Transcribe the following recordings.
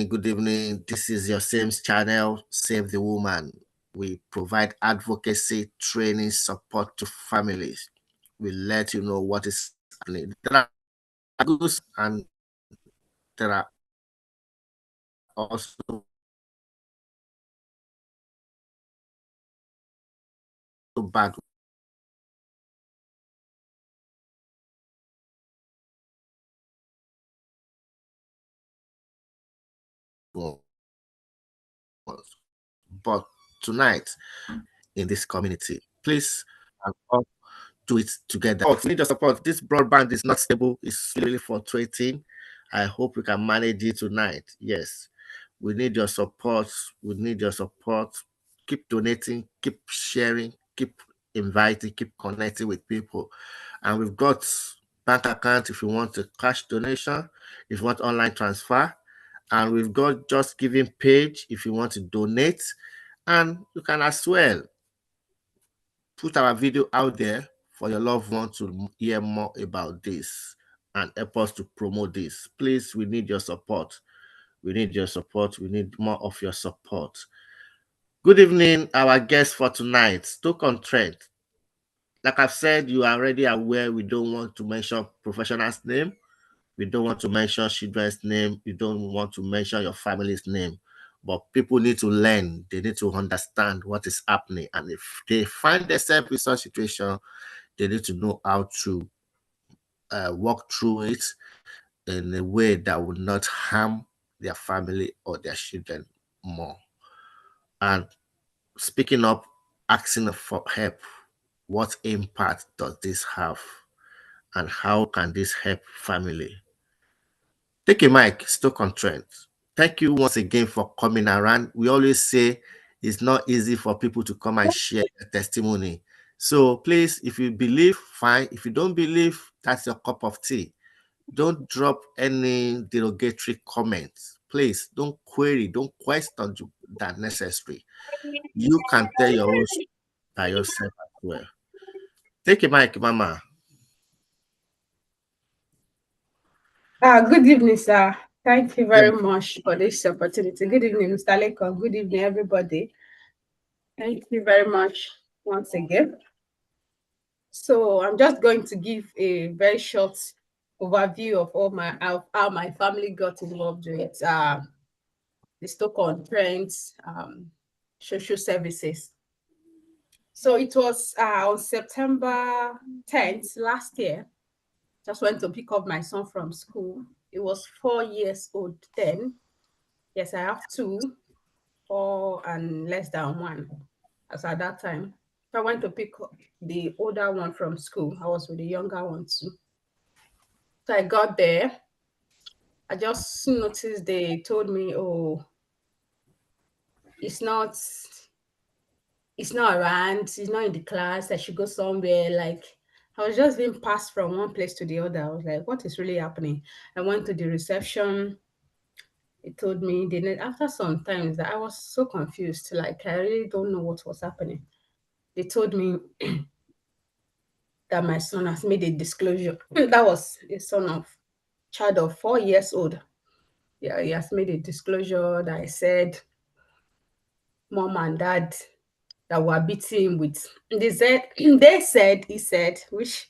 evening. Good evening. This is your same channel, Save the Woman. We provide advocacy, training, support to families. We let you know what is happening. There are good and there are also bad ones. But tonight, in this community, please do it together. We need your support. This broadband is not stable, it's really fluctuating. I hope we can manage it tonight. Yes, we need your support. We need your support. Keep donating, keep sharing, keep inviting, keep connecting with people. And we've got bank account if you want a cash donation, if you want online transfer. And we've got just giving page if you want to donate. And you can as well put our video out there for your loved one to hear more about this and help us to promote this. Please, we need your support. We need your support. We need more of your support. Good evening, our guest for tonight, Stoke-On-Trent. Like I've said, you are already aware we don't want to mention professional's name. We don't want to mention children's name. You don't want to mention your family's name. But people need to learn. They need to understand what is happening. And if they find themselves in such situation, they need to know how to walk through it in a way that would not harm their family or their children more. And speaking up, asking for help, what impact does this have? And how can this help family? Take a mic, Stoke-On-Trent. Thank you once again for coming around. We always say it's not easy for people to come and share their testimony. So please, if you believe, fine. If you don't believe, that's your cup of tea. Don't drop any derogatory comments. Please don't query, don't question that necessary. You can tell your own story by yourself as well. Take a mic, Mama. Good evening, sir. Thank you very much for this opportunity. Good evening, Mr. Lekon. Good evening, everybody. Thank you very much once again. So I'm just going to give a very short overview of how my family got involved with the Stoke-On-Trent social services. So it was on September 10th last year. Just went to pick up my son from school. He was 4 years old then. Yes, I have 2, 4 and less than 1 as at that time. So I went to pick up the older one from school. I was with the younger one too. So I got there. I just noticed they told me, oh, it's not around, it's not in the class, I should go somewhere. Like I was just being passed from one place to the other. I was like, what is really happening? I went to the reception. It told me after some times that I was so confused, like I really don't know what was happening. They told me that my son has made a disclosure. That was a child of 4 years old. Yeah, he has made a disclosure that I said mom and dad that were beating him with. He said, which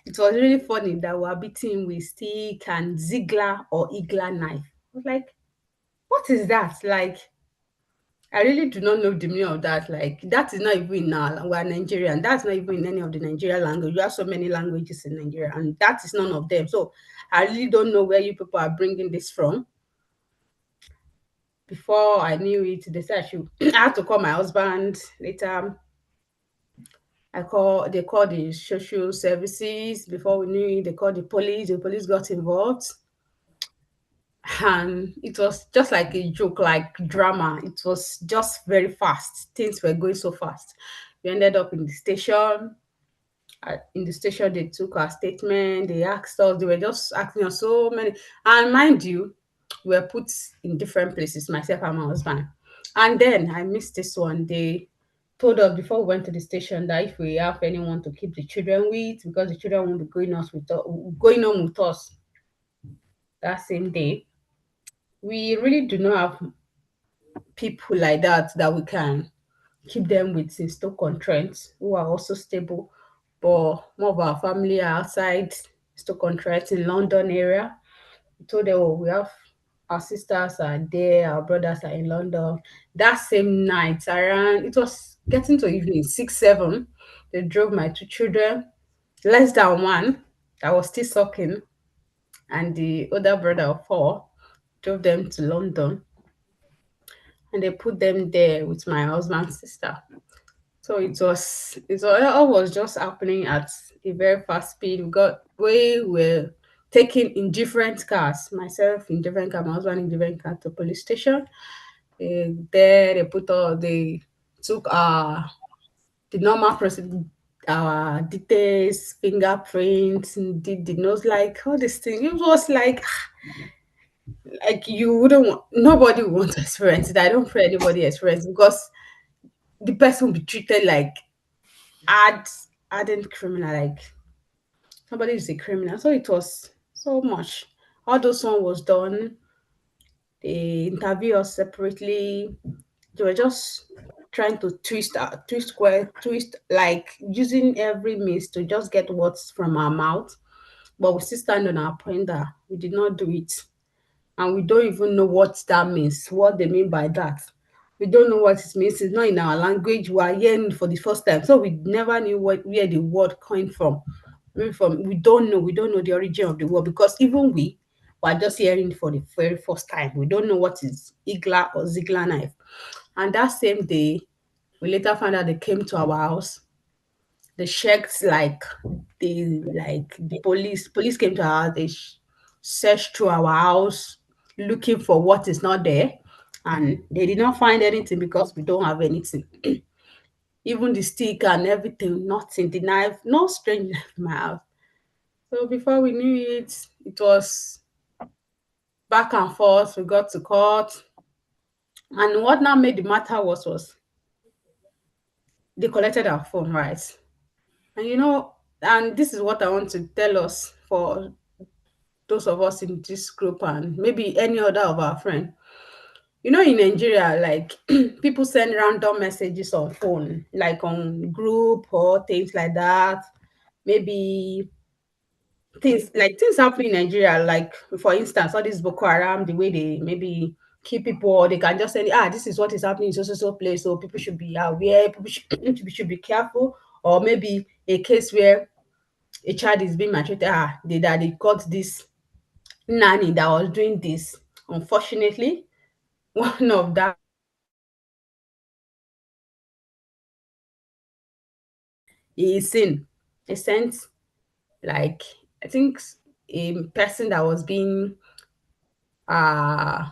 it was really funny, that were beating him with stick and Ziegler or Igla knife. I was like, what is that? Like, I really do not know the meaning of that. Like, that is not even in we're Nigerian. That's not even in any of the Nigerian language. You have so many languages in Nigeria, and that is none of them. So I really don't know where you people are bringing this from. Before I knew it, they said I had to call my husband later. They called the social services. Before we knew it, they called the police. The police got involved. And it was just like a joke, like drama. It was just very fast. Things were going so fast. We ended up in the station. In the station, they took our statement. They asked us. They were just asking us so many. And mind you, we were put in different places, myself and my husband. And then I missed this one. They told us before we went to the station that if we have anyone to keep the children with, because the children won't be going on with us that same day. we really do not have people like that we can keep them with in Stoke-On-Trent who are also stable. But more of our family are outside Stoke-On-Trent in London area. We told them, oh, we have our sisters are there, our brothers are in London. That same night, around it was getting to evening, 6, 7, they drove my two children, less than one that was still sucking, and the other brother of 4 drove them to London and they put them there with my husband's sister. So it all was just happening at a very fast speed. We were taken in different cars, myself in different car, my husband in different car to police station. There they took the normal process, our details, fingerprints, and did the nose, like all this thing. It was like you wouldn't want, nobody would want to experience it. I don't pray anybody experience it because the person will be treated like hard hardened criminal, like somebody is a criminal. So it was so much. All those one was done. They interview us separately. They were just trying to twist square, twist, like using every means to just get what's from our mouth. But we still stand on our point that we did not do it. And we don't even know what that means, what they mean by that. We don't know what it means. It's not in our language. We are hearing it for the first time. So we never knew where the word came from. Maybe from we don't know the origin of the word because even we were just hearing it for the very first time. We don't know what is igla or zigla knife. And that same day, we later found out they came to our house. They checked the police came to our house. They searched through our house looking for what is not there, and they did not find anything because we don't have anything. Even the stick and everything, nothing. The knife, no strange knife in my house. So before we knew it, it was back and forth. We got to court, and what now made the matter was they collected our phone, right? And and this is what I want to tell us for those of us in this group and maybe any other of our friends. In Nigeria, like people send random messages on phone, like on group or things like that. Maybe things happen in Nigeria, like for instance, all this Boko Haram, the way they maybe keep people, or they can just say, this is what is happening in so place, so people should be aware, people should be careful, or maybe a case where a child is being maltreated, they caught this nanny that was doing this. Unfortunately, one of that is sin. They sent, like, I think a person that was being uh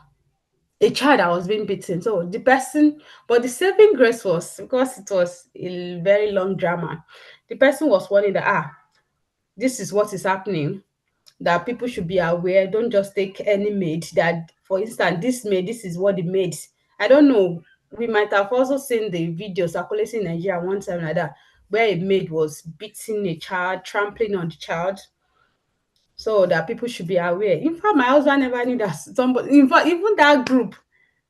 a child that was being beaten. So the person, but the saving grace was because it was a very long drama. The person was warning that this is what is happening, that people should be aware. Don't just take any maid. That, for instance, this maid, this is what the maid. I don't know. We might have also seen the video circulating in Nigeria one time like that, where a maid was beating a child, trampling on the child, so that people should be aware. In fact, my husband never knew that somebody. In fact, even that group,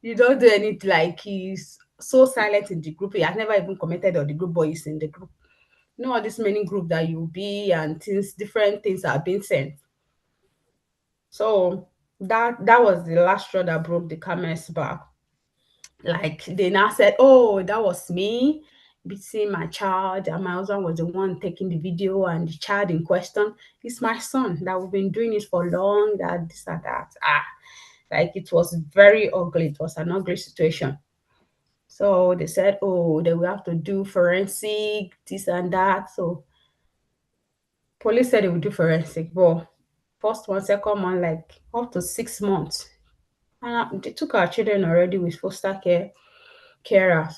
you don't do anything. Like he's so silent in the group. He has never even commented on the group, but he's in the group. All this many group that you'll be and things, different things are being sent. So that was the last straw that broke the camel's back. Like they now said, "Oh, that was me beating my child, and my husband was the one taking the video, and the child in question is my son. That we've been doing it for long. That this and that. Like it was very ugly. It was an ugly situation." So they said, "Oh, they will have to do forensic, this and that." So police said they would do forensic, but first one, second one, like up to 6 months. And they took our children already with foster carers.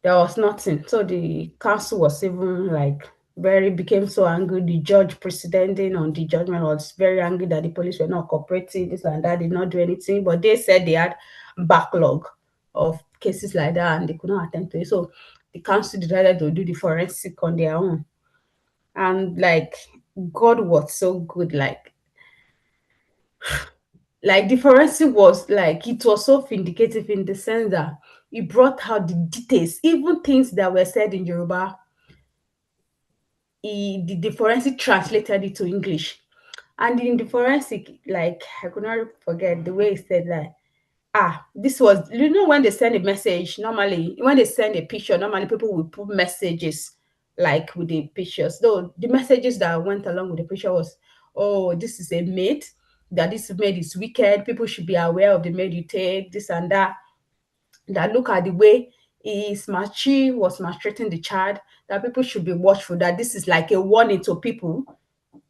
There was nothing. So the council was even like very became so angry. The judge presiding on the judgment was very angry that the police were not cooperating, this and that, did not do anything. But they said they had backlog of cases like that and they could not attend to it. So the council decided to do the forensic on their own. And like God was so good, like Like the forensic was like it was so vindicative in the sense that it brought out the details, even things that were said in Yoruba. The forensic translated it to English. And in the forensic, like I could not forget the way he said like, this was, when they send a message, normally when they send a picture, normally people will put messages like with the pictures. Though the messages that went along with the picture was, oh, this is a maid, that this maid is wicked, people should be aware of the maid you take, this and that. That look at the way she was maltreating the child, that people should be watchful, that this is like a warning to people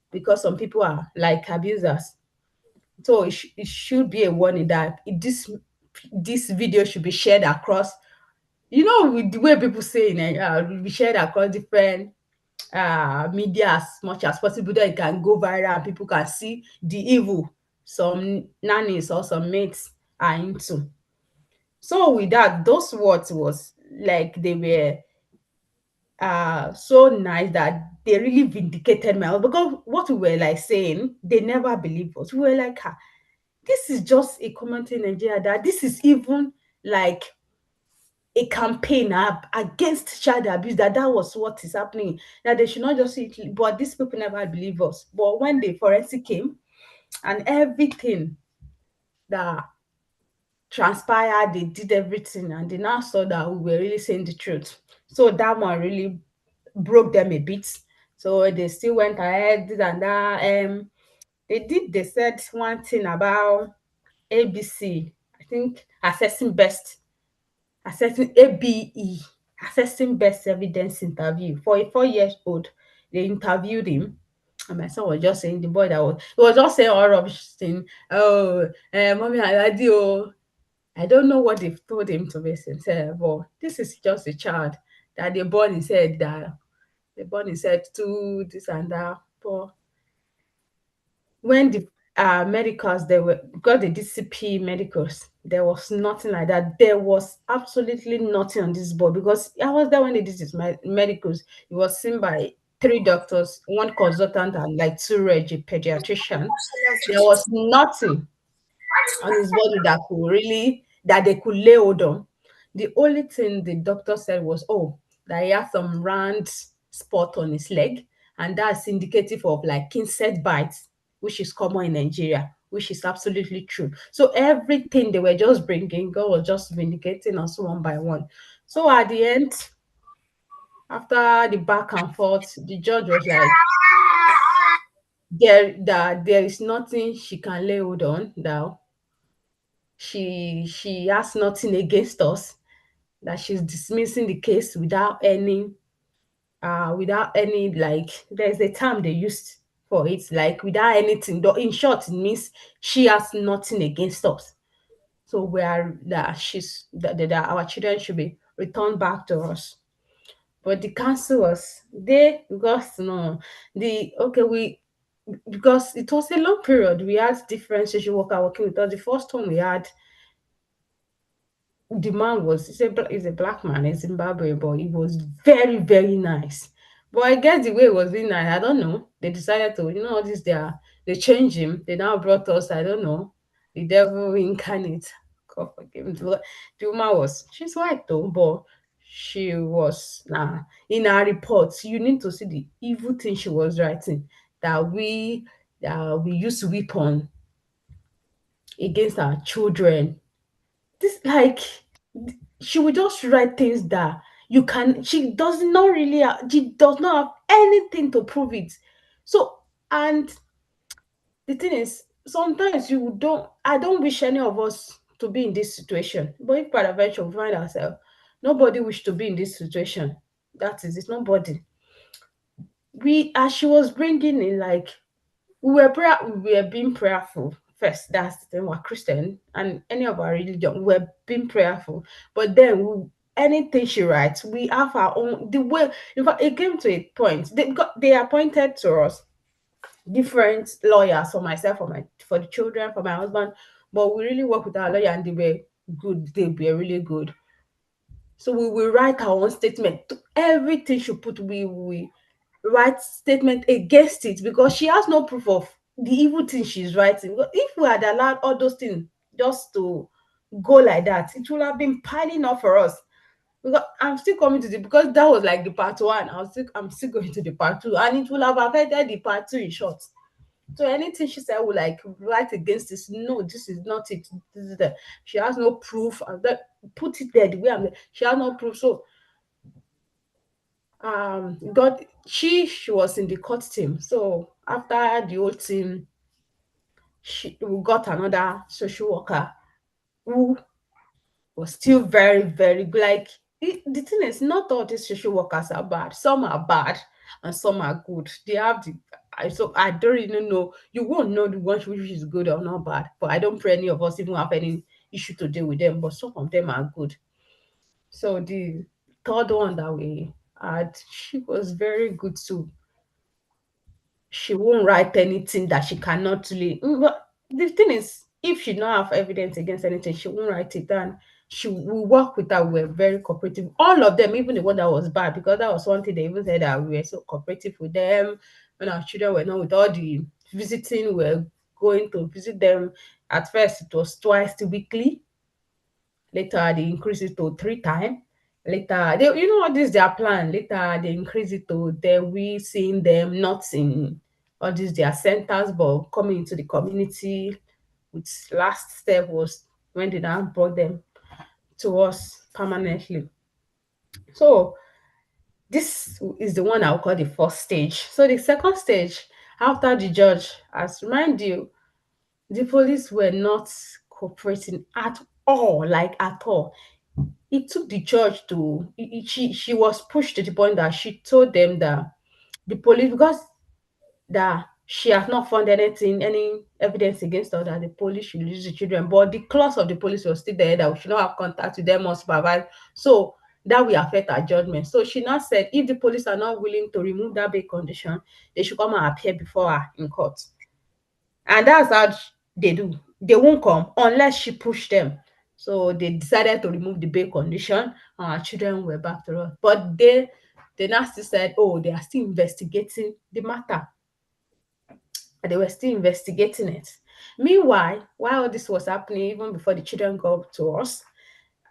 because some people are like abusers. So it should be a warning that this video should be shared across, with the way people say in be shared across different media as much as possible, that it can go viral and people can see the evil some nannies or some mates are into. So with that, those words was like they were so nice that they really vindicated my husband, because what we were like saying, they never believed us. We were like, this is just a comment in Nigeria, that this is even like a campaign against child abuse, that was what is happening, that they should not just see it. But these people never believe us. But when the forensic came and everything that transpired, they did everything and they now saw that we were really saying the truth. So that one really broke them a bit. So they still went ahead, did and that. They said one thing about ABC, I think assessing ABE, assessing best evidence interview for a 4 years old. They interviewed him. And my son was just saying, the boy that was, he was just saying all rubbish thing. Oh, mommy, I did. Oh, I don't know what they've told him to be sincere, but this is just a child that they born his head, that they born his head to this and that. But when the medicals, they were got the DCP medicals, there was nothing like that. There was absolutely nothing on this board, because I was there when they did his medicals. It was seen by three doctors, one consultant, and like two pediatrician. There was nothing on his body that they could lay hold on. The only thing the doctor said was, oh, that he had some round spot on his leg, and that's indicative of like insect bites, which is common in Nigeria, which is absolutely true. So everything they were just bringing, God was just vindicating us one by one. So at the end, after the back and forth, the judge was like, there is nothing she can lay hold on now. She has nothing against us, that she's dismissing the case without any, like, there's a term they used for it, like without anything. In short, it means she has nothing against us. So we are that she's that our children should be returned back to us. But the council was they, because no, the okay we because it was a long period. We had different social worker working with us. The first one we had, the man was, he's a black man in Zimbabwe, but he was very, very nice. But I guess the way it was being nice, I don't know. They decided to, all this they changed him. They now brought us, I don't know, the devil incarnate. God forgive me. The woman was, she's white though, but she was in her reports. You need to see the evil thing she was writing, that we use weapon against our children. This like she will just write things that she does not really she does not have anything to prove it. So, and the thing is, sometimes you don't I don't wish any of us to be in this situation, but if peradventure we find ourselves, nobody wish to be in this situation. That is it. Nobody. We As she was bringing in, like, we were being prayerful first. That's the thing. We're Christian, and any of our religion, we're being prayerful. But then anything she writes, we have our own the way. In fact, it came to a point. They appointed to us different lawyers, for myself, for the children, for my husband. But we really work with our lawyer, and they were good. They were really good. So we will write our own statement. Everything she put, we write statement against it, because she has no proof of the evil thing she's writing. But if we had allowed all those things just to go like that, it would have been piling up for us. Because I'm still coming to the, because that was like the part one. I'm still going to the part two, and it will have affected the part two in short. So anything she said will like write against this. No, this is not it. This is the, she has no proof. And that, put it there the way she has no proof. So got she was in the court team. So after the whole team, we got another social worker who was still very, very good. Like the thing is, not all these social workers are bad. Some are bad and some are good. They have the so I don't really know. You won't know the one which is good or not bad. But I don't pray any of us even have any issue to deal with them. But some of them are good. So the third one that we had, she was very good too. She won't write anything that she cannot really. But the thing is, if she don't have evidence against anything, she won't write it down. She will work with her. We're very cooperative. All of them, even the one that was bad, because that was one thing they even said that we were so cooperative with them when our children were not with all the visiting. We're going to visit them. At first, it was twice weekly. Later, they increased it to 3 times. Later, they, you know what is their plan. Later, they increase it to then we seeing them not in all these their centers, but coming into the community. Which last step was when they now brought them to us permanently. So this is the one I'll call the first stage. So the second stage, after the judge, as remind you, the police were not cooperating at all, like at all. It took the judge to she was pushed to the point that she told them that the police, because that she has not found anything, any evidence against her, that the police should release the children, but the clause of the police was still there that we should not have contact with them or supervise. So that will affect her judgment. So she now said if the police are not willing to remove that bail condition, they should come and appear before her in court. And that's how they do. They won't come unless she pushed them. So they decided to remove the bail condition, and our children were back to us. But they now still said, oh, they are still investigating the matter. And they were still investigating it. Meanwhile, while all this was happening, even before the children got to us,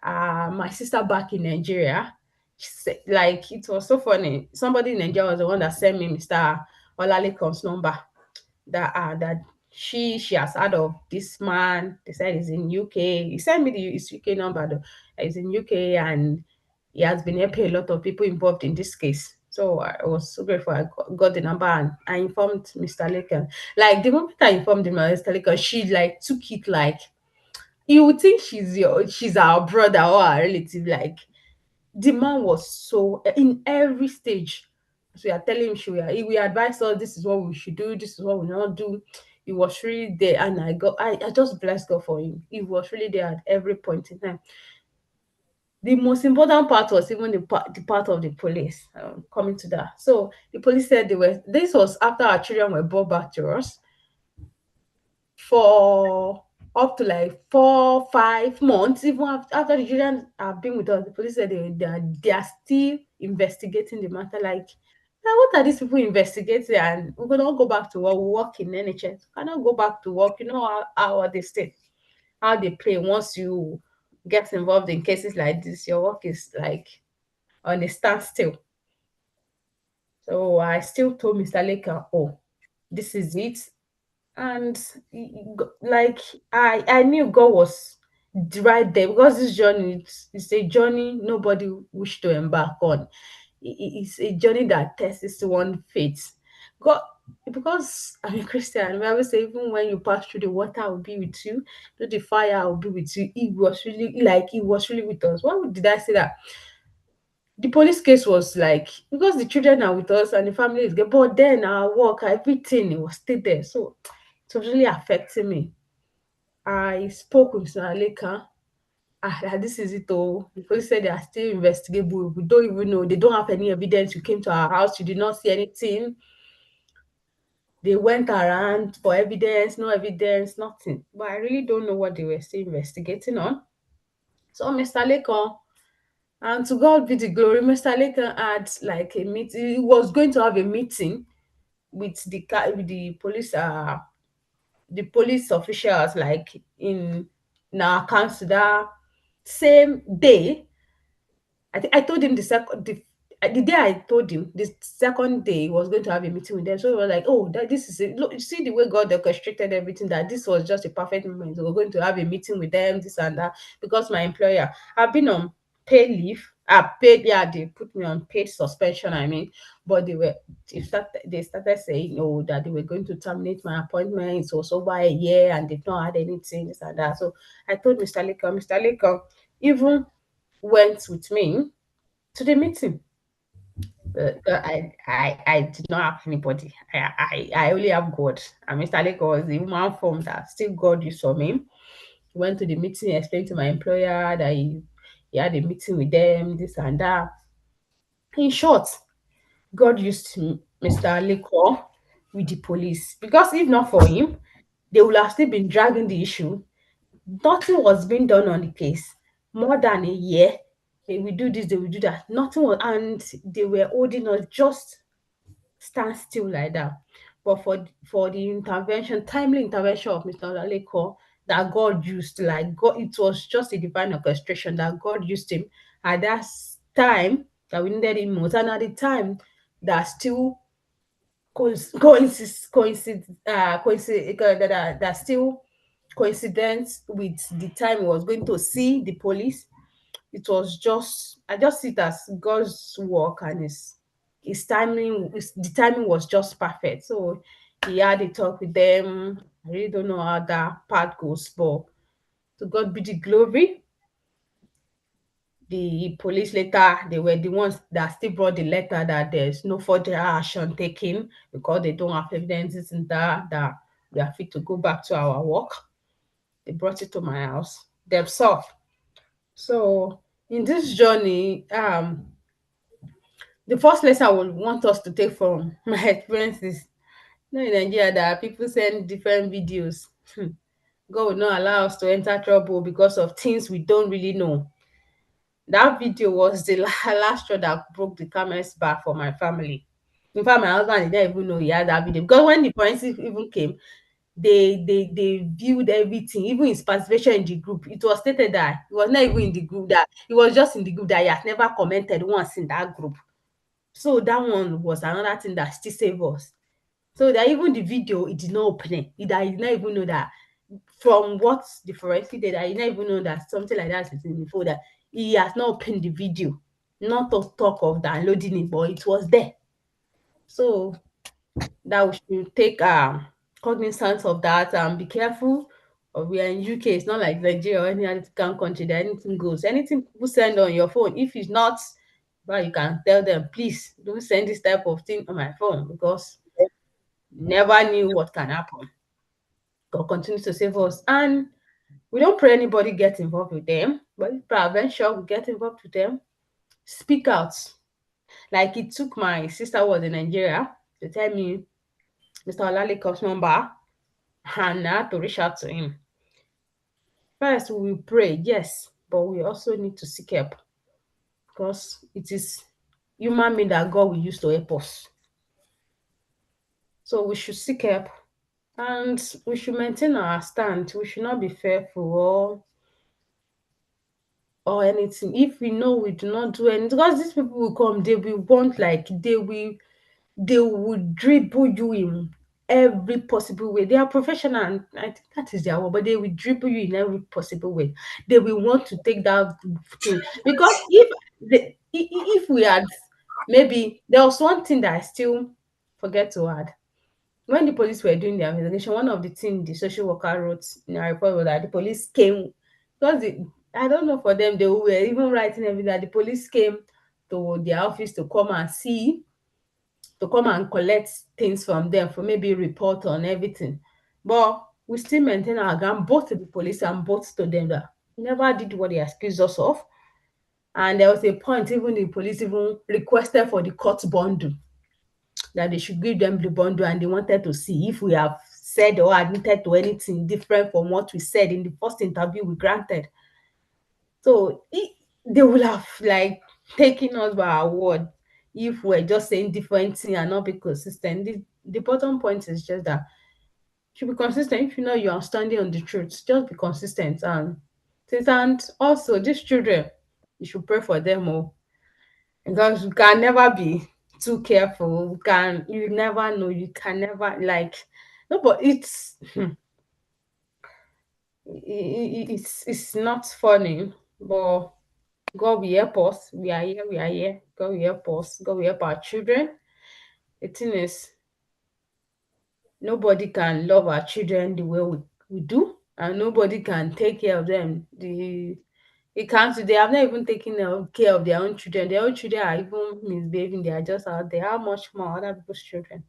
my sister back in Nigeria, she said, like it was so funny. Somebody in Nigeria was the one that sent me Mr. Olalekan's number that she has heard of this man. They said he's in UK. He sent me his UK number though. He's in UK and he has been helping a lot of people involved in this case. So I was so grateful. I got the number and I informed Mr. Laken. Like the moment I informed him, Mr. Laken, she like took it like you would think she's our brother or our relative. Like the man was so in every stage. So we are telling him we advise us this is what we should do, this is what we not do. He was really there, and I just blessed God for him. He was really there at every point in time. The most important part was even the part of the police coming to that. So the police said they were. This was after our children were brought back to us for up to like 4 5 months. Even after the children have been with us, the police said they are still investigating the matter. Like, now what are these people investigating? And we cannot go back to work. We work in NHS. We cannot go back to work. You know how they stay, how they play. Once you get involved in cases like this, your work is like on a standstill. So I still told Mr. Laker, oh, this is it. And like I knew God was right there, because this journey is a journey nobody wish to embark on. It's a journey that tests one faith. God, because I'm a Christian, we always say even when you pass through the water, I will be with you. Through the fire, I will be with you. He was really with us. Why did I say that? The police case was like, because the children are with us and the family is good, but then our work, everything, it was still there. So it was really affecting me. I spoke with Mr. Aleka. This is it. Oh, the police said they are still investigable. We don't even know. They don't have any evidence. You came to our house. You did not see anything. They went around for evidence. No evidence. Nothing. But I really don't know what they were still investigating on. So Mr. Lekan, and to God be the glory, Mr. Lekan had like a meeting. He was going to have a meeting with with the police. the police officials like in our council that same day. I told him the day I told him, the second day he was going to have a meeting with them. So he was like, "Oh, that this is it. Look, you see the way God orchestrated everything. That this was just a perfect moment. We were going to have a meeting with them, this and that." Because my employer, I've been on paid leave. I paid, yeah, they put me on paid suspension. I mean, but they started saying, "Oh, that they were going to terminate my appointment. It was over a year, and they've not had anything, this and that." So I told Mr. Lincoln, even went with me to the meeting. I did not have anybody. I only have God. And Mr. Lake was the human form that still God used for me. Went to the meeting, explained to my employer that he had a meeting with them, this and that. In short, God used Mr. Leko with the police. Because if not for him, they would have still been dragging the issue. Nothing was being done on the case. More than a year. They will do this, they will do that. Nothing was, and they were holding us just stand still like that. But for the intervention, timely intervention of Mr. Olaleko that God used, like God, it was just a divine orchestration that God used him at that time that we needed him most, and at the time that still that still coincidence with the time he was going to see the police. It was just, I just see it as God's work, and the timing was just perfect. So he had a talk with them. I really don't know how that part goes, but to God be the glory. The police later, they were the ones that still brought the letter that there's no further action taken because they don't have evidences in that we are fit to go back to our work. They brought it to my house themselves. So in this journey, the first lesson I would want us to take from my experience is, you know, in Nigeria that people send different videos. God will not allow us to enter trouble because of things we don't really know. That video was the last straw that broke the camel's back for my family. In fact, my husband didn't even know he had that video because when the forensic even came, they viewed everything, even his participation in the group. It was stated that he was not even in the group, that he was just in the group, that he has never commented once in that group. So that one was another thing that still saved us. So that even the video, it did not open it. That he did not even know that from what the forensic did, I did not even know that something like that is in the folder. He has not opened the video, not to talk of downloading it, but it was there. So that we should take cognizance of that and be careful. We are in UK, it's not like Nigeria or any other country that anything goes. Anything people send on your phone, if it's not, well, you can tell them, please don't send this type of thing on my phone because never knew what can happen. God continues to save us. And we don't pray anybody get involved with them, but if peradventure we get involved with them, speak out. Like it took my sister who was in Nigeria to tell me Mr. Olalekan's number, and I had to reach out to him. First, we will pray, yes, but we also need to seek help because it is human being that God will use to help us. So we should seek help and we should maintain our stand. We should not be fearful or anything. If we know we do not do anything, because these people will come, they will want, like, they will dribble you in every possible way. They are professional, and I think that is their work, but they will dribble you in every possible way. They will want to take that thing because if we had, maybe there was one thing that I still forget to add. When the police were doing their investigation, one of the things the social worker wrote in her report was that the police came, because I don't know, for them, they were even writing everything that the police came to their office to come and see, to come and collect things from them for maybe report on everything. But we still maintain our ground both to the police and both to them that we never did what they accused us of. And there was a point even the police even requested for the court bundle, that they should give them the bundle, and they wanted to see if we have said or admitted to anything different from what we said in the first interview we granted. So they would have like taken us by our word if we're just saying different things and not be consistent. The bottom point is just that should be consistent. If you know you are standing on the truth, just be consistent. And also these children, you should pray for them all, because you can never be too careful. You never know. You can never like no, but it's not funny, but God will help us. We are here. We are here. God will help us. God will help our children. The thing is, nobody can love our children the way we do, and nobody can take care of them. They can't. They have not even taken care of their own children. Their own children are even misbehaving. They are just out there. How much more other people's children?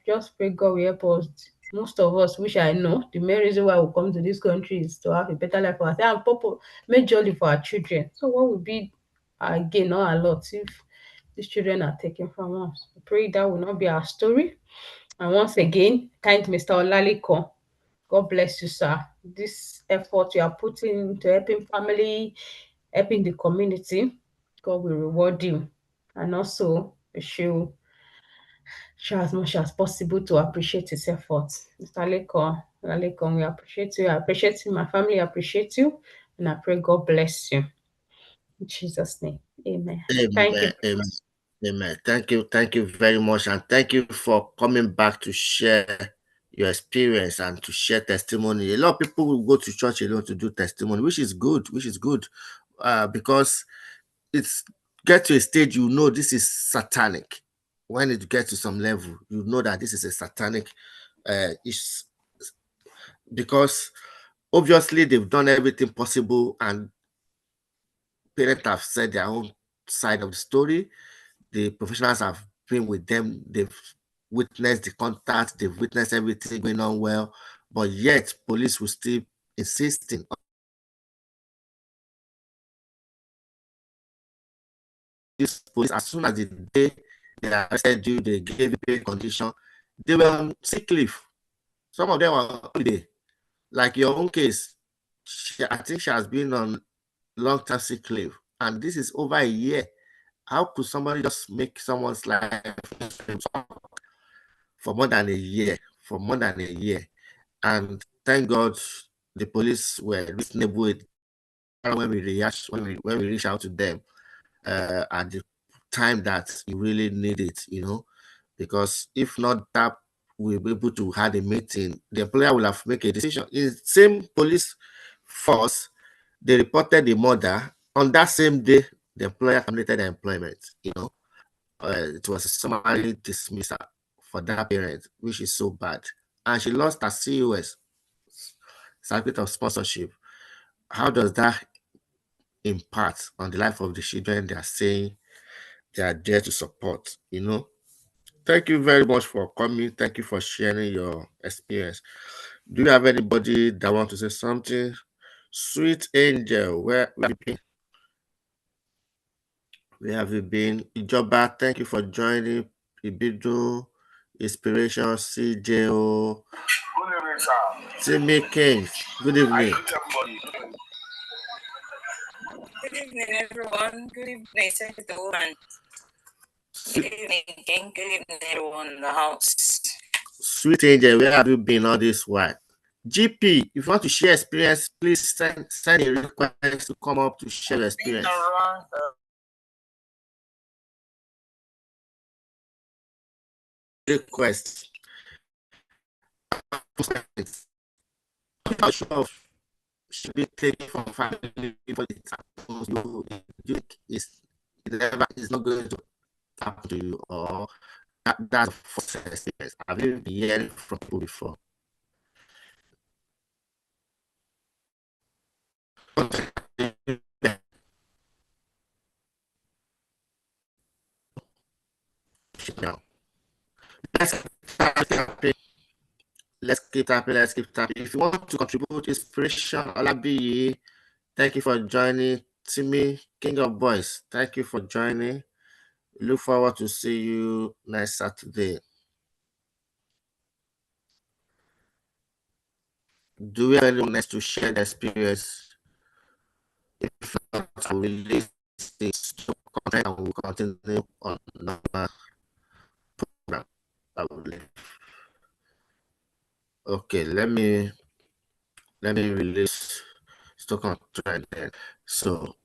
Just pray God will help us. Most of us, which I know, the main reason why we come to this country is to have a better life for ourselves and majorly for our children. So what will be our gain or our lot if these children are taken from us? I pray that will not be our story. And once again, thank Mr. Olaliko. God bless you, sir. This effort you are putting into helping family, helping the community, God will reward you. And also, you should try as much as possible to appreciate his efforts. Mr. Lekon, we appreciate you. I appreciate you. My family appreciate you. And I pray God bless you. In Jesus' name. Amen. Thank you. Amen. Amen. Amen. Thank you very much, and thank you for coming back to share your experience and to share testimony. A lot of people will go to church alone to do testimony, which is good, because it's get to a stage you know this is satanic. When it gets to some level, you know that this is a satanic is because obviously they've done everything possible, and parents have said their own side of the story. The professionals have been with them, they've witnessed the contact, they've witnessed everything going on well, but yet police will still insisting on this. Police, as soon as the day they arrested you, they gave you a condition, they were on sick leave. Some of them were on holiday. Like your own case, I think she has been on long-term sick leave, and this is over a year. How could somebody just make someone's life for more than a year? For more than a year. And thank God the police were reasonable when we reach out to them at the time that you really need it, because if not that, we'll be able to have a meeting. The employer will have to make a decision. In the same police force, they reported the murder. On that same day, the employer terminated the employment. It was a summary dismissal for that parent, which is so bad. And she lost her COS, certificate of sponsorship. How does that impact on the life of the children they are saying they are there to support? Thank you very much for coming. Thank you for sharing your experience. Do you have anybody that want to say something? Sweet Angel, where have you been? Where have you been? Ijoba, thank you for joining. Ibidu, Inspiration, CJO, Good evening, sir. Timmy King. Good evening. Good evening, everyone. Good evening, Secretary, and good evening, King. Good evening, everyone in the house. Sweet Angel, where have you been all this while? GP, if you want to share experience, please send a request to come up to share your experience. Around, Request. I'm not sure if should be taken from family before it happens. It's not going to happen to you, or that's a false experience. Have you been hearing from people before? Now, let's keep tapping. Let's keep tapping. If you want to contribute inspiration, Olabiyi, thank you for joining. Timmy, King of Boys, thank you for joining. Look forward to see you next Saturday. Do we have anyone else to share the experience? If not, I will release this content and we'll continue on another program. Okay, let me release Stoke-On-Trent then. So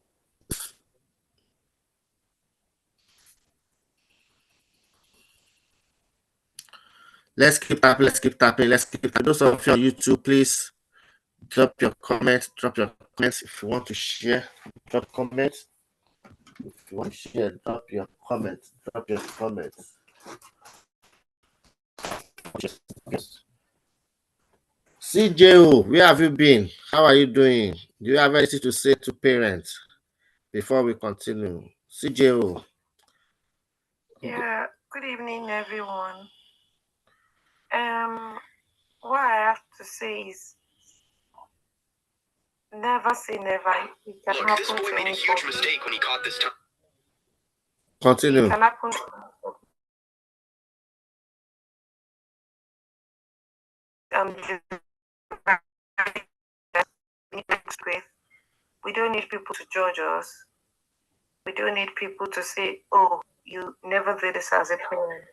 let's keep tapping. Let's keep tapping. Let's keep tapping. Those of you on YouTube, please drop your comments. Drop your comments if you want to share. Drop comments. If you want to share, drop your comments. Drop your comments. CJO, where have you been? How are you doing? Do you have anything to say to parents before we continue? CJO. Yeah, good evening, everyone. What I have to say is never say never. It can Look, happen this boy to made a huge anybody. mistake when he caught this time. Continue. It can happen to we don't need people to judge us. We don't need people to say, "Oh, you never did this as a parent."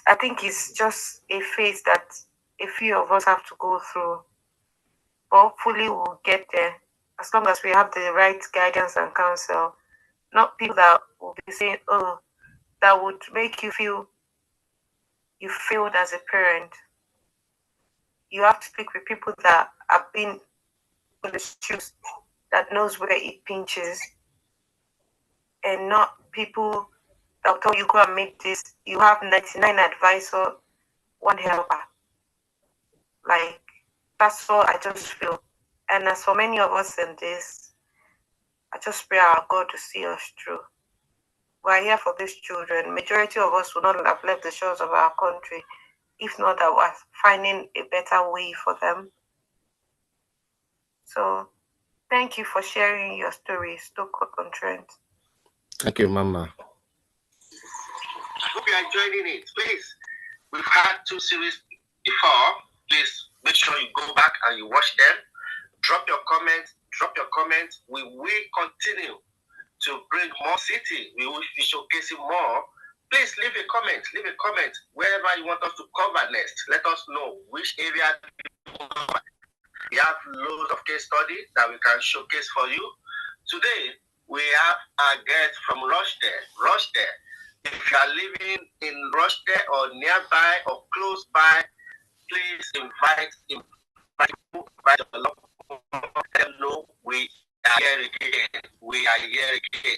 I think it's just a phase that a few of us have to go through. But hopefully, we'll get there as long as we have the right guidance and counsel. Not people that will be saying, "Oh, that would make you feel you failed as a parent." You have to speak with people that have been in the shoes, that knows where it pinches, and not people that'll tell you go and make this. You have 99 advisor, one helper. Like that's all I just feel. And as for many of us in this, I just pray our God to see us through. We're here for these children. Majority of us will not have left the shores of our country if not that we're finding a better way for them. So thank you for sharing your story, Stoke-On-Trent. Thank you, Mama. I hope you are enjoying it. Please, we've had 2 series before. Please make sure you go back and you watch them. Drop your comments. Drop your comments. We will continue to bring more city. We will be showcasing more. Please leave a comment. Leave a comment wherever you want us to cover next. Let us know which area we have loads of case studies that we can showcase for you. Today, we have a guest from Rochdale. Rochdale. If you are living in Rochdale or nearby or close by, please invite your loved ones. Let them know we are here again. We are here again.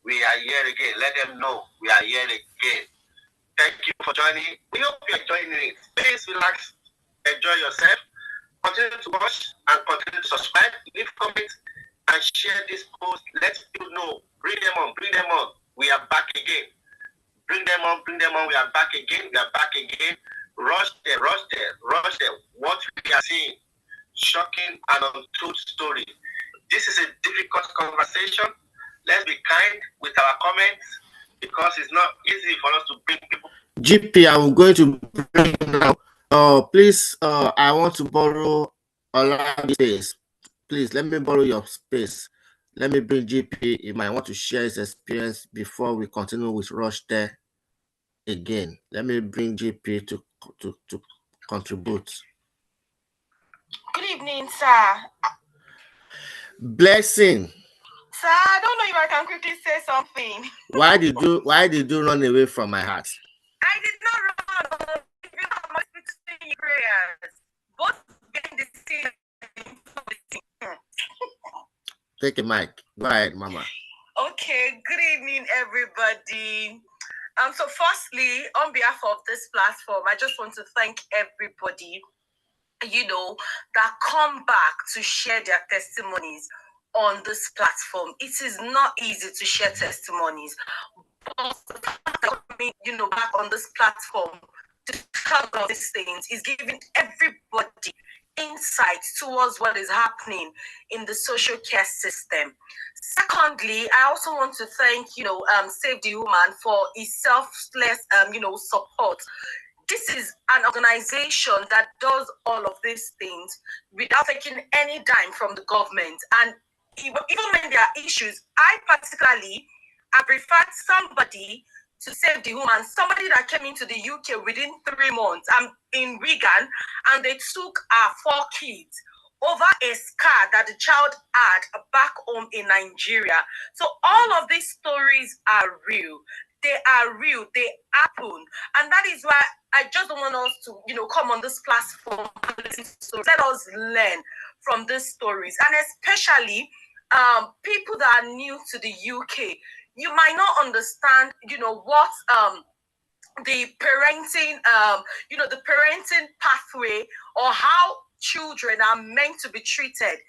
We are here again. Let them know we are here again. Thank you for joining. We hope you are enjoying it. Please relax, enjoy yourself. Continue to watch and continue to subscribe, leave comments, and share this post. Let people know. Bring them on, bring them on. We are back again. Bring them on, bring them on. We are back again. We are back again. Rush there. What we are seeing, shocking and untold story. This is a difficult conversation. Let's be kind with our comments because it's not easy for us to bring people. GP, I'm going to bring now. Please, I want to borrow a lot of space. Please, let me borrow your space. Let me bring GP. He might want to share his experience before we continue with Rush there again. Let me bring GP to contribute. Good evening, sir. Blessing. Sir, I don't know if I can quickly say something. Why did you run away from my heart? I did not run. You know, I must be saying prayers. Both behind the scene. Take a mic. Go ahead, Mama. Okay, good evening, everybody. So firstly, on behalf of this platform, I just want to thank everybody, that come back to share their testimonies on this platform. It is not easy to share testimonies, but back on this platform to talk about these things is giving everybody insight towards what is happening in the social care system. Secondly, I also want to thank, Save the Woman for its selfless, support. This is an organization that does all of these things without taking any dime from the government. And even when there are issues, I particularly have referred somebody to save the woman. Somebody that came into the UK within 3 months. I'm in Wigan, and they took our 4 kids over a scar that the child had back home in Nigeria. So all of these stories are real. They are real. They happen, and that is why I just don't want us to, come on this platform and listen to stories. Let us learn from these stories, and especially people that are new to the UK. You might not understand, what the parenting, the parenting pathway, or how children are meant to be treated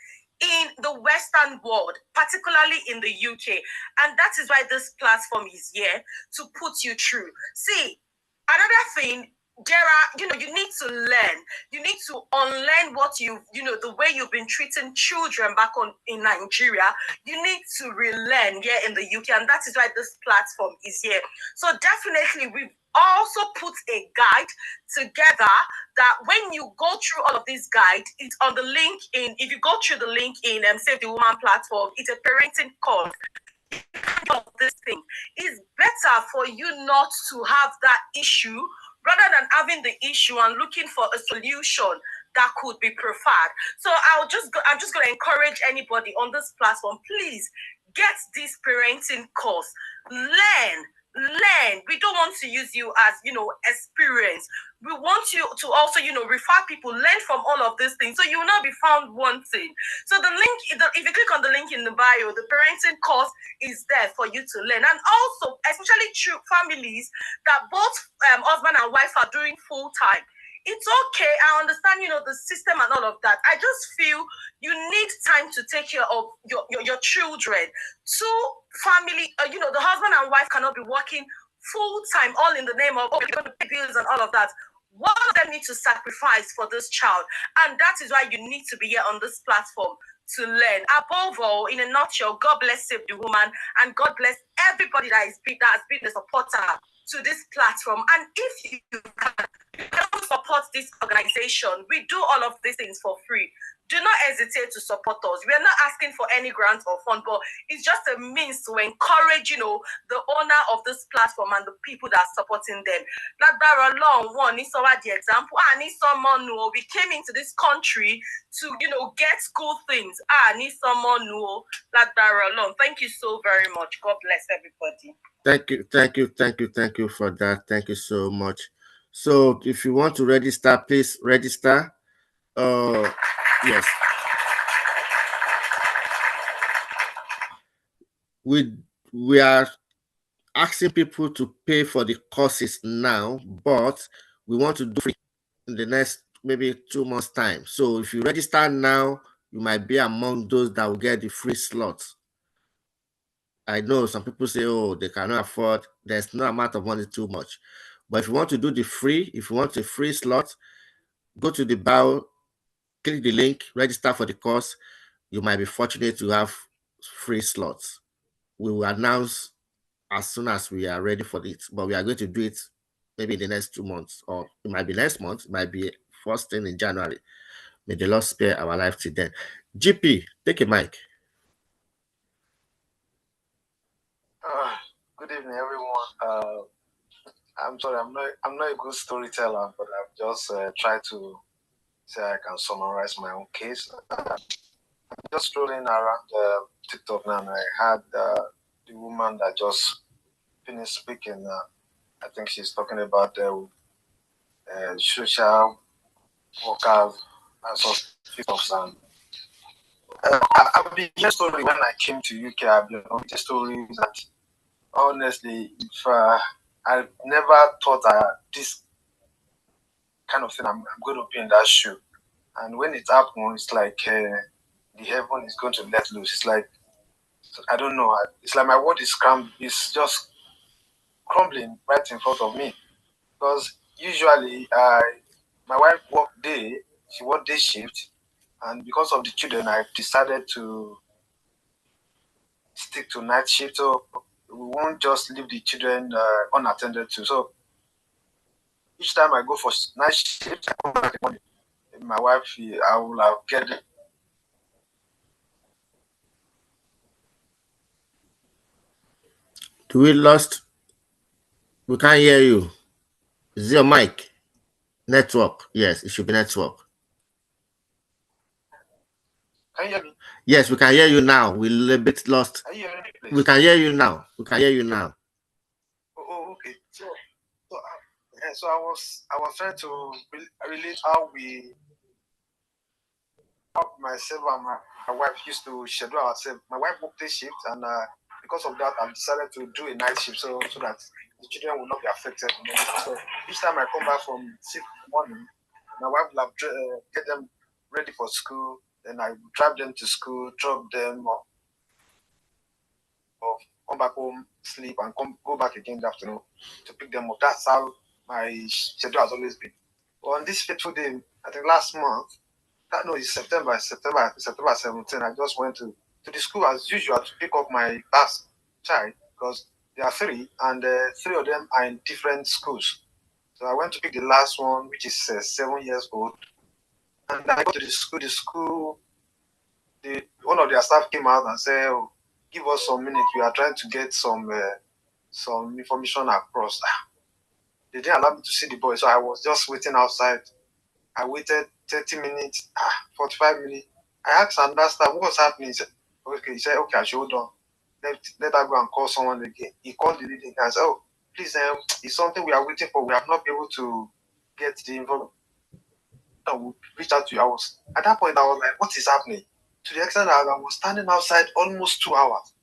in the Western world, particularly in the UK. And that is why this platform is here to put you through. See, another thing, there are, you need to learn. You need to unlearn what the way you've been treating children back on in Nigeria. You need to relearn here in the UK, and that is why this platform is here. So definitely, we've also put a guide together that when you go through all of these guides, it's on the link in, if you go through the link in Save the Woman platform, it's a parenting course. Of this thing, it's better for you not to have that issue rather than having the issue and looking for a solution that could be preferred. So I'm just going to encourage anybody on this platform, please get this parenting course. Learn. We don't want to use you as, experience. We want you to also, refer people, learn from all of these things, so you will not be found wanting. So the link, if you click on the link in the bio, the parenting course is there for you to learn. And also, especially true families that both husband and wife are doing full time. It's okay. I understand, the system and all of that. I just feel you need time to take care of your children. Two family, the husband and wife cannot be working full time, all in the name of, you're going to pay bills and all of that. One of them needs to sacrifice for this child. And that is why you need to be here on this platform to learn. Above all, in a nutshell, God bless Save the Woman, and God bless everybody that has been a supporter to this platform. And if you can support this organization, we do all of these things for free. Do not hesitate to support us. We are not asking for any grants or fund, but it's just a means to encourage, the owner of this platform and the people that are supporting them. Like Long one is over the example. I need someone who we came into this country to, get good things. I need someone who like Long. Thank you so very much. God bless everybody. Thank you for that. Thank you so much. So if you want to register, please register. Yes. We are asking people to pay for the courses now, but we want to do free in the next maybe 2 months time. So if you register now, you might be among those that will get the free slots. I know some people say, oh, they cannot afford, there's no amount of money too much. But if you want to do the free, if you want a free slot, go to the bio, click the link, register for the course. You might be fortunate to have free slots. We will announce as soon as we are ready for it, but we are going to do it maybe in the next 2 months, or it might be next month, it might be first thing in January. May the Lord spare our life till then. GP, take a mic. Good evening, everyone. I'm sorry, I'm not a good storyteller, but I've just tried to say I can summarize my own case. I'm just scrolling around TikTok now, and I had the woman that just finished speaking. I think she's talking about the social workers and social and I've been hearing story when I came to UK. I've been hearing stories that honestly, if I never thought this kind of thing, I'm going to be in that shoe. And when it happens, it's like the heaven is going to let loose. It's like, I don't know. It's like my world is just crumbling right in front of me. Because usually, my wife she worked day shift. And because of the children, I decided to stick to night shift. So we won't just leave the children unattended to. So each time I go for night shift, I come back in the morning. My wife, I will have get it. Do we lost We can't hear you. Is it your mic? Network. Yes, it should be network. Can you hear me? Yes, we can hear you now. We're a little bit lost. Are you hearing me, please? We can hear you now. We can hear you now. Okay. So I was trying to relate how myself and my wife used to schedule ourselves. My wife worked day shift, and because of that, I decided to do a night shift so that the children will not be affected. So each time I come back from 6 in the morning, my wife will have get them ready for school. Then I drive them to school, drop them, or come back home, sleep, and go back again in the afternoon to pick them up. That's how my schedule has always been. But on this fateful day, I think last month, it's September 17. I just went to the school as usual to pick up my last child because there are three, and 3 of them are in different schools. So I went to pick the last one, which is 7 years old, and I got to the school. One of their staff came out and said, "Oh, give us some minutes. We are trying to get some information across." They didn't allow me to see the boy, so I was just waiting outside. I waited 30 minutes, 45 minutes. I asked another staff, what was happening? He said, okay, I should hold on. Let her go and call someone again. He called the lady and said, oh, please, it's something we are waiting for. We have not been able to get the information. We reached out to you. At that point, I was like, what is happening? To the extent that I was standing outside almost 2 hours.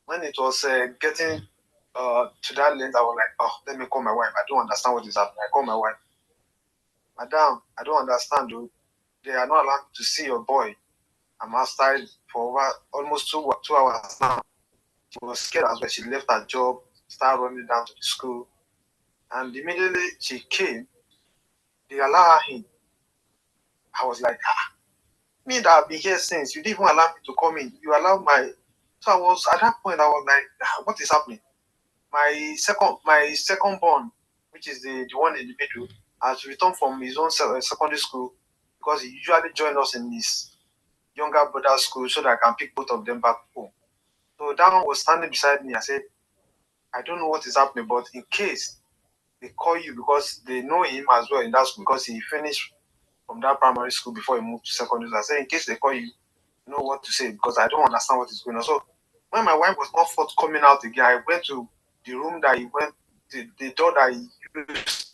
When it was getting to that length, I was like, oh, let me call my wife. I don't understand what is happening. I called my wife. Madam, I don't understand, though. They are not allowed to see your boy. I'm outside for over almost 2 hours now. She was scared as well. She left her job, started running down to the school. And immediately she came, they allowed her in. I was like, me that I've been here since, you didn't even allow me to come in. You allowed my... So at that point, I was like, what is happening? My second born, which is the one in the middle, has returned from his own secondary school because he usually joins us in his younger brother's school so that I can pick both of them back home. So that one was standing beside me. I said, I don't know what is happening, but in case they call you, because they know him as well in that school, because he finished from that primary school before he moved to secondary school. I said, in case they call you, you know what to say, because I don't understand what is going on. So when my wife was not forthcoming out again, I went to the room that he went, the door that he used,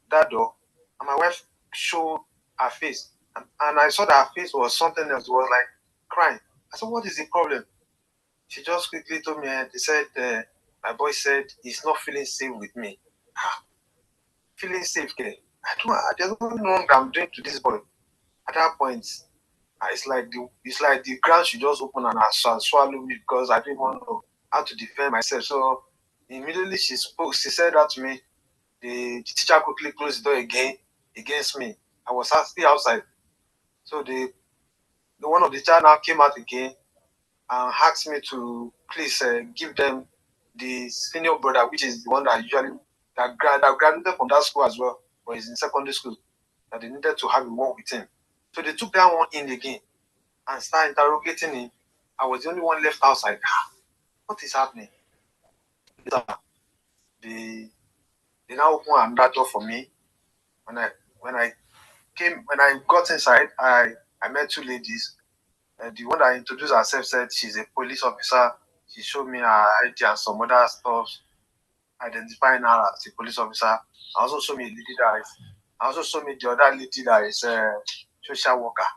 that door, and my wife showed her face. And I saw that her face was something else. It was like crying. I said, what is the problem? She just quickly told me, they said, my boy said he's not feeling safe with me. Feeling safe, okay? There's nothing wrong that I'm doing to this boy. At that point, it's like the ground should just open and I swallow me because I didn't want to know how to defend myself. So immediately she said that to me. The teacher quickly closed the door again against me. I was still outside. So the one of the child now came out again and asked me to please give them the senior brother, which is the one that graduated from that school as well, but he's in secondary school, that they needed to have a walk with him. So they took that one in again and started interrogating him. I was the only one left outside. What is happening? They now opened another door for me. When I got inside, I met 2 ladies. The one that introduced herself said she's a police officer. She showed me her ID and some other stuff, identifying her as a police officer. I also showed me the other lady that is a social worker.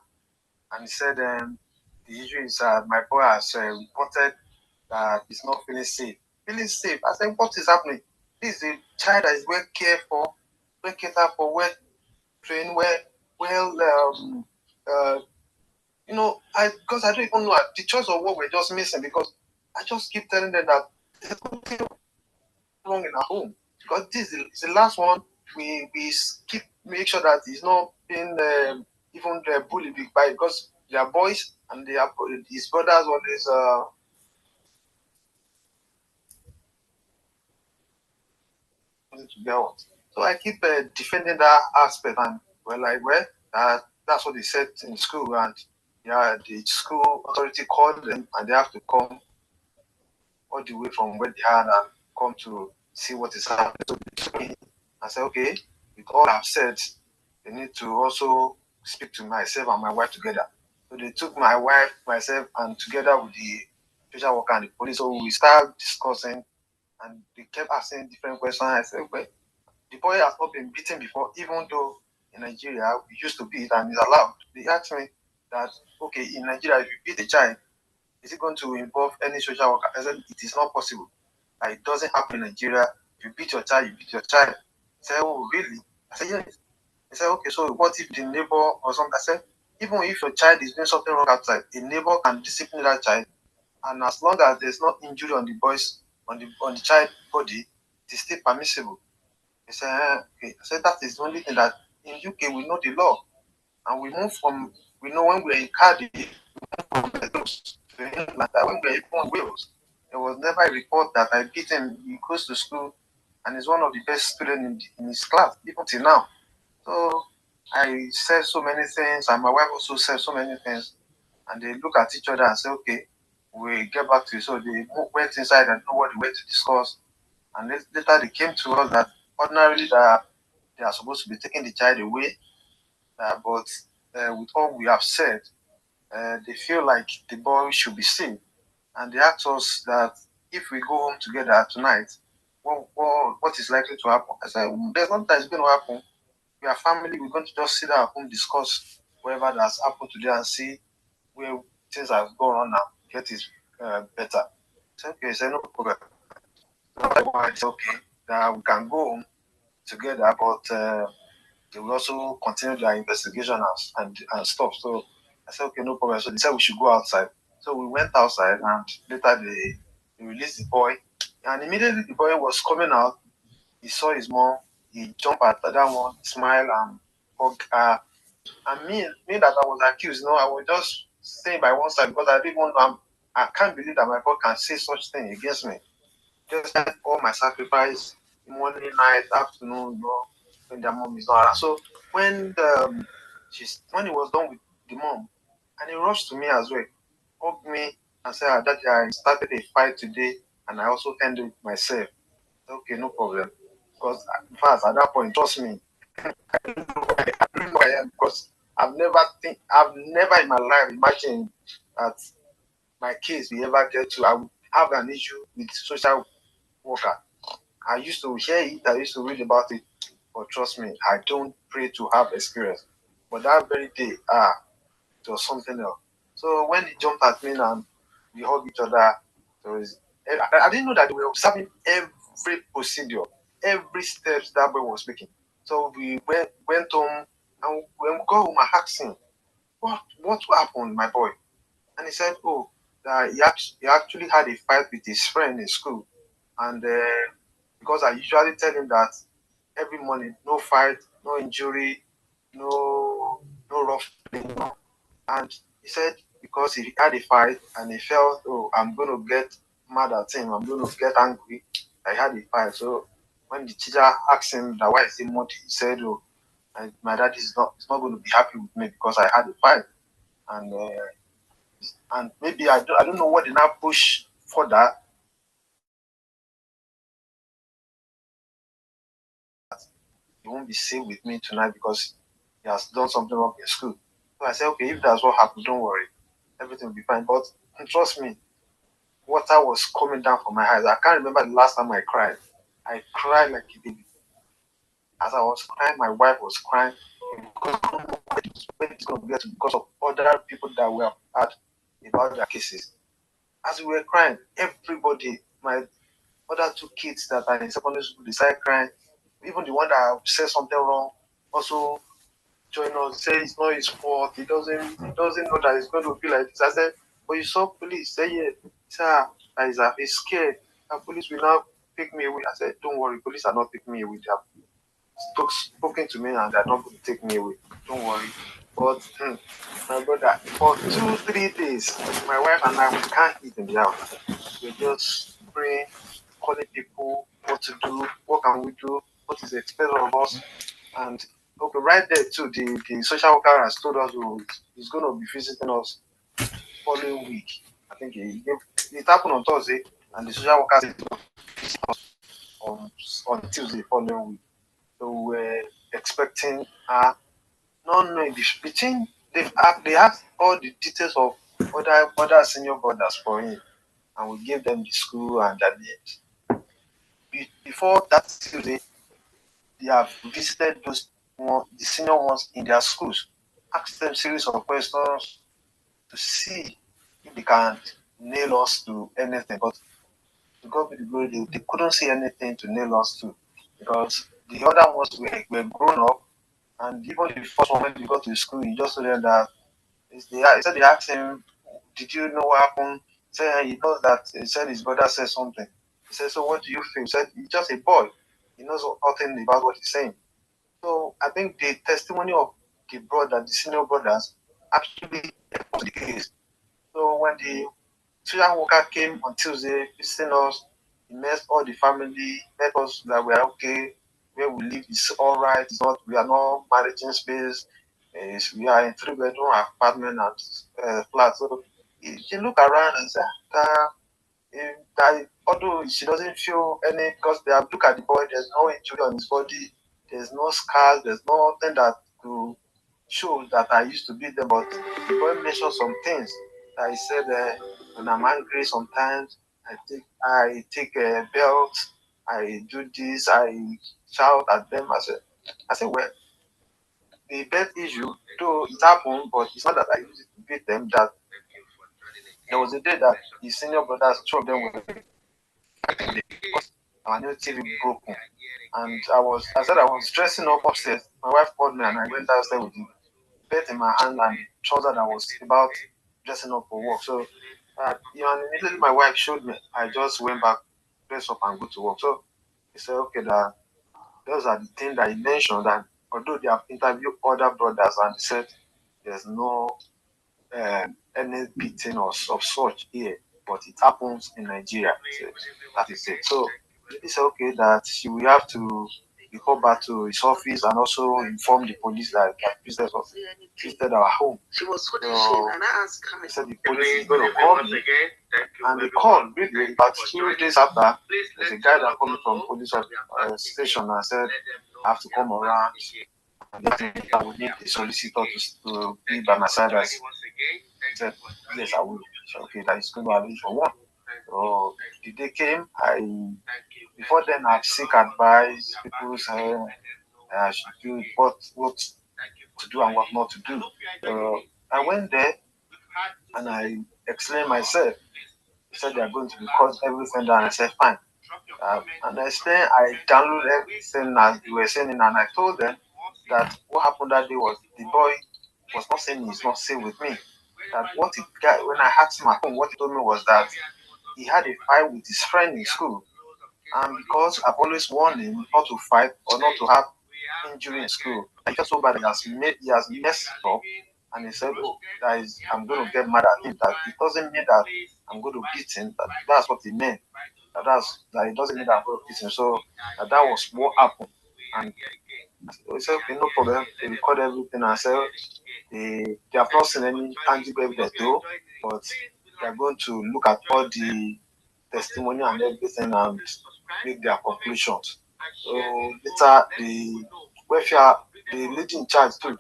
And he said the issue is my boy has reported that he's not feeling safe. Feeling safe? I said, what is happening? This is a child that is well cared for, well trained, because I don't even know the choice of what we're just missing, because I just keep telling them that there's nothing wrong in our home, because this is the last one. We keep make sure that he's not being even bullied by, because they are boys and they are his brothers always together. So I keep defending that aspect, and that's what they said in school, and the school authority called them and they have to come all the way from where they are and come to see what is happening. So they took me and said, okay, with all I've said, they need to also speak to myself and my wife together. So they took my wife, myself, and together with the social worker and the police. So we started discussing, and they kept asking different questions. I said, well, the boy has not been beaten before, even though in Nigeria we used to beat and it's allowed. They asked me that, okay, in Nigeria, if you beat a child, is it going to involve any social worker? I said, it is not possible. It doesn't happen in Nigeria. If you beat your child, you beat your child. He said, oh, really? I said, yes. He said, okay, so what if the neighbor or something? I said, even if your child is doing something wrong outside, a neighbor can discipline that child. And as long as there's no injury on the boy's, on the child body, it is still permissible. He said, okay. I said, that is the only thing that in UK we know the law. And we move from, we know when we're in Cardiff, from Lagos to England, that when we're in Wales, there was never a report that I beat him. He goes to school and is one of the best students in his class, even till now. So I said so many things, and my wife also said so many things. And they look at each other and say, okay, we get back to you. So they went inside and know what they went to discuss. And later they came to us that ordinarily that they are supposed to be taking the child away, but with all we have said, they feel like the boy should be seen. And they asked us that if we go home together tonight, what is likely to happen? I said, there's nothing that's going to happen. We are family, we're going to just sit down at home, discuss whatever that has happened today and see where things have gone on now, get it better. I said, okay, I said, no problem. So I said, okay, that we can go home together, but they will also continue their investigation and stuff. So I said, okay, no problem. So they said we should go outside. So we went outside, and later they released the boy. And immediately the boy was coming out. He saw his mom. He jumped at that one, smiled, and hugged her. And me that I was accused, I was just staying by one side because I didn't want to. I can't believe that my boy can say such thing against me. Just like all my sacrifice, morning, night, afternoon, when their mom is not around. So when when he was done with the mom, and he rushed to me as well, hugged me and said, "Daddy, I started a fight today, and I also ended it myself." Okay, no problem. Because in fact, at that point, trust me, I don't know who I am because I've never in my life imagined that my case will ever get to. I would have an issue with social worker. I used to hear it, I used to read about it, but trust me, I don't pray to have experience. But that very day, it was something else. So when he jumped at me and we hugged each other, I didn't know that they were observing every procedure, every steps that boy was making. So we went home, and when we got home, I asked him, what happened, my boy? And he said, oh, that he actually had a fight with his friend in school. And because I usually tell him that every morning, no fight, no injury, no rough play, no. And he said because he had a fight and he felt, oh, I'm going to get mad at him, I'm going to get angry. I had a fight. So when the teacher asked him that why is he moody, he said, oh, my dad is not going to be happy with me because I had a fight. And maybe I don't know what they now push for that. He won't be safe with me tonight because he has done something wrong in school. So I said, okay, if that's what happened, don't worry. Everything will be fine. But trust me, water was coming down from my eyes. I can't remember the last time I cried. I cried like a baby. As I was crying, my wife was crying because I don't know where it's going to get to because of other people that we have had about their cases. As we were crying, everybody, my other two kids that are in secondary school, they started crying. Even the one that said something wrong also join us, say it's not his fault. He doesn't know that it's going to be like this. I said, but you saw police. Say yeah, sir, he's scared. And police will now take me away. I said, don't worry, police are not taking me away. They have spoken to me and they're not going to take me away. Don't worry. But my brother, for 2-3 days, my wife and I we can't eat in the house. We're just praying, calling people what to do, what can we do, what is expected of us. And okay, right there too, the social worker has told us he's going to be visiting us following week. I think it happened on Thursday, and the social worker said on on Tuesday following week. So we were expecting her. No, no, between they asked all the details of other senior brothers for him, and we gave them the school and their names. Before that Tuesday, they have visited the senior ones in their schools, asked them series of questions to see if they can nail us to anything. But to God be the glory, they couldn't see anything to nail us to, because the other ones were grown up, and even the first one when we got to the school, he just told them that he said they asked him, "Did you know what happened?" He said he knows that. He said his brother said something. He said, "So what do you feel?" He said he's just a boy. He knows nothing about what he's saying. So I think the testimony of the senior brothers, actually was the case. So when the social worker came on Tuesday visiting us, he met all the family, met us that we are okay, where we live is all right. It's not, we are not managing space. We are in 3-bedroom apartment and flat. So she look around and said, that although she doesn't feel any, because they have looked at the boy, there's no injury on his body, there's no scars, there's nothing that to show that I used to beat them. But the boy mentioned some things that he said, when I'm angry sometimes I take a belt, I do this, I shout at them. I said, well, the belt issue, though it happened, but it's not that I used it to beat them. That there was a day that his senior brothers, two of them were because our new TV broken. And I said I was dressing up upstairs. My wife called me and I went downstairs with the belt in my hand and trouser that was about dressing up for work. So, and immediately my wife showed me. I just went back, dress up and go to work. So he said, okay, that those are the things that he mentioned. And although they have interviewed other brothers and said there's no any beating or of such here, but it happens in Nigeria. So that is it. So it's okay that she will have to report back to his office and also inform the police that visited our home. So he said the police is going to call me, and they called really about 2 days after. There's a guy that called me from police station and said I have to come around. I would need the solicitor to be by my side. I said, yes, I will. So, okay, that is going to arrange for one. So the day came, before then I seek advice, people say I should do what to do and what not to do. I went there and I explained myself. They said they are going to record everything down. I said, fine. And I explained, I downloaded everything as you were saying, and I told them that what happened that day was the boy was not saying he's not safe with me. That when I asked him at home, what he told me was that he had a fight with his friend in school. And because I've always warned him not to fight or not to have injury in school, I felt so bad he has messed up. And he said, oh, I'm going to get mad at him. That it doesn't mean that I'm going to beat him. That's what he meant. That it doesn't mean that I'm going to beat him. So that was what happened. And we said, okay, no problem. They record everything and said they have not seen any tangible evidence though, but they are going to look at all the testimony and everything and make their conclusions. So later the lady in charge too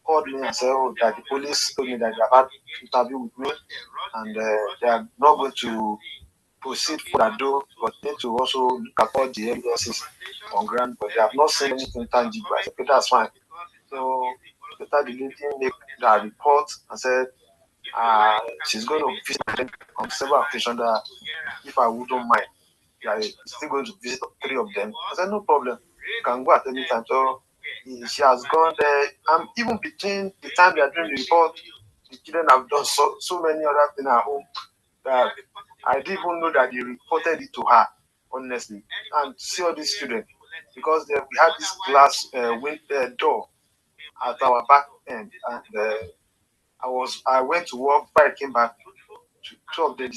called me and said, oh, that the police told me that they have had interview with me and they are not going to proceed further though, but need to also look at all the evidences on ground, but they have not seen anything tangible. I said, okay, that's fine. So later the lady made that report and said she's going to visit them on several occasions that if I wouldn't mind, yeah, still going to visit 3 of them. I said, no problem. You can go at any time. So she has gone there. And even between the time they are doing the report, the children have done so many other things at home that I didn't even know that they reported it to her, honestly. And see all these children, because we had this glass door at our back end, and I went to work. Before I came back, two of the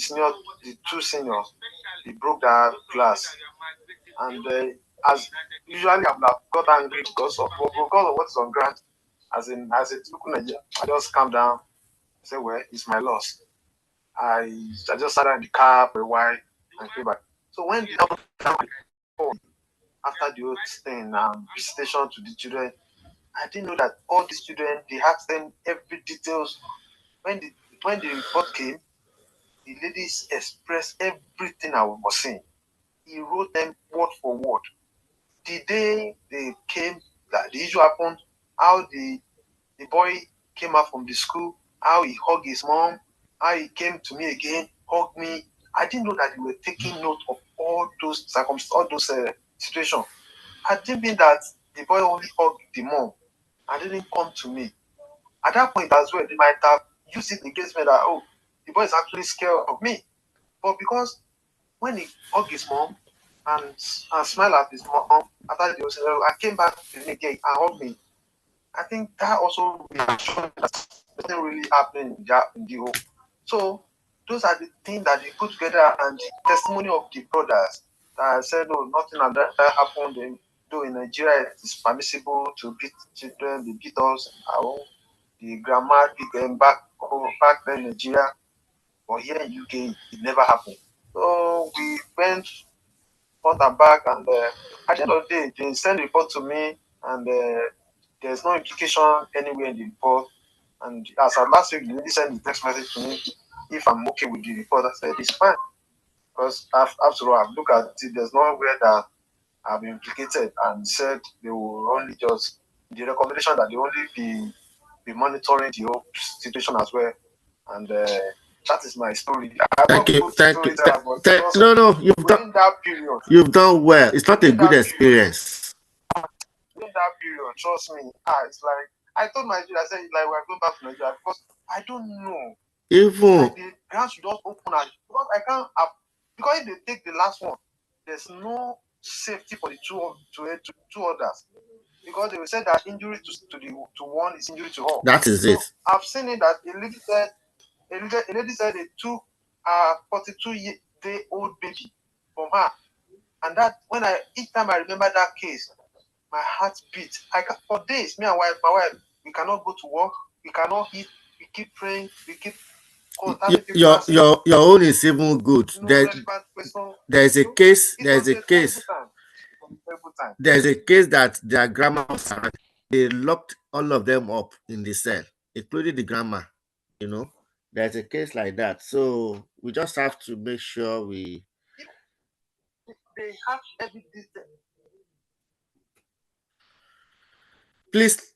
two seniors, they broke that glass, and as usually I would have got angry because of what's on ground. As a I just calm down. I say, well, it's my loss. I just sat in the car for a while and came back. So when after the whole thing, visitation to the children. I didn't know that all these children, they asked them every details. When the report came, the ladies expressed everything I was saying. He wrote them word for word. The day they came, that the issue happened, how the boy came out from the school, how he hugged his mom, how he came to me again, hugged me. I didn't know that they were taking note of all those circumstances, all those situations. I didn't mean that the boy only hugged the mom and didn't come to me. At that point as well, they might have used it against me that, oh, the boy is actually scared of me. But because when he hugged his mom and smiled at his mom after the hospital, I came back to me again and hugged me. I think that also reassured me that nothing really happened in the home. So those are the things that they put together, and the testimony of the brothers that said, no, nothing like that happened. Though in Nigeria it is permissible to beat children, they beat us, the grandma beat them back then in Nigeria, but here in UK it never happened. So we went front and back, and at the end of the day, they send the report to me, and there's no implication anywhere in the report. And as of last week, the lady sent a text message to me if I'm okay with the report. I said it's fine, because after all, I've looked at it. There's nowhere that I've been implicated, and said they will only just the recommendation that they only be monitoring the whole situation as well. And that is my story. Thank you. No, you've done well. It's not a good experience. During that period, trust me, it's like I told my I said, like, we're going back to Nigeria, because I don't know. Even like the ground should just open, and because I can't have, because if they take the last one, there's no safety for the two others, because they will say that injury to one is injury to all. That is it. I've seen it that a lady said they took a 42-day-old baby from her, and that each time I remember that case, my heart beat. For days, my wife, we cannot go to work, we cannot eat, we keep praying, we keep contacting people. Your own is even good. There's a case that their grandma was around. They locked all of them up in the cell, including the grandma. There's a case like that. So we just have to make sure they have every detail. Please,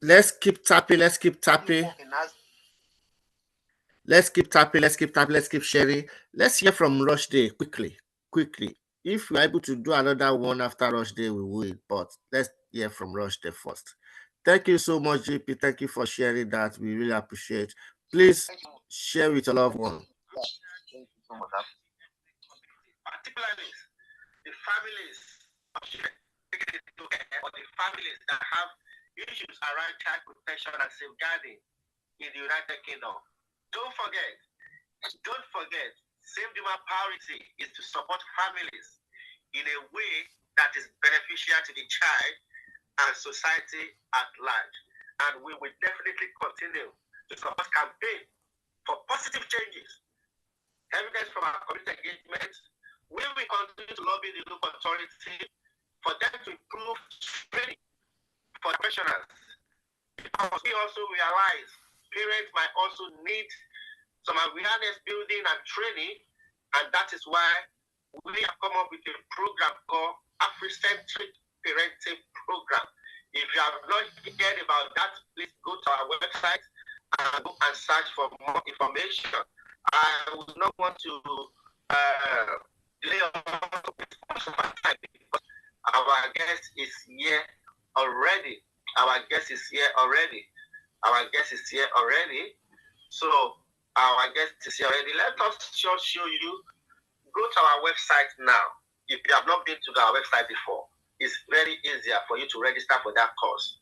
let's keep tapping. Let's keep sharing. Let's hear from Rush Day quickly. If we're able to do another one after Rush Day, we will. But let's hear from Rush Day first. Thank you so much, JP. Thank you for sharing that. We really appreciate. Please share with your loved one. Particularly the families or the families that have issues around child protection and safeguarding in the United Kingdom. Don't forget, Save Human Priority is to support families in a way that is beneficial to the child and society at large. And we will definitely continue to support campaign for positive changes. Evidence from our community engagement, we will continue to lobby the local authority for them to improve training for professionals. Because we also realize parents might also need some awareness building and training, and that is why we have come up with a program called Afrocentric Parenting Program. If you have not heard about that, please go to our website and go and search for more information. I would not want to delay on because our guest is here already. So our guest is here already. Let us just show you. Go to our website now. If you have not been to our website before, it's very easier for you to register for that course,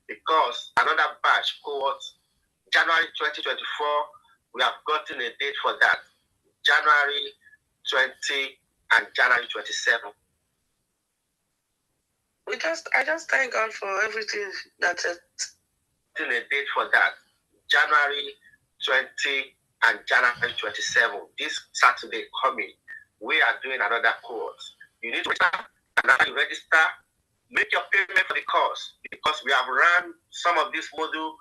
because another batch cohort, January 2024, we have gotten a date for that. January 20 and January 27. I just thank God for everything that's it. A date for that. January 20 and January 27. This Saturday coming, we are doing another course. You need to register And now you register, make your payment for the course because we have run some of this module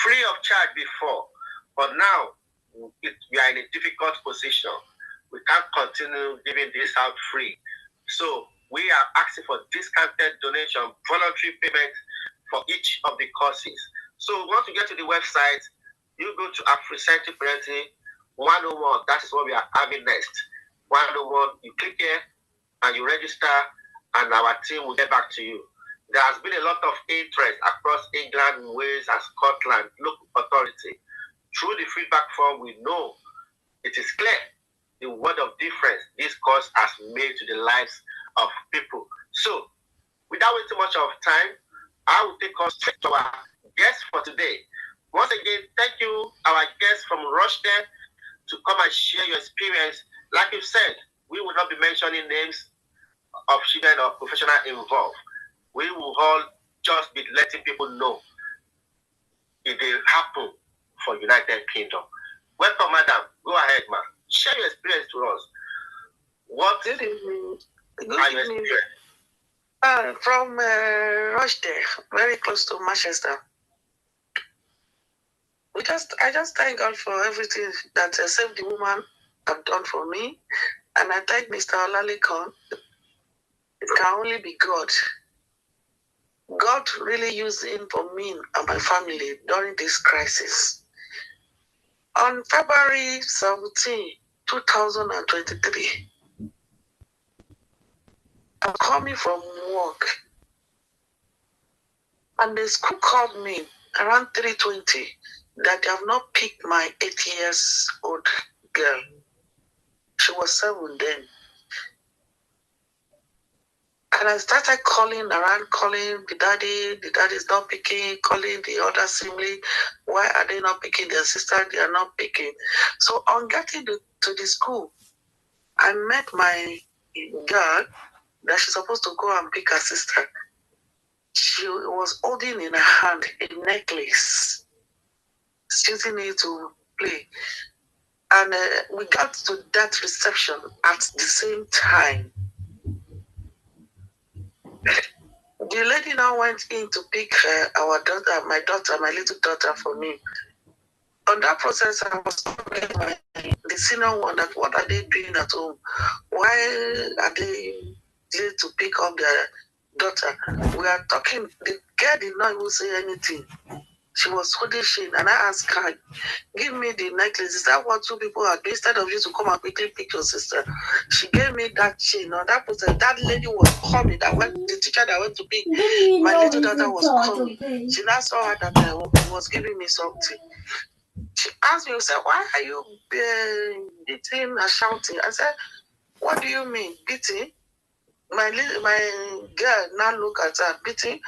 free of charge before. But now we are in a difficult position. We can't continue giving this out free. So we are asking for discounted donation, voluntary payment for each of the courses. So once you get to the website, you go to Afrocentric Parenting 101. That is what we are having next. 101, you click here and you register, and our team will get back to you. There has been a lot of interest across England, Wales, and Scotland, local authority. Through the feedback form, we know it is clear the word of difference this course has made to the lives of people. So, without wasting much of time, I will take us straight to our guest for today. Once again, thank you, our guest from Rochdale, to come and share your experience. Like you said, we will not be mentioning names of children or professionals involved. We will all just be letting people know it will happen for United Kingdom. Welcome, madam. Go ahead, ma'am. Share your experience to us. What Good evening. Good are your evening. experience? From Rochdale, very close to Manchester. I just thank God for everything that Save the Woman have done for me, and I thank Mr. Olalekan. It can only be God. God really used him for me and my family during this crisis. On February 17, 2023, I'm coming from work, and the school called me around 3:20 that they have not picked my 8 years old girl. She was 7 then. And I started calling the daddy's not picking, calling the other sibling, why are they not picking their sister? They are not picking. So on getting to the school, I met my girl that she's supposed to go and pick her sister. She was holding in her hand a necklace, using it to play. And we got to that reception at the same time. The lady now went in to pick my little daughter for me. On that process, I was talking to the senior one that what are they doing at home? Why are they there to pick up their daughter? We are talking, the girl did not even say anything. She was holding shame, and I asked her, give me the necklace. Is that what two people are doing? Instead of you to come and quickly pick your sister. She gave me that chain. On that person, that lady was coming. The teacher that went to pick my little daughter was coming. She now saw her that I was giving me something. She asked me, said, why are you beating and shouting? I said, what do you mean, beating? My girl now look at her, beating.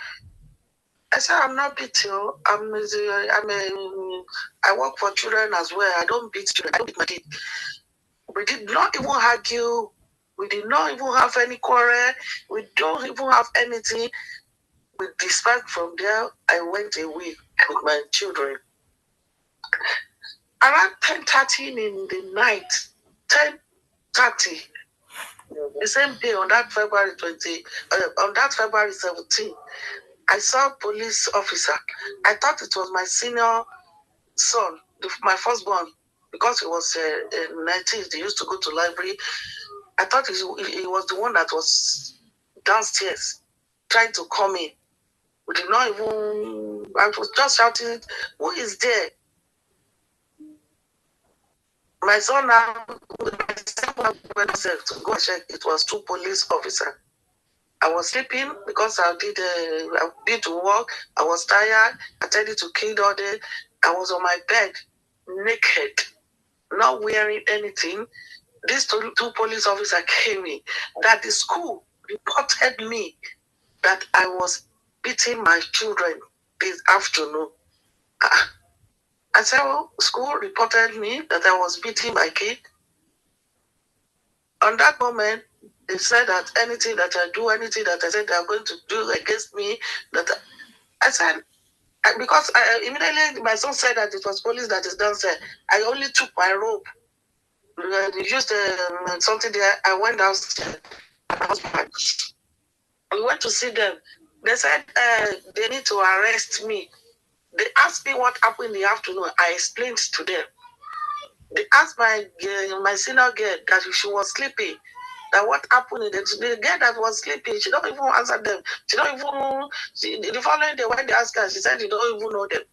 I said, I'm not beating you. I work for children as well. I don't beat children. I don't beat my kid. We did not even argue. We did not even have any quarrel. We don't even have anything. With dispatch from there, I went away with my children. Around 10:30 in the night, 10:30, the same day on that February 17, I saw a police officer. I thought it was my senior son, my firstborn, because he was 19. He used to go to library. I thought he was the one that was downstairs trying to come in. We did not even. I was just shouting, "Who is there?" My son now went upstairs to go check. It was 2 police officers. I was sleeping because I've been to work. I was tired. I tended to kid all day. I was on my bed, naked, not wearing anything. These two police officers came in. That the school reported me that I was beating my children this afternoon. I said, well, school reported me that I was beating my kid. On that moment, they said that anything that I do, anything that I said they are going to do against me, that I said, because immediately my son said that it was police that is downstairs. I only took my rope. They used something there. I went downstairs. And I was back. We went to see them. They said they need to arrest me. They asked me what happened in the afternoon. I explained to them. They asked my senior girl that she was sleeping. That what happened? The girl that was sleeping, she don't even answer them. She don't even. The following day when they asked her, she said they don't even know them.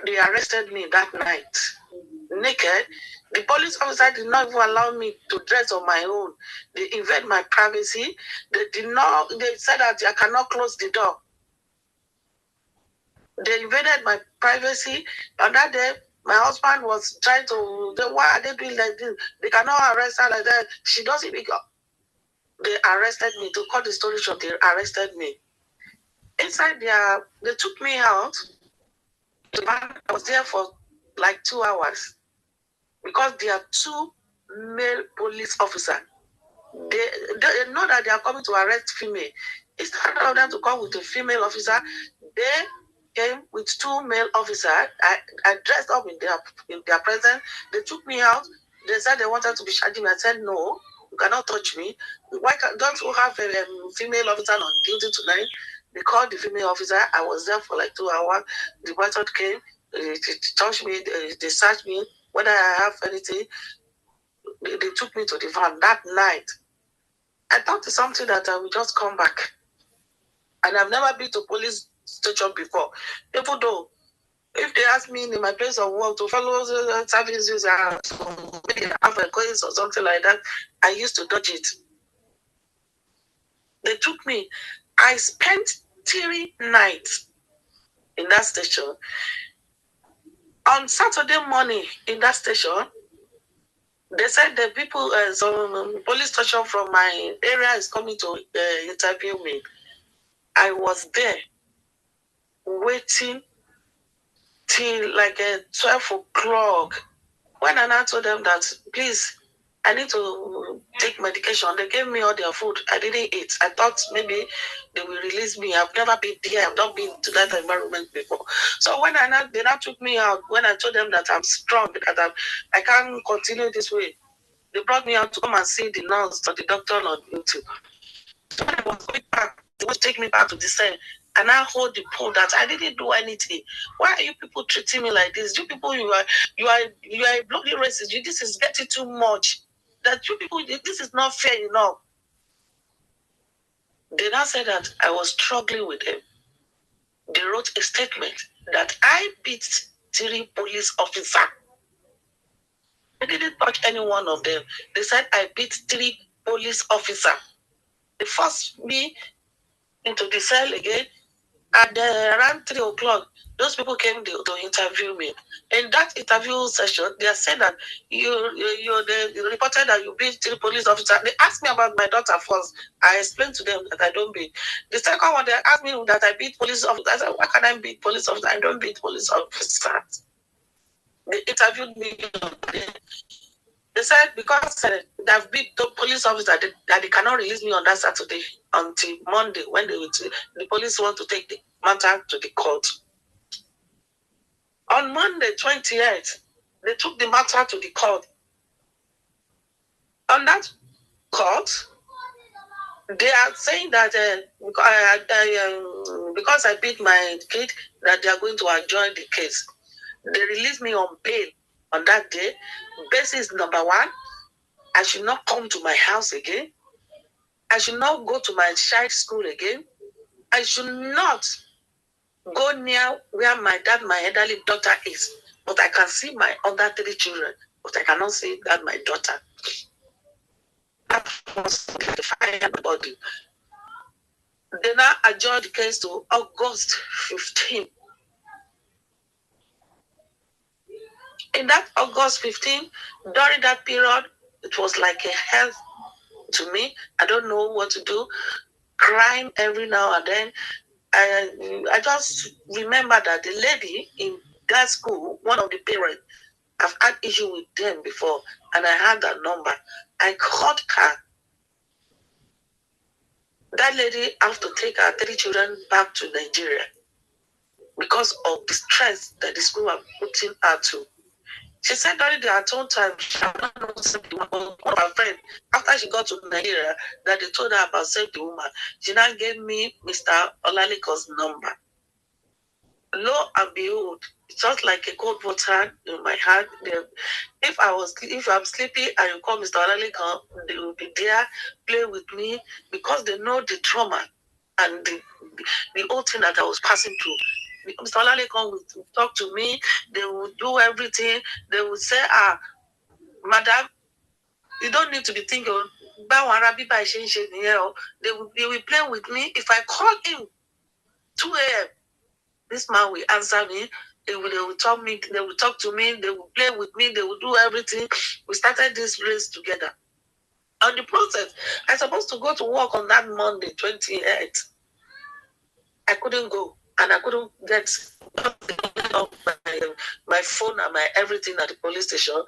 They arrested me that night, naked. The police officer did not even allow me to dress on my own. They invade my privacy. They said that I cannot close the door. They invaded my privacy. And that day, my husband was trying to, why are they doing like this? They cannot arrest her like that. She doesn't pick up. They arrested me. To cut the story short, they arrested me. Inside there, they took me out. I was there for like 2 hours. Because there are 2 male police officers. They know that they are coming to arrest female. Instead of them to come with a female officer, they came with 2 male officers. I dressed up in their presence. They took me out. They said they wanted to be charging me. I said, no, you cannot touch me. Don't you have a female officer on duty tonight? They called the female officer. I was there for like 2 hours. The method came. They touched me. They searched me. Whether I have anything, they took me to the van that night. I thought it's something that I will just come back. And I've never been to police station before. Even though, if they ask me in my place of work to follow service user, maybe have a coins or something like that, I used to dodge it. They took me. I spent 3 nights in that station. On Saturday morning in that station, they said the people, some police station from my area is coming to interview me. I was there waiting till like 12 o'clock. When I now told them that, please, I need to take medication, they gave me all their food. I didn't eat. I thought maybe they will release me. I've never been there. I've not been to that environment before. So when they now took me out, when I told them that I'm strong, that I can't continue this way, they brought me out to come and see the nurse or the doctor on duty. So when I was going back, they would take me back to the cell. And I hold the pole that I didn't do anything. Why are you people treating me like this? You people, you are a bloody racist. This is getting too much. That you people, this is not fair enough. They now said that I was struggling with them. They wrote a statement that I beat 3 police officers. I didn't touch any one of them. They said I beat 3 police officers. They forced me into the cell again. At around 3 o'clock, those people came to interview me. In that interview session, they said that you reported that you beat 3 police officers. They asked me about my daughter first. I explained to them that I don't beat. The second one, they asked me that I beat police officers. I said, why can I beat police officers? I don't beat police officers. They interviewed me. They said because they've beat the police officer that they cannot release me on that Saturday until Monday when the police want to take the matter to the court. On Monday, 28th, they took the matter to the court. On that court, they are saying that because I beat my kid, that they are going to adjourn the case. They released me on bail on that day. Basis number 1, I should not come to my house again. I should not go to my child school again. I should not go near where my elderly daughter is. But I can see my other 3 children, but I cannot see that my daughter. That was the fire body. They now adjourned the case to August 15. In that August 15, during that period, it was like a hell to me. I don't know what to do. Crying every now and then. I just remember that the lady in that school, one of the parents, I've had issue with them before, and I had that number. I called her. That lady has to take her 3 children back to Nigeria because of the stress that the school are putting her to. She said during the at home time, she had not known Save the Woman. One of her friends, after she got to Nigeria, that they told her about Save the Woman, she now gave me Mr. Olaliko's number. Lo and behold, just like a cold water in my heart. If I'm sleepy and you call Mr. Olaleko, they will be there, play with me, because they know the trauma and the whole thing that I was passing through. Mr. Olaleko will talk to me, they will do everything, they will say, madam, you don't need to be thinking, they will play with me. If I call him 2 a.m., this man will answer me. They will talk me. They will talk to me. They will play with me. They will do everything. We started this race together. On the process, I supposed to go to work on that Monday, 28th. I couldn't go, and I couldn't get my phone and my everything at the police station.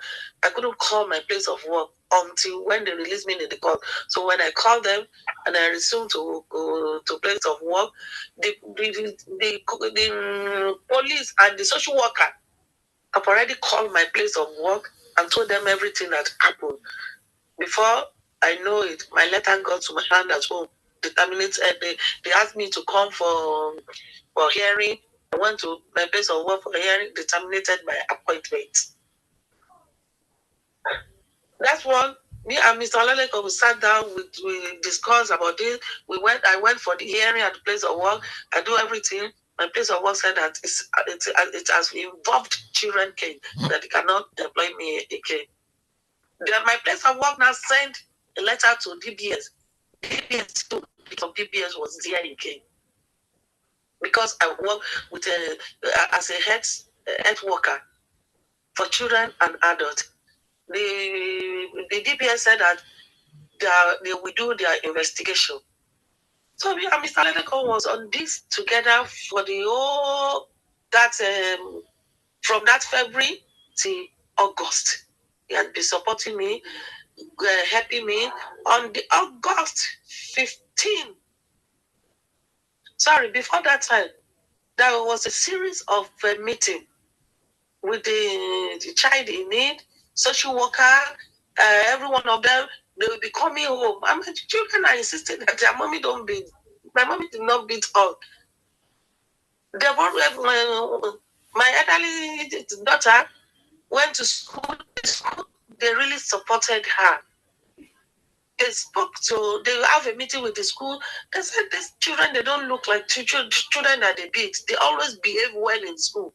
I couldn't call my place of work until when they released me in the court. So when I called them and I resumed to go to place of work, the police and the social worker have already called my place of work and told them everything that happened. Before I know it, my letter got to my hand at home. They asked me to come for hearing. I went to my place of work for hearing. They terminated my appointment. That's one. Me and Mr. Olaleko, we sat down, we discussed about this. I went for the hearing at the place of work. I do everything. My place of work said that it has involved children care, that they cannot employ me again. Then my place of work now sent a letter to DBS. DBS too, because DBS was there again. Because I work with as a health worker for children and adults. The DPS said that they will do their investigation. So me and Mr. Ledeko was on this together for the whole from that February to August. He had been supporting me, helping me on the August 15. Sorry, before that time, there was a series of meetings with the child in need, social worker, every one of them. They will be coming home. I mean, children are insisting that their mommy don't beat. My mommy did not beat all. My elderly daughter went to school. They really supported her. They have a meeting with the school. They said these children, they don't look like children that they beat. They always behave well in school.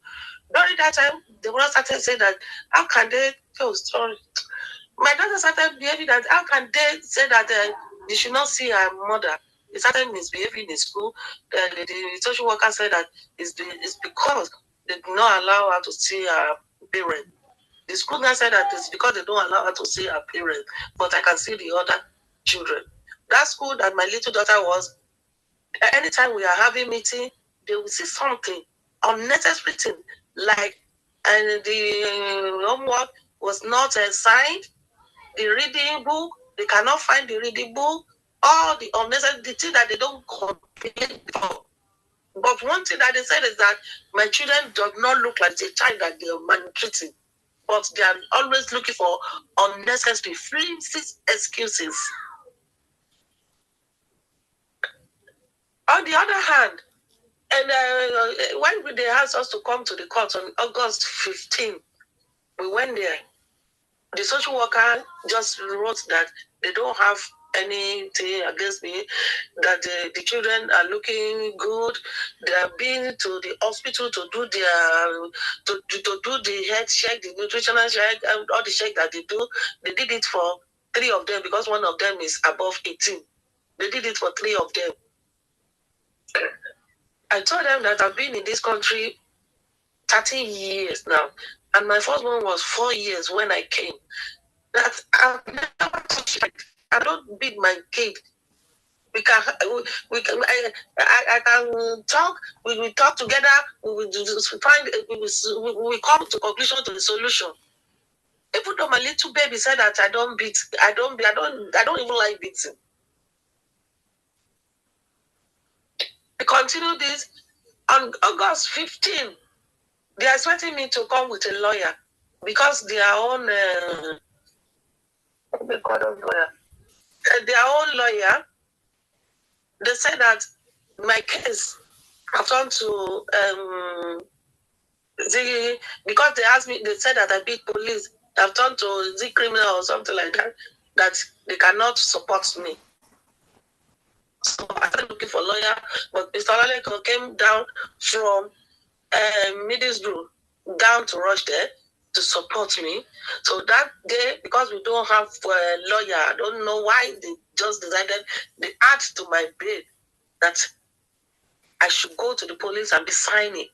During that time, the mother started saying that, how can they tell story? My daughter started behaving that, how can they say that they should not see her mother? They started misbehaving in school. The social worker said that it's because they do not allow her to see her parent. The school now said that it's because they don't allow her to see her parent, but I can see the other children. That school that my little daughter was, anytime we are having meeting, they will see something, unnecessary thing, like, and the homework was not signed, the reading book, they cannot find the reading book, all the unnecessary thing that they don't complain for. But one thing that they said is that my children do not look like the child that they are maltreating, but they are always looking for unnecessary, flimsy excuses. On the other hand, and when they asked us to come to the court on August 15, we went there. The social worker just wrote that they don't have anything against me, that the children are looking good. They have been to the hospital to do to do the health check, the nutritional check, and all the check that they do. They did it for 3 of them because one of them is above 18. They did it for 3 of them. I told them that I've been in this country 30 years now, and my first one was 4 years when I came. That I've never touched it. I don't beat my kid. I can talk. We will talk together. We will find. We will come to conclusion to the solution. Even though my little baby said that I don't beat. I don't even like beating. We continue this on August 15. They are expecting me to come with a lawyer. because their own lawyer, they said that my case have turned to because they asked me, they said that I beat police, have turned to the criminal or something like that, that they cannot support me. So I started looking for a lawyer, but Mr. Olaleko came down from Middlesbrough down to Rush there to support me. So that day, because we don't have a lawyer, I don't know why they just decided, they add to my bail that I should go to the police and be signing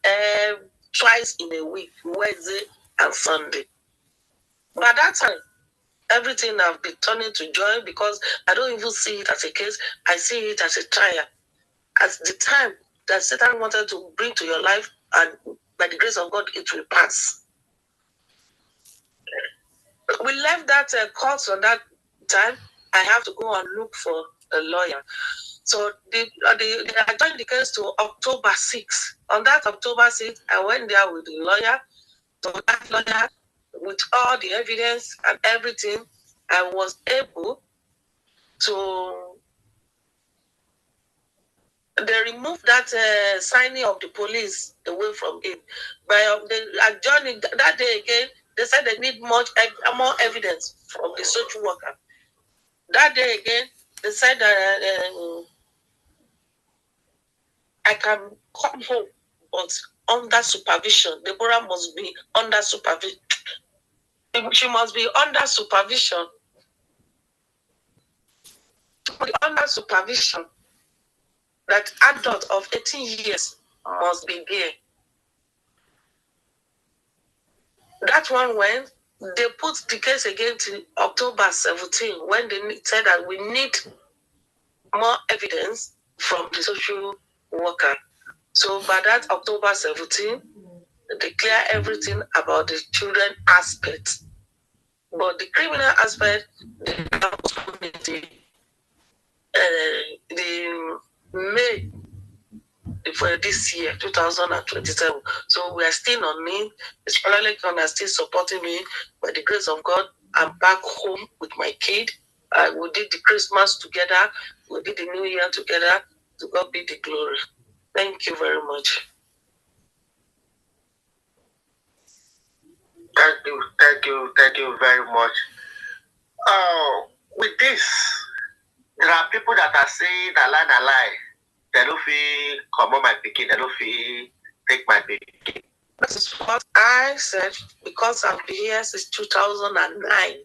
twice in a week, Wednesday and Sunday. But at that time, everything I've been turning to joy because I don't even see it as a case. I see it as a trial. As the time that Satan wanted to bring to your life, and by the grace of God, it will pass. We left that court on that time. I have to go and look for a lawyer. So I joined the case to October 6th. On that October 6th, I went there with the lawyer. So that lawyer, with all the evidence and everything, I was able to. They removed that signing of the police away from it. But I joined it that day again. They said they need more evidence from the social worker. That day again, they said that I can come home, but under supervision. Deborah must be under supervision. She must be under supervision. Under supervision. That adult of 18 years must be there. That one went. They put the case again to October 17 when they said that we need more evidence from the social worker. So by that October 17, they clear everything about the children aspect. But the criminal aspect, the May for this year, 2027. So we are still on me. Mr. Olaleko are still supporting me. By the grace of God, I'm back home with my kid. We did the Christmas together. We did the New Year together. To God be the glory. Thank you very much. Thank you very much. With this, there are people that are saying a lie. They don't feel come on my picking, they don't feel take my picking. That is what I said because I've been here since 2009.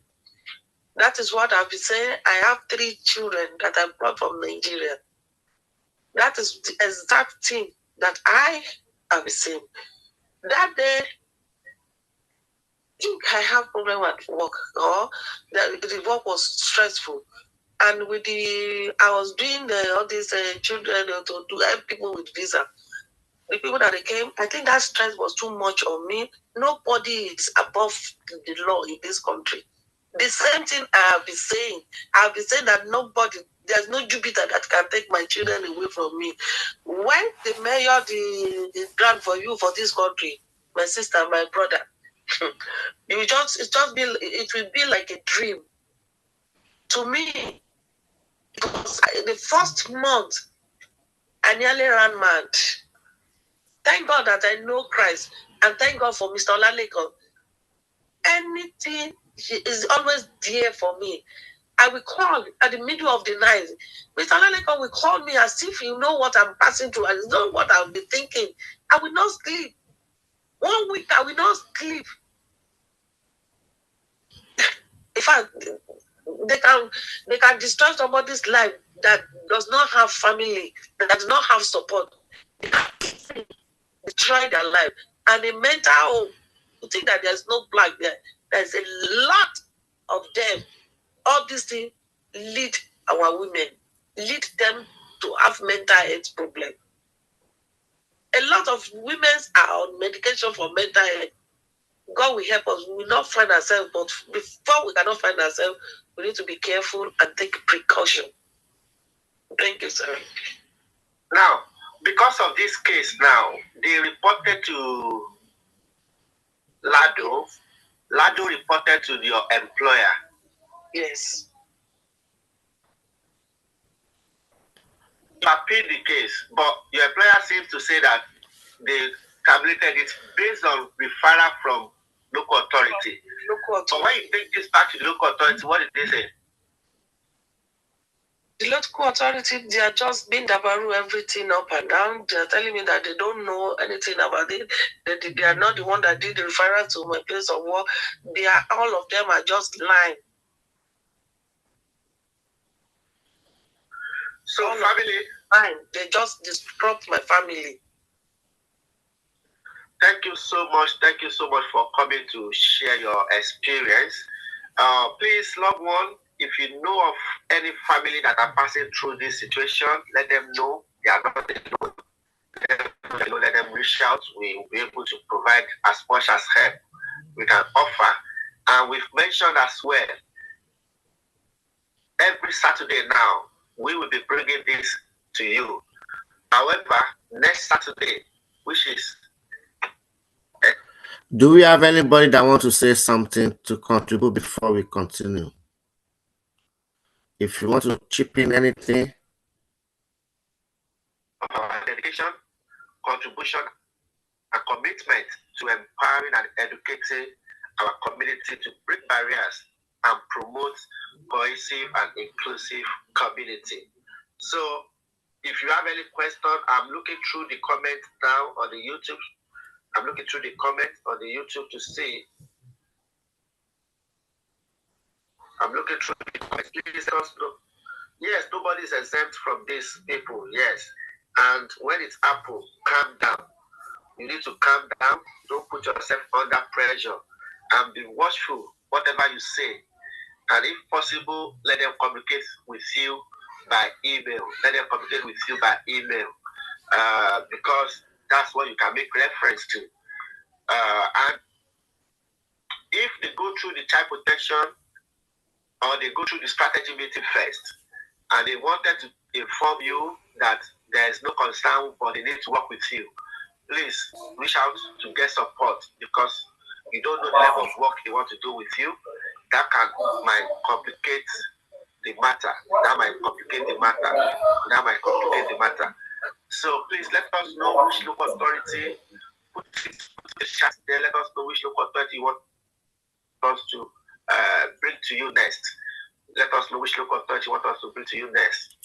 That is what I've been saying. I have 3 children that I brought from Nigeria. That is the exact thing that I have been saying. That day, I think I have problem at work, or the work was stressful. And I was doing all these children to help people with visa. The people that they came, I think that stress was too much on me. Nobody is above the law in this country. The same thing I have been saying. I've been saying that there's no Jupiter that can take my children away from me. When the mayor, the grant for you for this country, my sister, my brother, it will be like a dream. To me, because the first month, I nearly ran mad. Thank God that I know Christ, and thank God for Mr. Olaleko. Anything is always there for me. I will call at the middle of the night. Mr. Olaleko will call me as if you know what I'm passing through and you know what I'll be thinking. I will not sleep. 1 week, I will not sleep. In fact, they can destroy somebody's life that does not have family, that does not have support. They try their life. And the mental home, you think that there's no black there. There's a lot of them. All these things lead our women, lead them to have mental health problem. A lot of women are on medication for mental health. God will help us. We will not find ourselves, but before we cannot find ourselves, we need to be careful and take precaution. Thank you, sir. Now, because of this case now, they reported to Lado Lado reported to your employer. Yes. You appealed the case, but your employer seems to say that they terminated it based on referral from local authority. So when you take this back to the local authority, what did they say? The local authority, they are just being dabaru everything up and down. They are telling me that they don't know anything about it. They are not the one that did the referral to my place of work. They are, all of them are just lying. So all family, fine. They just disrupt my family. Thank you so much. Thank you so much for coming to share your experience. Please, loved one, if you know of any family that are passing through this situation, let them know they are not alone. Let them reach out. We will be able to provide as much as help we can offer. And we've mentioned as well, every Saturday now, we will be bringing this to you. However, next Saturday, which is... Do we have anybody that wants to say something to contribute before we continue? If you want to chip in anything. Dedication, contribution, and commitment to empowering and educating our community to break barriers and promote cohesive and inclusive community. So, if you have any question, I'm looking through the comments now on the YouTube. I'm looking through the comments on the YouTube to see. I'm looking through the comments. Please let us know. Yes, nobody is exempt from this, people. Yes. And when it's Apple, calm down. You need to calm down. Don't put yourself under pressure. And be watchful, whatever you say. And if possible, let them communicate with you by email. Let them communicate with you by email. Because that's what you can make reference to. And if they go through the child protection or they go through the strategy meeting first, and they wanted to inform you that there is no concern, but they need to work with you, please reach out to get support, because you don't know the level of work they want to do with you. That might complicate the matter. That might complicate the matter. So please let us know which local authority, put the chat there, let us know which local authority you want us to bring to you next. Let us know which local authority you want us to bring to you next.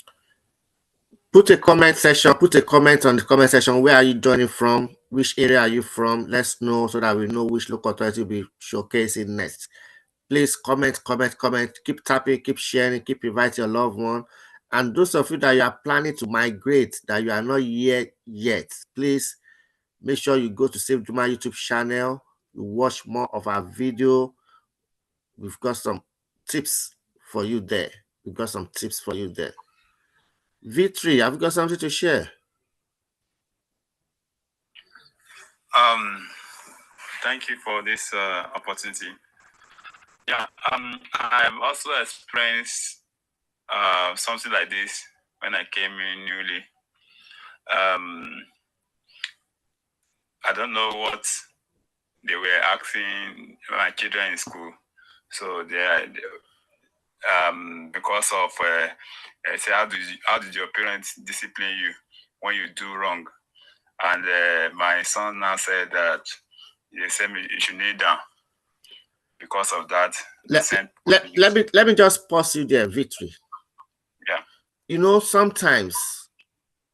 Put a comment section. Put a comment on the comment section. Where are you joining from? Which area are you from? Let's know so that we know which local authority will be showcasing next. Please comment. Keep tapping, keep sharing, keep inviting your loved one. And those of you that you are planning to migrate, that you are not here yet, please make sure you go to Save Juma YouTube channel. You watch more of our video. We've got some tips for you there. V3, have you got something to share? Thank you for this opportunity. Yeah, I've also experienced something like this when I came in newly. I don't know what they were asking my children in school. So because of say how did your parents discipline you when you do wrong? And my son now said that they said you should kneel down. Because of that, let me just pause you there, Victory. Yeah. You know, sometimes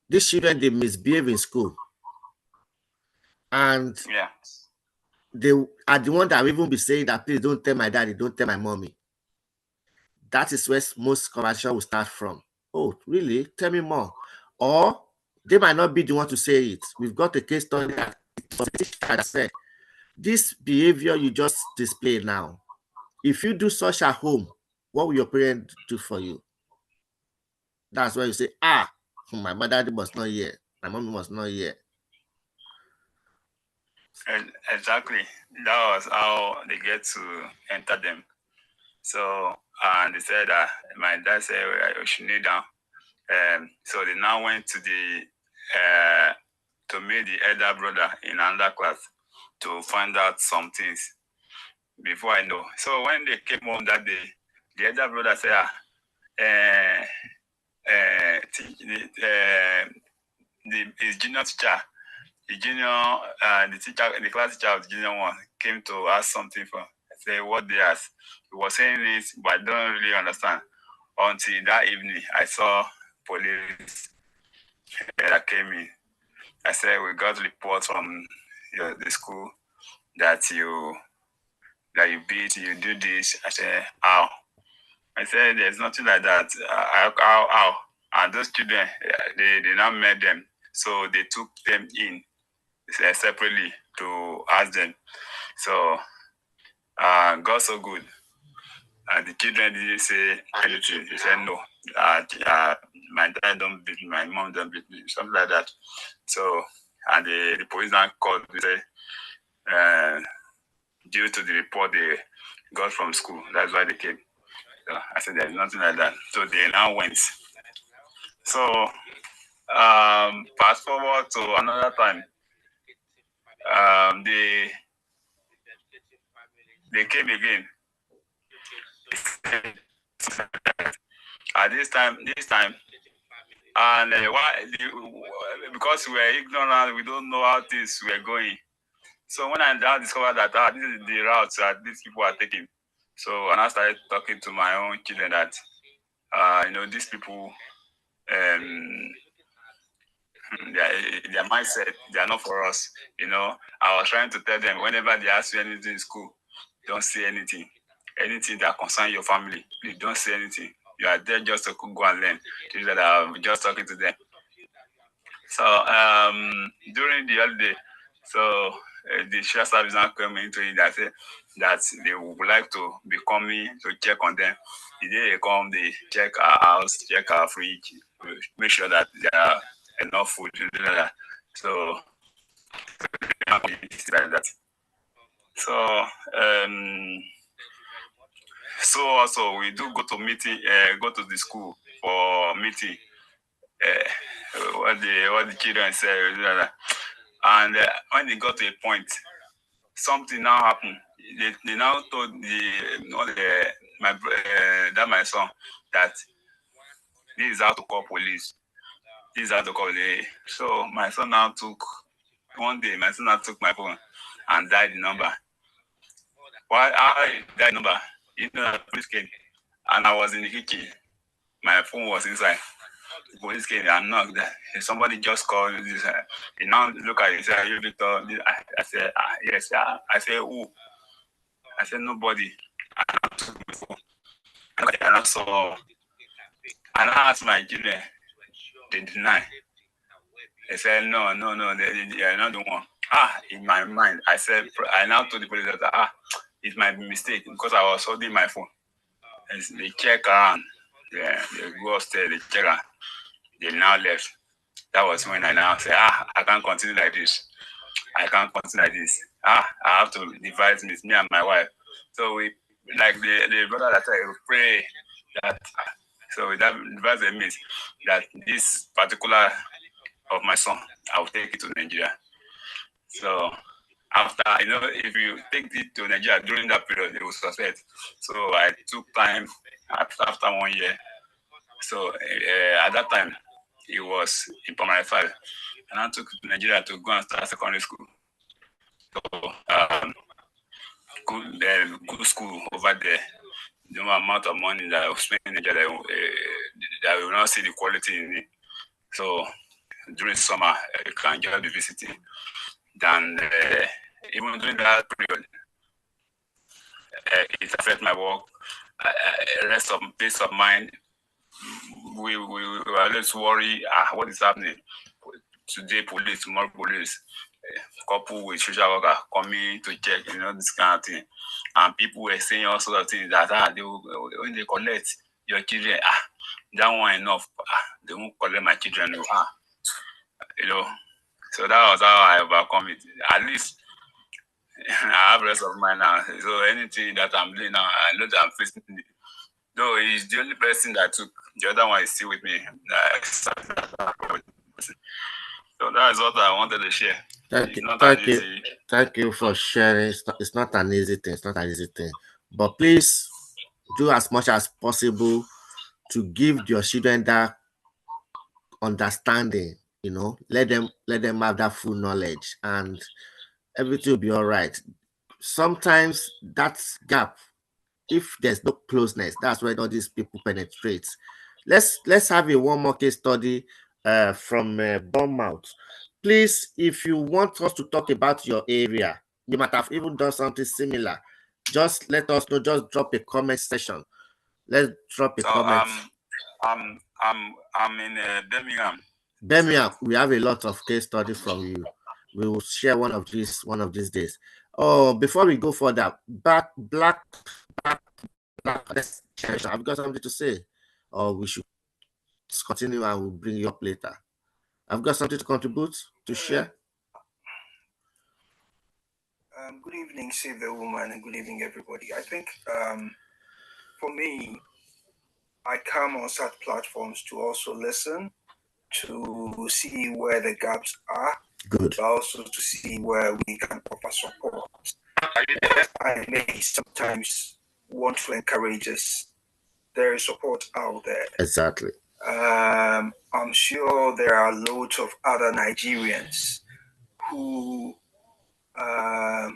these children, they misbehave in school. And yeah, they are the one that will even be saying that, please don't tell my daddy, don't tell my mommy. That is where most conversation will start from. Oh, really? Tell me more. Or they might not be the one to say it. We've got a case study that said, this behavior you just displayed now, if you do such at home, what will your parents do for you? That's why you say, my daddy was not here. My mom was not here. Exactly. That was how they get to enter them. So, and they said that my dad said, you should kneel down. So they now went to to meet the elder brother in another class to find out some things. before I know. So when they came home that day, the elder brother said, his junior teacher, the teacher, the class teacher of the junior one came to ask something from. I said, what they asked? He was saying this, but I don't really understand. Until that evening, I saw police that came in. I said, we got reports from the school that you beat, you do this. I said, how? I said, there's nothing like that. How? And those children, they now met them. So they took them in separately to ask them. So got so good. And the children didn't say anything. They said, no, my dad don't beat me, my mom don't beat me, something like that. So, and the police now called, they said, due to the report they got from school, that's why they came. So I said, there's nothing like that. So they now went. So, fast forward to another time. They came again. At this time, and why? Because we were ignorant, we don't know how things were going. So when I now discovered that this is the route that these people are taking, so and I started talking to my own children that these people, their mindset, they are not for us. I was trying to tell them whenever they ask you anything in school, don't say anything. Anything that concerns your family, please don't say anything. You are there just to go and learn. Things that I'm just talking to them. So during the holiday, so the share service now came into it that said that they would like to be coming to check on them. The day they come, they check our house, check our fridge, make sure that there are enough food. So like that. So also we do go to meeting, go to the school for meeting. What the children say, and when they got to a point, something now happened. They now told my son that this is how to call police. This is how to call the. So my son now took one day. My son now took my phone and dialed the number. While I dialed the number, the police came, and I was in the kitchen. My phone was inside. The police came and knocked. Somebody just called this. He now look at it. Say, "You Victor?" I said, "Yes." I said, "Who?" I said, "Nobody." I took my phone. And I saw. And I asked my children. They deny. They said, "No, they are not the one." In my mind, I said, I now told the police that it might be mistake because I was holding my phone. And they check around. They go upstairs. They check around. They now left. That was when I now said, I can't continue like this. I can't continue like this. I have to devise me and my wife. So we, like the brother that I pray that, so we devise a means that this particular of my son, I will take it to Nigeria. So after, if you take it to Nigeria during that period, they will suspect. So I took time after 1 year. So at that time, he was in primary 5, and I took to Nigeria to go and start secondary school. So good school over there. The amount of money that I was spending in Nigeria, that will not see the quality in it. So during summer, you can just be visiting. Then even during that period, it affected my work. Rest of peace of mind. We always worry. What is happening today? Police, tomorrow police. Couple with social worker coming to check, this kind of thing. And people were saying all sorts of things that they will, when they collect your children, that one enough. They won't collect my children. So that was how I overcome it. At least I have rest of mind now. So anything that I'm doing now, I know that I'm facing it. Though he's the only person that took. The other one is still with me. So that is what I wanted to share. Thank It's you, not an thank you, easy. thank you for sharing. It's not an easy thing. It's not an easy thing. But please do as much as possible to give your children that understanding. Let them have that full knowledge, and everything will be all right. Sometimes that's gap. If there's no closeness, that's where all these people penetrate. Let's have a one more case study from Bournemouth. Please, if you want us to talk about your area, you might have even done something similar. Just let us know. Just drop a comment section. Let's drop a So comment. I'm in Birmingham. Birmingham, we have a lot of case study from you. We will share one of these days. Oh, before we go further, let's share. I've got something to say, or we should continue and we'll bring you up later. I've got something to contribute to share. Good evening, Save the Woman, and good evening, everybody. I think for me, I come on such platforms to also listen, to see where the gaps are, Good. but also to see where we can offer support. I may sometimes want to encourage us. There is support out there. Exactly. I'm sure there are loads of other Nigerians who are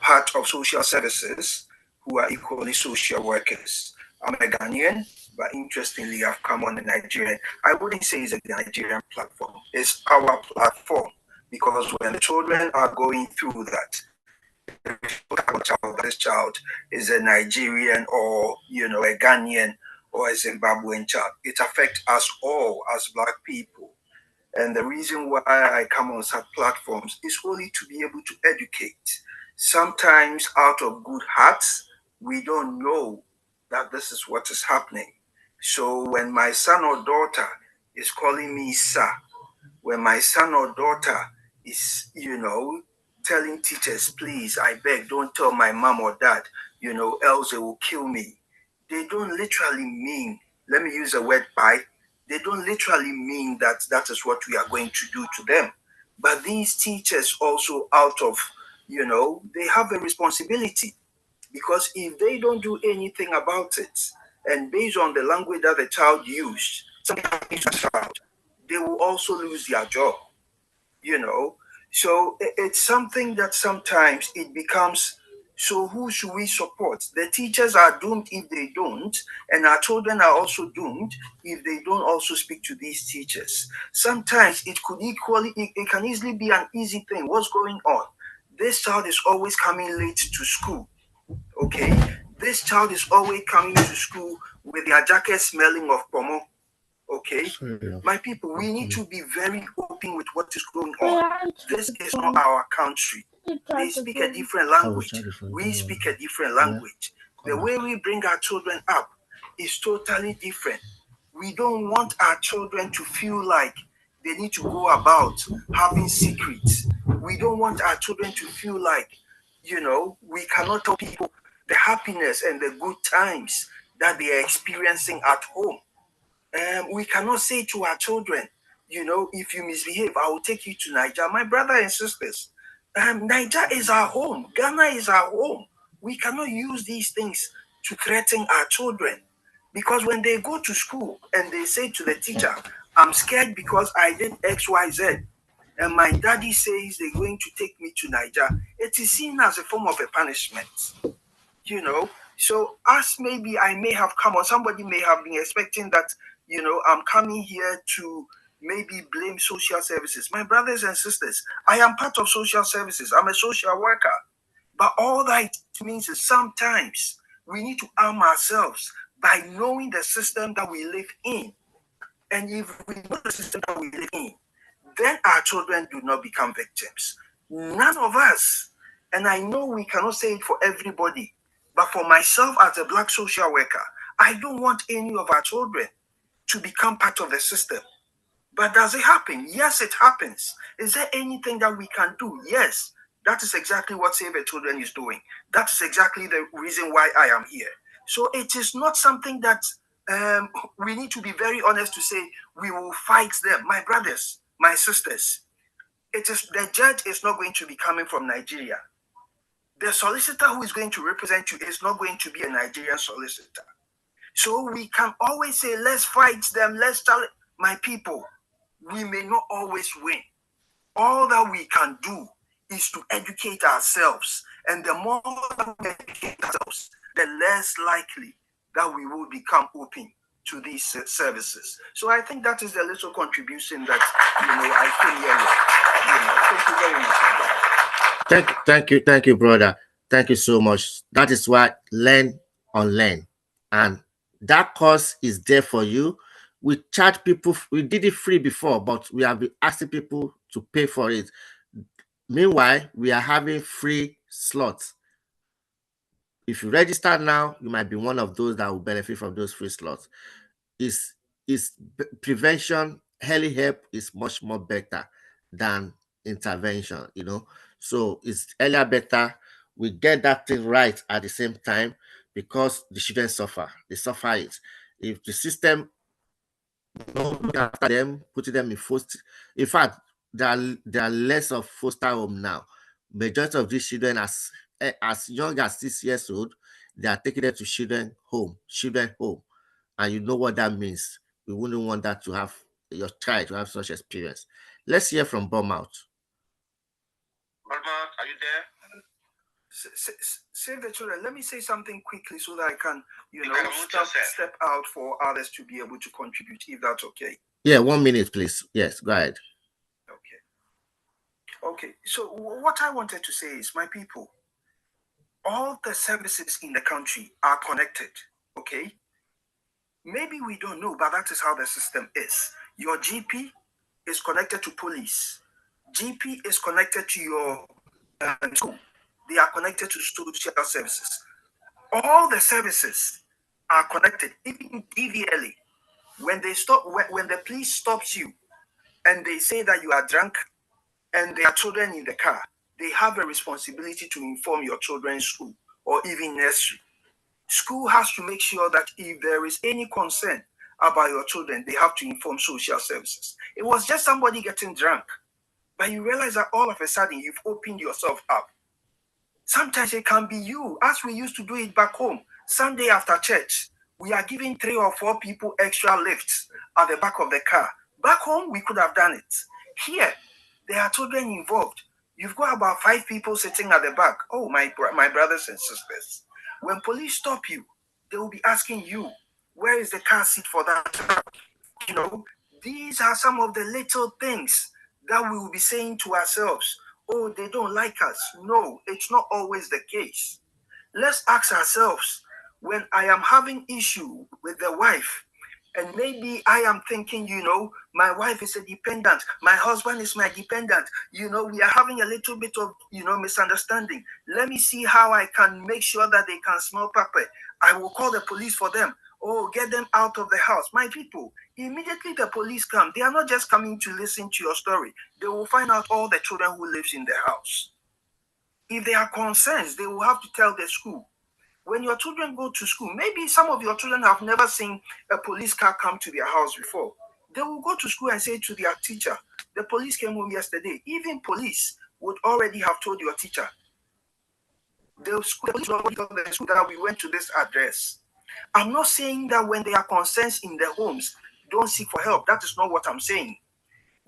part of social services who are equally social workers. I'm a Ghanaian, but interestingly, I've come on a Nigerian. I wouldn't say it's a Nigerian platform. It's our platform because when the children are going through that, this child is a Nigerian or a Ghanaian or a Zimbabwean child. It affects us all as Black people. And the reason why I come on such platforms is only to be able to educate. Sometimes, out of good hearts, we don't know that this is what is happening. So, when my son or daughter is calling me sir, when my son or daughter is, telling teachers, please, I beg, don't tell my mom or dad, else they will kill me. They don't literally mean, let me use the word bite, they don't literally mean that that is what we are going to do to them. But these teachers also out of, they have a responsibility because if they don't do anything about it, and based on the language that the child used, something happens to the child, they will also lose their job, you know. So it's something that sometimes it becomes, so who should we support? The teachers are doomed if they don't, and our children are also doomed if they don't also speak to these teachers. Sometimes it could it can easily be an easy thing. What's going on? This child is always coming late to school. Okay, this child is always coming to school with their jacket smelling of pomo. Okay, my people, we need to be very open with what is going on. This is not our country. They speak a different language. We speak a different language. The way we bring our children up is totally different. We don't want our children to feel like they need to go about having secrets. We don't want our children to feel like, we cannot tell people the happiness and the good times that they are experiencing at home. We cannot say to our children, if you misbehave, I will take you to Niger. My brother and sisters, Niger is our home. Ghana is our home. We cannot use these things to threaten our children. Because when they go to school and they say to the teacher, I'm scared because I did X, Y, Z, and my daddy says they're going to take me to Niger, it is seen as a form of a punishment. So as maybe I may have come, or somebody may have been expecting that, I'm coming here to maybe blame social services. My brothers and sisters, I am part of social services. I'm a social worker. But all that it means is sometimes we need to arm ourselves by knowing the system that we live in. And if we know the system that we live in, then our children do not become victims. None of us, and I know we cannot say it for everybody, but for myself as a Black social worker, I don't want any of our children to become part of the system. But does it happen? Yes, it happens. Is there anything that we can do? Yes. That is exactly what Save the Children is doing. That is exactly the reason why I am here. So it is not something that we need to be very honest to say we will fight them. My brothers, my sisters, the judge is not going to be coming from Nigeria. The solicitor who is going to represent you is not going to be a Nigerian solicitor. So we can always say, let's fight them, let's tell my people, we may not always win. All that we can do is to educate ourselves. And the more that we educate ourselves, the less likely that we will become open to these services. So I think that is the little contribution that, I came here with. Thank you, brother. Thank you so much. That is why learn, unlearn. And that course is there for you. We charge people, we did it free before, but we have been asking people to pay for it. Meanwhile, we are having free slots. If you register now, you might be one of those that will benefit from those free slots. Is prevention, early help is much more better than intervention, So it's earlier better. We get that thing right at the same time because the children suffer. They suffer it. If the system after them, putting them in foster. In fact, there are less of foster home now. Majority of these children, as young as 6 years old, they are taking them to children home, and you know what that means. We wouldn't want that to have your child to have such experience. Let's hear from Bournemouth. Bournemouth, are you there? Save the children. Let me say something quickly so that I can, step out for others to be able to contribute, if that's okay. Yeah, 1 minute, please. Yes, go ahead. Okay. So what I wanted to say is, my people, all the services in the country are connected. Okay. Maybe we don't know, but that is how the system is. Your GP is connected to police. GP is connected to your school. They are connected to social services. All the services are connected, even DVLA. When the police stops you and they say that you are drunk and there are children in the car, they have a responsibility to inform your children's school or even nursery. School has to make sure that if there is any concern about your children, they have to inform social services. It was just somebody getting drunk, but you realize that all of a sudden you've opened yourself up. Sometimes it can be you, as we used to do it back home. Sunday after church, we are giving 3 or 4 people extra lifts at the back of the car. Back home, we could have done it. Here, there are children involved. You've got about 5 people sitting at the back. Oh, my brothers and sisters. When police stop you, they will be asking you, where is the car seat for that? These are some of the little things that we will be saying to ourselves. Oh, they don't like us. No, it's not always the case. Let's ask ourselves, when I am having issue with the wife, and maybe I am thinking, my wife is a dependent, my husband is my dependent, we are having a little bit of, misunderstanding. Let me see how I can make sure that they can smell pepper. I will call the police for them. Oh, get them out of the house. My people, immediately the police come, they are not just coming to listen to your story. They will find out all the children who lives in the house. If there are concerns, they will have to tell the school. When your children go to school, maybe some of your children have never seen a police car come to their house before. They will go to school and say to their teacher, the police came home yesterday. Even police would already have told your teacher, the police already told the school that we went to this address. I'm not saying that when there are concerns in the homes, don't seek for help. That is not what I'm saying.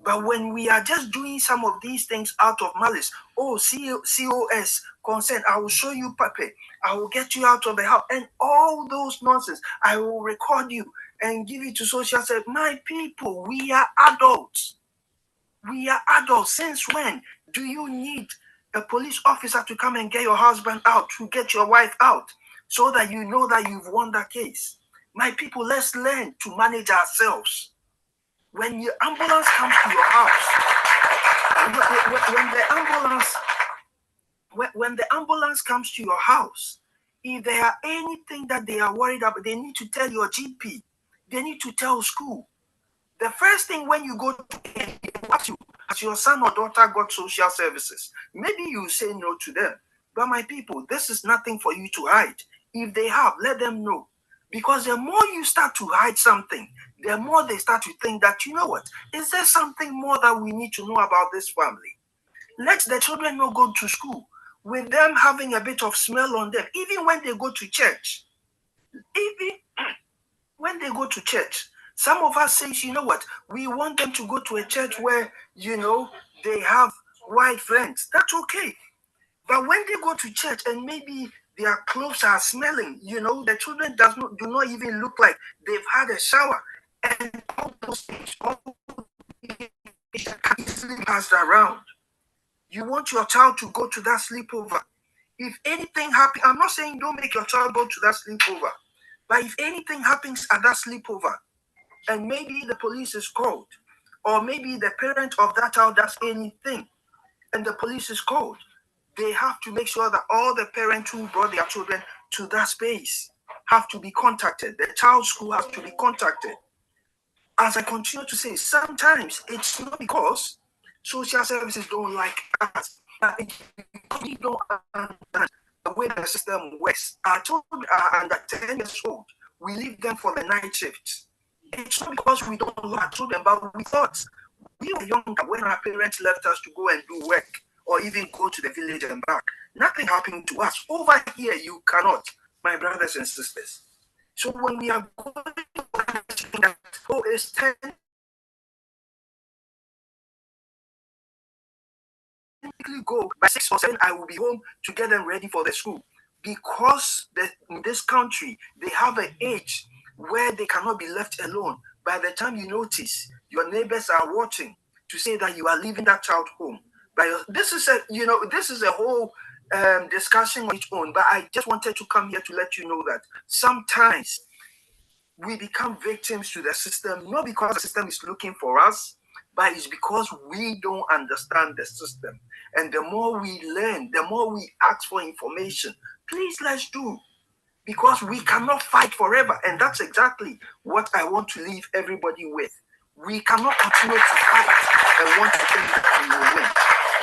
But when we are just doing some of these things out of malice, COS, consent, I will show you puppet, I will get you out of the house, and all those nonsense, I will record you and give it to social service. My people, we are adults. We are adults. Since when do you need a police officer to come and get your husband out, to get your wife out, so that you know that you've won that case? My people, let's learn to manage ourselves. When your ambulance comes to your house, when the ambulance comes to your house, if there are anything that they are worried about, they need to tell your GP. They need to tell school. The first thing when you go to ask you, has your son or daughter got social services? Maybe you say no to them. But my people, this is nothing for you to hide. If they have, let them know. Because the more you start to hide something, the more they start to think that, you know what, is there something more that we need to know about this family? Let the children not go to school with them having a bit of smell on them, even when they go to church. Even when they go to church, some of us say, you know what, we want them to go to a church where, they have white friends. That's okay. But when they go to church and maybe their clothes are smelling, the children do not even look like they've had a shower. And all those things, all can easily passed around. You want your child to go to that sleepover. If anything happens, I'm not saying don't make your child go to that sleepover. But if anything happens at that sleepover, and maybe the police is called, or maybe the parent of that child does anything, and the police is called, they have to make sure that all the parents who brought their children to that space have to be contacted. The child's school has to be contacted. As I continue to say, sometimes it's not because social services don't like us, but it's because we don't understand the way the system works. Our children are under 10 years old. We leave them for the night shifts. It's not because we don't love our children, but we thought we were younger when our parents left us to go and do work or even go to the village and back. Nothing happened to us. Over here, you cannot, my brothers and sisters. So when we are going to that, it's 10 go by 6 or 7, I will be home to get them ready for the school. Because in this country, they have an age where they cannot be left alone. By the time you notice, your neighbors are watching to say that you are leaving that child home. This is a whole discussion on its own. But I just wanted to come here to let you know that sometimes we become victims to the system, not because the system is looking for us, but it's because we don't understand the system. And the more we learn, the more we ask for information. Please, let's do. Because we cannot fight forever. And that's exactly what I want to leave everybody with. We cannot continue to fight and want to think that we will win.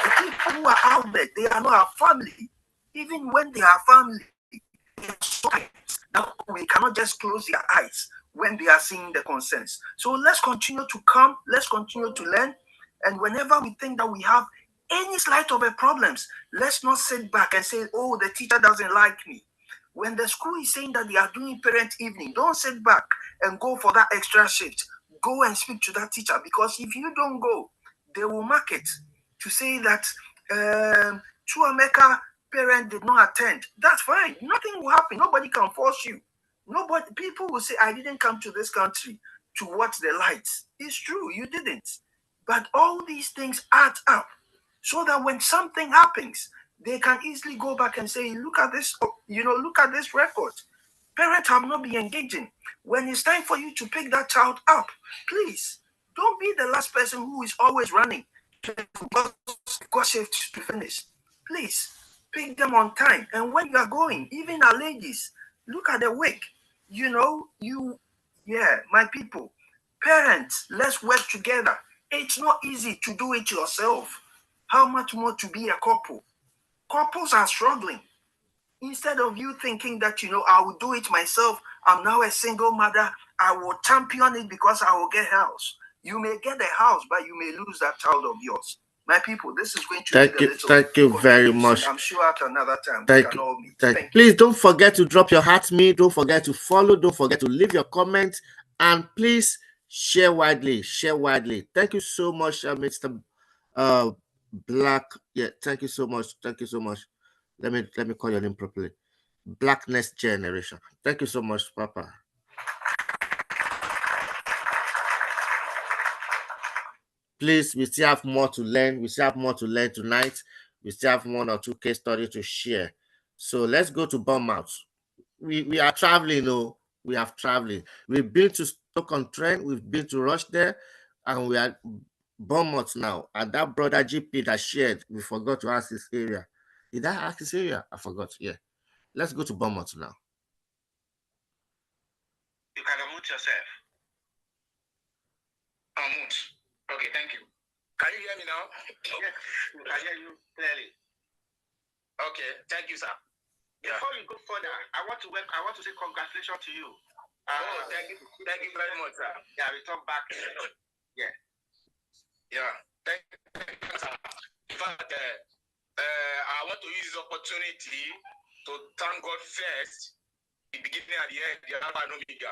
The people who are out there, they are not our family. Even when they are family, now we cannot just close their eyes when they are seeing the concerns. So let's continue to come, let's continue to learn. And whenever we think that we have any slight of a problems, let's not sit back and say, oh, the teacher doesn't like me. When the school is saying that they are doing parent evening, don't sit back and go for that extra shift. Go and speak to that teacher, because if you don't go, they will mark it to say that Chuameka parent did not attend. That's fine. Nothing will happen. Nobody can force you. Nobody. People will say, I didn't come to this country to watch the lights. It's true, you didn't. But all these things add up so that when something happens, they can easily go back and say, look at this, look at this record. Parents have not been engaging. When it's time for you to pick that child up, please don't be the last person who is always running to got shift to finish. Please pick them on time. And when you are going, even our ladies, look at the wake. My people, parents, let's work together. It's not easy to do it yourself. How much more to be a couple? Couples are struggling. Instead of you thinking that, I will do it myself, I'm now a single mother, I will champion it because I will get a house. You may get a house, but you may lose that child of yours. My people, this is going to be a little. Thank you very much. I'm sure at another time we can all meet. Thank you. Please don't forget to drop your heart me. Don't forget to follow. Don't forget to leave your comments. And please share widely. Share widely. Thank you so much, Mr. Black. Yeah, thank you so much. Thank you so much. Let me call your name properly. Blackness Generation. Thank you so much, Papa. Please, we still have more to learn. We still have more to learn tonight. We still have 1 or 2 case studies to share. So let's go to Bournemouth. We are traveling, we have traveling. We've been to Stoke-On-Trent, we've been to Rochdale, and we are Bournemouth now. And that brother GP that shared, we forgot to ask his area. Did I ask his area? I forgot. Yeah. Let's go to Bournemouth now. You can unmute yourself. Unmute. Okay, thank you. Can you hear me now? Yes, we can hear you clearly. Okay, thank you, sir. Before you go further, I want to say congratulations to you. Thank you very much, sir. Yeah, we talk back. Yeah. Thank you, sir. In fact, I want to use this opportunity to thank God first, the beginning and the end, the Alpha and Omega,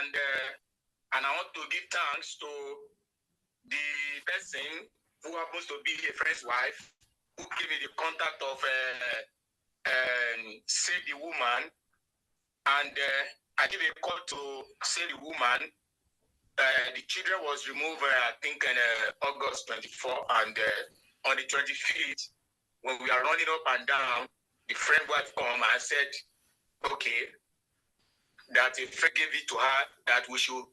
and I want to give thanks to the person who happens to be a friend's wife, who gave me the contact of Save the Woman, and I gave a call to Save the Woman. The children was removed, I think, in August 24, and on the 25th, when we are running up and down, the friend wife come and said, okay, that a friend gave it to her that we should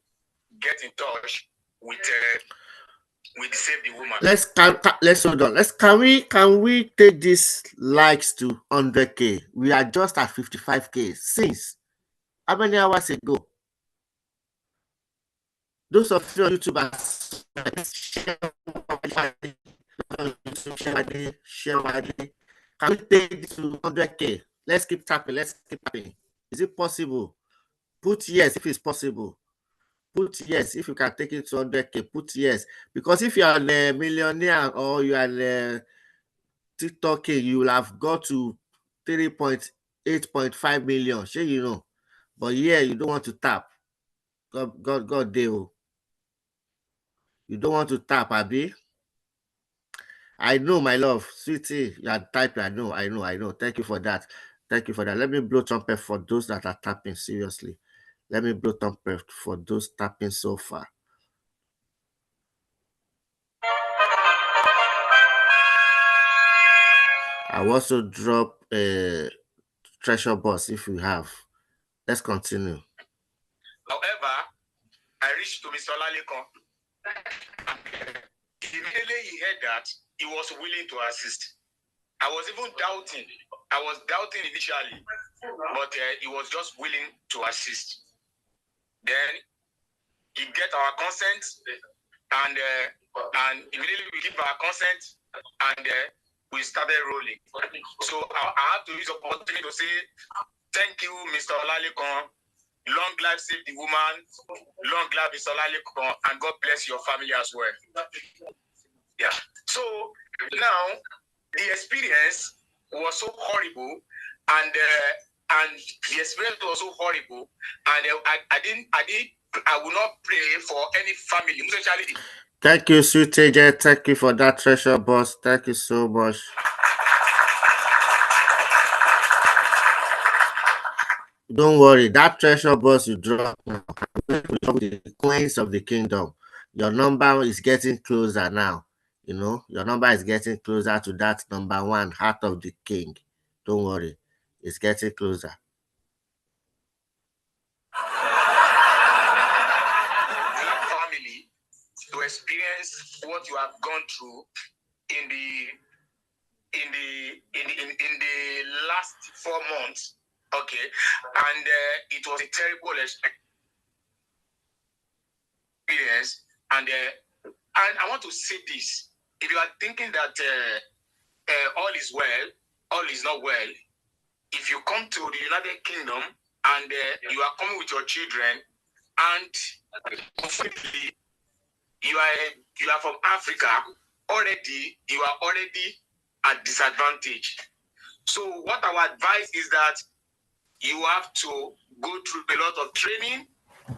get in touch with the Save the Woman. Let's hold on. Can we take this likes to 100K? We are just at 55K since how many hours ago? Those of you on YouTube share widely. Can we take this to 100K? Let's keep tapping. Is it possible? Put yes if it's possible. Put yes if you can take it to 100K. Put yes, because if you are a millionaire or you are a TikTok, you will have got to 3.8.5 million. Sure, you know, but yeah, you don't want to tap. God, deal. You don't want to tap, Abby. I know, my love, sweetie. You are typing. I know. Thank you for that. Let me blow trumpet for those that are tapping seriously. Let me blow trumpet for those tapping so far. I also drop a treasure box if you have. Let's continue. However, I reached to Mr. Lalekon. Immediately he heard that, he was willing to assist. I was even doubting. I was doubting initially, but he was just willing to assist. Then he get our consent, and immediately we give our consent, and we started rolling. So I have to use the opportunity to say thank you, Mr. Olalekon. Long life Save the Woman. Long life, Mr. Olalekon, and God bless your family as well. Yeah. So now the experience was so horrible, and the experience was so horrible, and I will not pray for any family, especially. Thank you, sweet agent. Thank you for that treasure boss. Thank you so much. Don't worry, that treasure boss you drop now. The coins of the kingdom. Your number is getting closer now. You know, your number is getting closer to that number one, heart of the king. Don't worry, it's getting closer. Family to experience what you have gone through in the last 4 months. Okay, and it was a terrible experience, and I want to say this: if you are thinking that all is well, all is not well, if you come to the United Kingdom and you are coming with your children, and unfortunately you are from Africa, already you are already at disadvantage. So what our advice is that you have to go through a lot of training,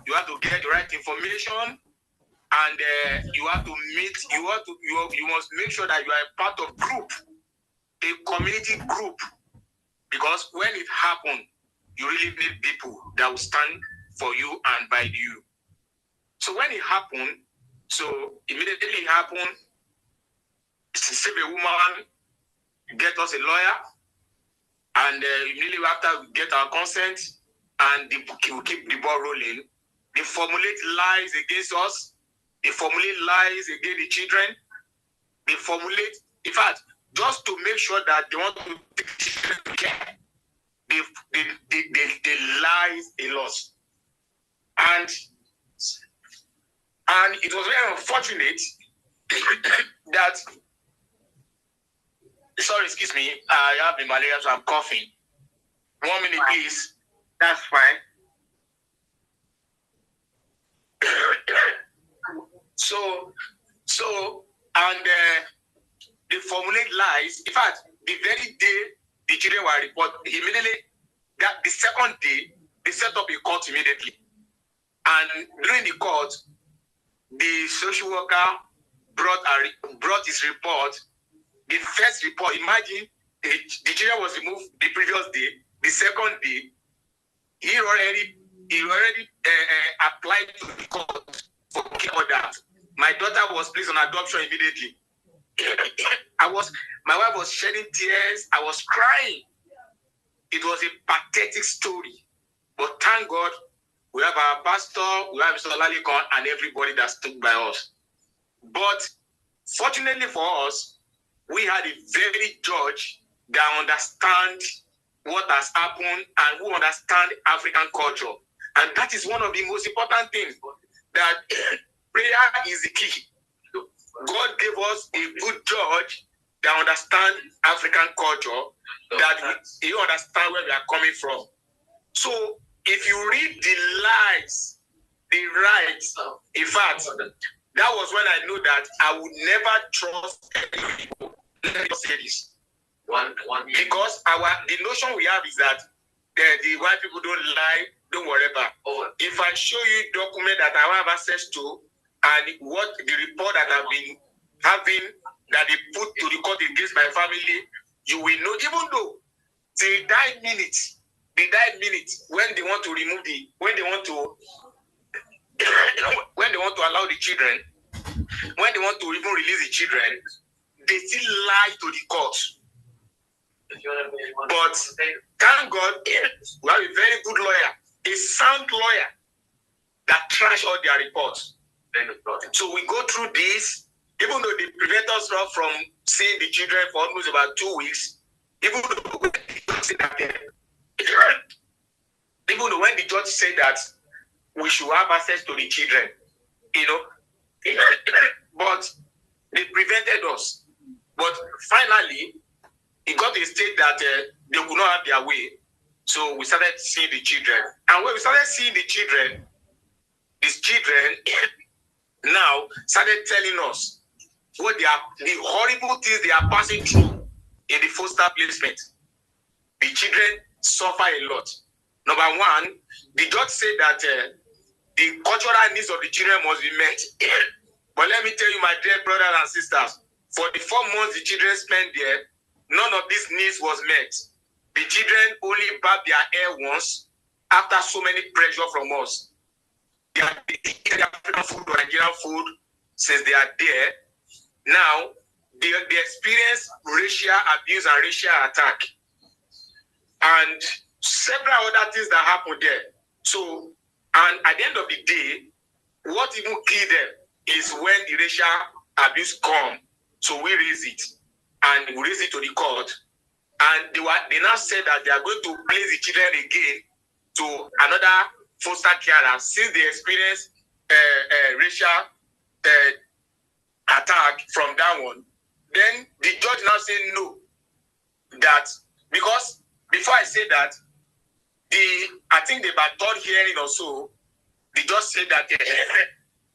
you have to get the right information, and you have to meet, you must make sure that you are a part of group, a community group, because when it happens, you really need people that will stand for you and by you. So when it happened, so immediately it happened, Save a Woman, get us a lawyer, and immediately after we get our consent, and we keep the ball rolling. They formulate lies against us. They formulate lies against the children. They formulate, in fact, just to make sure that they want to take children to care. They lies a lot. And it was very unfortunate that, sorry, excuse me, I have the malaria, so I'm coughing. 1 minute, please. That's fine. And they formulate lies. In fact, the very day the children were reported, immediately, that the second day, they set up a court immediately. And during the court, the social worker brought his report. The first report, imagine the children was removed the previous day. The second day, he already applied to the court for order. My daughter was placed on adoption immediately. My wife was shedding tears. I was crying. It was a pathetic story. But thank God, we have our pastor, we have Mr. Lalikon, and everybody that stood by us. But fortunately for us, we had a very judge that understands what has happened and who understands African culture. And that is one of the most important things, that prayer is the key. God gave us a good judge that understands African culture, that he understands where we are coming from. So if you read the lies, the rights, in fact, that was when I knew that I would never trust any people. Let me say this. Because the notion we have is that the white people don't lie, don't worry about. If I show you document that I have access to, and what the report that I've been having that they put to the court against my family, you will know. Even though they died minutes when they want to remove when they want to allow the children, when they want to even release the children, they still lie to the court. But thank God, we have a very good lawyer, a sound lawyer that trash all their reports. So we go through this, even though they prevent us from seeing the children for almost about 2 weeks, even though when the judge said that we should have access to the children, but they prevented us. But finally, it got to a state that they could not have their way. So we started seeing the children. And when we started seeing the children, these children now started telling us what the horrible things they are passing through in the foster placement. The children suffer a lot. Number one, the judge said that the cultural needs of the children must be met. But let me tell you, my dear brothers and sisters, for the 4 months the children spent there, none of these needs was met. The children only barbed their hair once after so many pressure from us. They have been eating African food or Nigerian food since they are there. Now, they experience racial abuse and racial attack. And several other things that happen there. So, and at the end of the day, what even killed them is when the racial abuse come. So we raise it, and we raise it to the court. And they now said that they are going to place the children again to another foster carer since they experience racial attack from that one. Then the judge now said no. That because before I said that, I think the third hearing or so, they just said that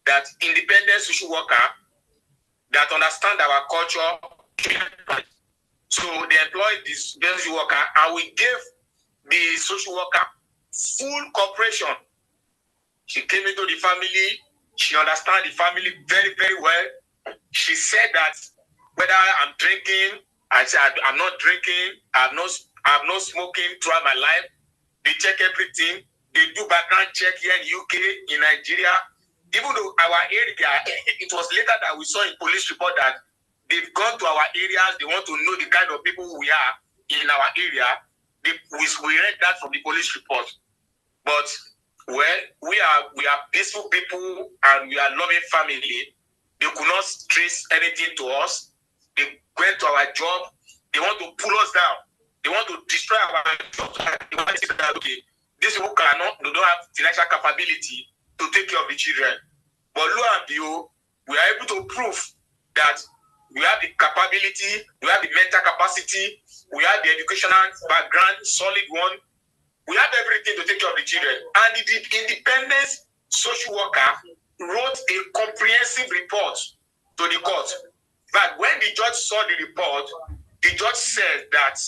that independent social worker that understand our culture. So they employed this social worker, and we gave the social worker full cooperation. She came into the family. She understands the family very, very well. She said that whether I'm drinking, I said I'm not drinking. I'm not smoking throughout my life. They check everything. They do background check here in UK, in Nigeria. Even though our area, it was later that we saw in police report that they've gone to our areas. They want to know the kind of people we are in our area. We read that from the police report. But well, we are peaceful people and we are loving family. They could not trace anything to us. They went to our job. They want to pull us down. They want to destroy our jobs. They want to say that, okay, these people they don't have financial capability to take care of the children. But lo and behold, we are able to prove that we have the capability, we have the mental capacity, we have the educational background, solid one. We have everything to take care of the children. And the independent social worker wrote a comprehensive report to the court. But when the judge saw the report, the judge said that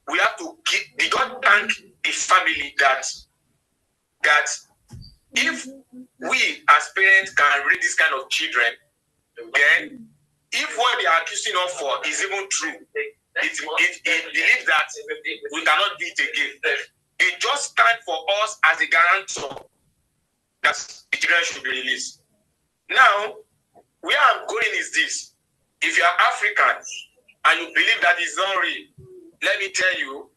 we have to give, the judge thanked the family that if we as parents can raise this kind of children, then if what they are accusing us for is even true, it believes that we cannot do it again. It just stand for us as a guarantor that the children should be released. Now, where I'm going is this. If you are African and you believe that it's not real, let me tell you,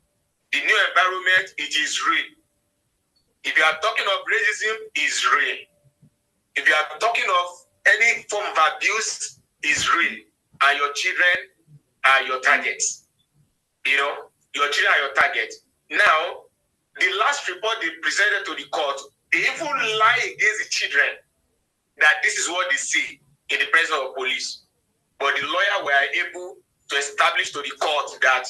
the new environment, it is real. If you are talking of racism, it's real. If you are talking of any form of abuse, it's real. And your children are your targets. You know, your children are your target. Now, the last report they presented to the court, they even lie against the children that this is what they see in the presence of police. But the lawyer were able to establish to the court that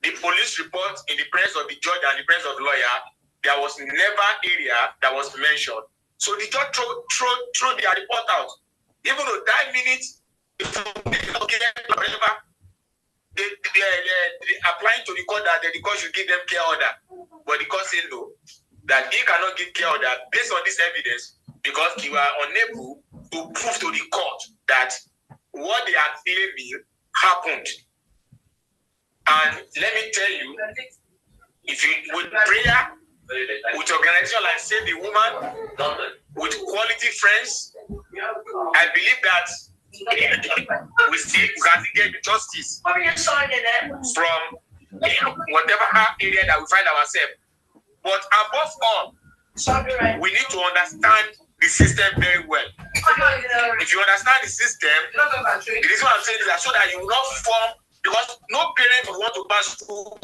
the police report in the presence of the judge and the presence of the lawyer, there was never area that was mentioned. So the judge threw their report out. Even though that minute, whatever, they applying to the court that the court should give them care order. But the court said no, that he cannot give care order based on this evidence because he was unable to prove to the court that what they are claiming happened. And let me tell you, if you with prayer, with organization like Save the Woman, with quality friends, I believe that we can get justice from whatever area that we find ourselves. But above all, we need to understand the system very well. If you understand the system, the reason I'm saying is that so that you will not form, because no parent will want to pass through.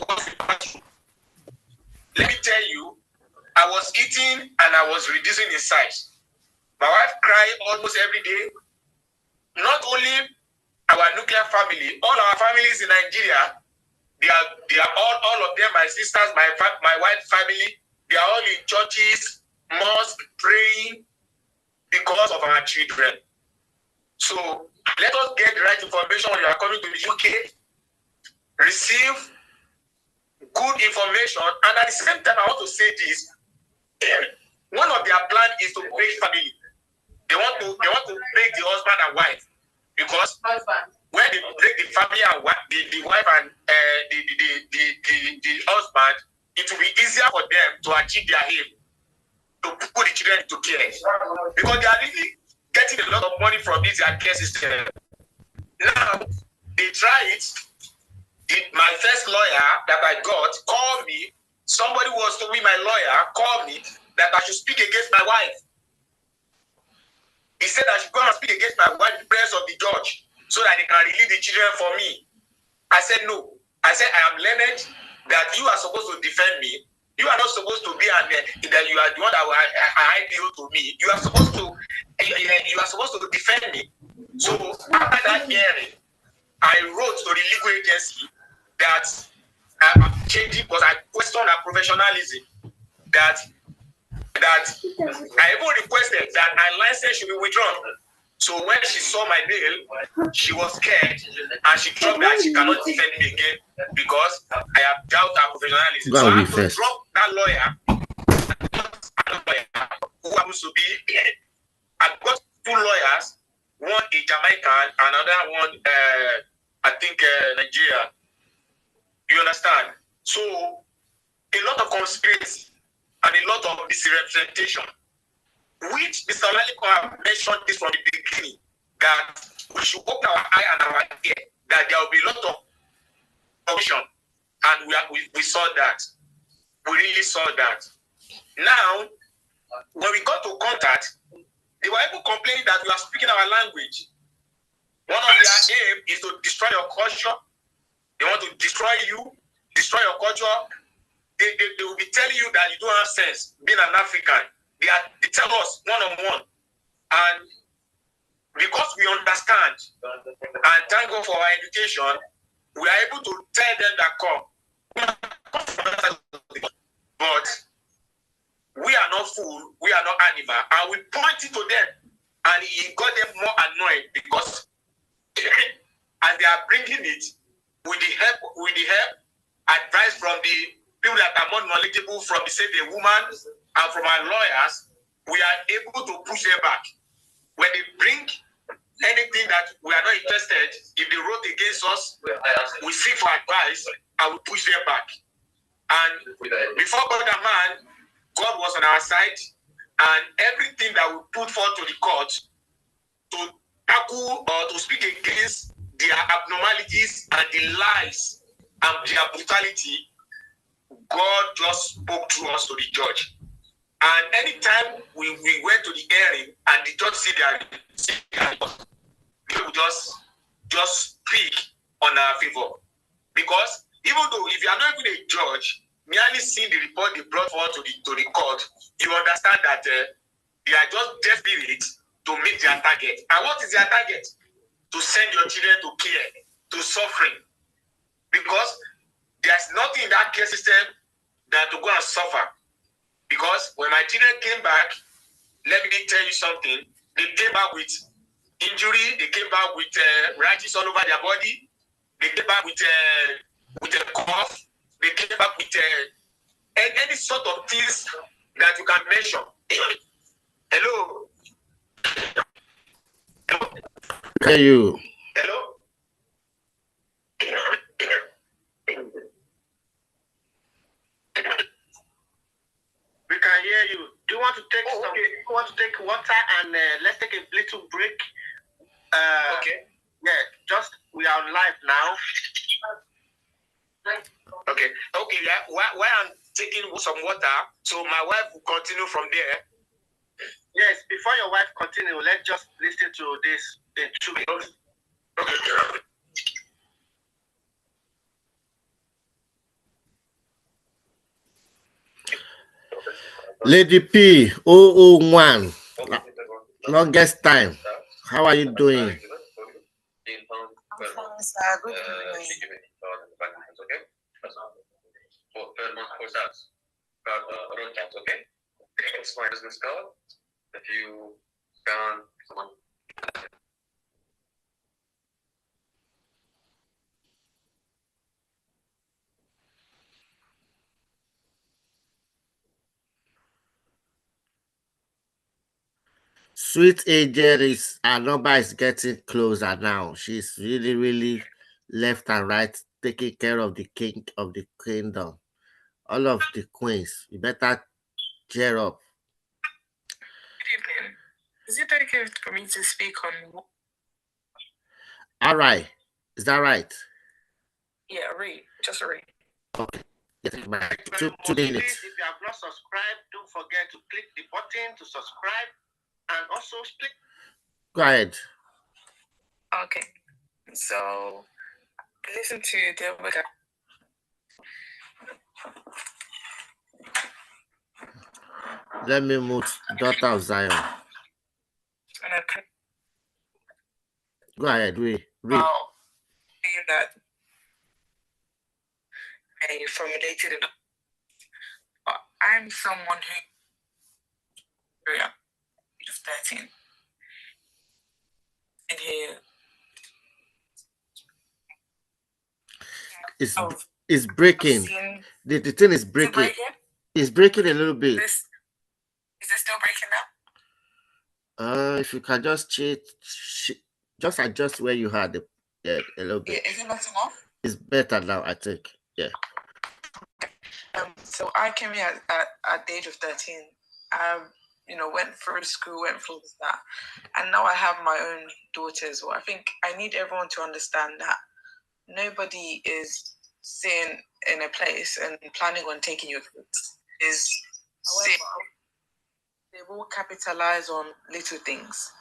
Let me tell you, I was eating and I was reducing in size. My wife cried almost every day. Not only our nuclear family, all our families in Nigeria, they are all of them, my sisters, my wife's family, they are all in churches, mosques, praying because of our children. So let us get the right information when you are coming to the UK, receive good information, and at the same time, I want to say this. One of their plans is to break family. They want to break the husband and wife because when they break the family and the wife and the husband, it will be easier for them to achieve their aim, to put the children into care because they are really getting a lot of money from this care system. Now they try it. My first lawyer that I got called me. Somebody who was to be my lawyer called me that I should speak against my wife. He said I should go and speak against my wife in the presence of the judge so that they can release the children for me. I said no. I said I am learned that you are supposed to defend me. You are not supposed to be that you are the one that I appeal to me. You are supposed to defend me. So after that hearing, I wrote to the legal agency that I'm changing because I question her professionalism. That I even requested that my license should be withdrawn. So when she saw my bill, she was scared and she dropped that she cannot defend me again because I have doubt her professionalism. So I have to drop that lawyer who happens to be. I've got two lawyers, one a Jamaican, another one I think Nigeria. You understand? So a lot of conspiracy and a lot of misrepresentation, which Mr. Laliko have mentioned this from the beginning, that we should open our eye and our ear, that there will be a lot of corruption, and we saw that. We really saw that. Now, when we got to contact, they were able to complain that we are speaking our language. One of their aim is to destroy your culture. They want to destroy you, destroy your culture. They will be telling you that you don't have sense being an African. They tell us one-on-one. And because we understand and thank God for our education, we are able to tell them that come. But we are not fool, we are not animal, and we point it to them And he got them more annoyed because as they are bringing it with the help, advice from the people that are more knowledgeable from the Save the Woman and from our lawyers, we are able to push them back. When they bring anything that we are not interested, if they wrote against us, we seek for advice and we push them back. And before God and man, God was on our side, and everything that we put forward to the court to tackle or to speak against their abnormalities and the lies and their brutality, God just spoke to us to the judge. And anytime we went to the hearing and the judge said they would just speak on our favor. Because even though if you are not even a judge, merely seeing the report they brought forward to the court, you understand that they are just desperate to meet their target. And what is their target? To send your children to care, to suffering. Because there's nothing in that care system than to go and suffer. Because when my children came back, let me tell you something, they came back with injury, they came back with rashes all over their body, they came back with a cough, they came back with any sort of things that you can mention. Hello? Hello? Hear you. Hello? We can hear you. Do you want to take You want to take water and let's take a little break? Okay. Yeah, just we are live now. Okay. Yeah. While I'm taking some water, so my wife will continue from there. Yes. Before your wife continue, let's just listen to this in 2 minutes. Okay. Lady P 001, longest time. How are you doing? I'm fine, sir. Good evening. Okay. It's my business card. If you scan someone. Sweet Angel is our number is getting closer now. She's really left and right taking care of the king of the kingdom. All of the queens. You better cheer up. Good evening. Is it okay for me to speak on? All right. Is that right? Yeah, read. Just read. Okay. Yes, my Two minutes. If you have not subscribed, don't forget to click the button to subscribe and also click. Go ahead. Okay. So listen to the book. Let me move Daughter of Zion. Go ahead, read. That I formulated it. I'm someone who is 13. And here it's breaking. The thing is breaking. It's breaking a little bit. Is it still breaking now? If you can just just adjust where you had it a little bit. Yeah, is it better now? It's better now, I think. Yeah. So I came here at the age of 13. I, went through school, went through that, and now I have my own daughters. Well, I think I need everyone to understand that nobody is sitting in a place and planning on taking your kids. They will capitalize on little things,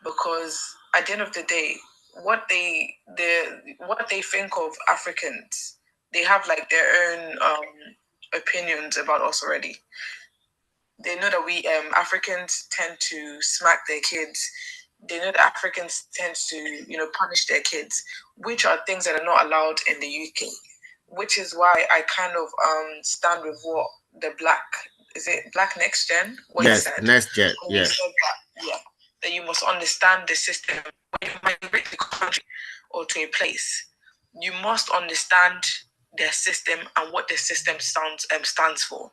because at the end of the day, what they think of Africans, they have like their own opinions about us already. They know that we Africans tend to smack their kids. They know that Africans tend to punish their kids, which are things that are not allowed in the UK. Which is why I kind of stand with what the Black Next Gen? Yes, Next Gen. Yeah. that you must understand the system. When you migrate to a country or to a place, you must understand their system and what the system stands for.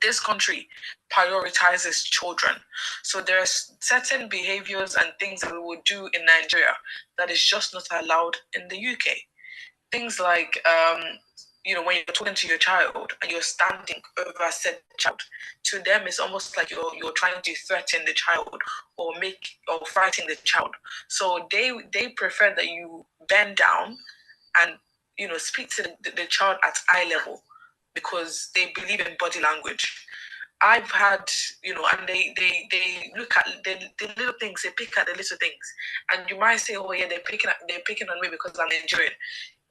This country prioritizes children. So there are certain behaviors and things that we would do in Nigeria that is just not allowed in the UK. Things like, when you're talking to your child and you're standing over a said child, to them it's almost like you're trying to threaten the child or frighten the child. So they prefer that you bend down and speak to the child at eye level because they believe in body language. I've had, and they look at the little things, they pick at the little things, and you might say, oh yeah, they're picking on me because I'm Nigerian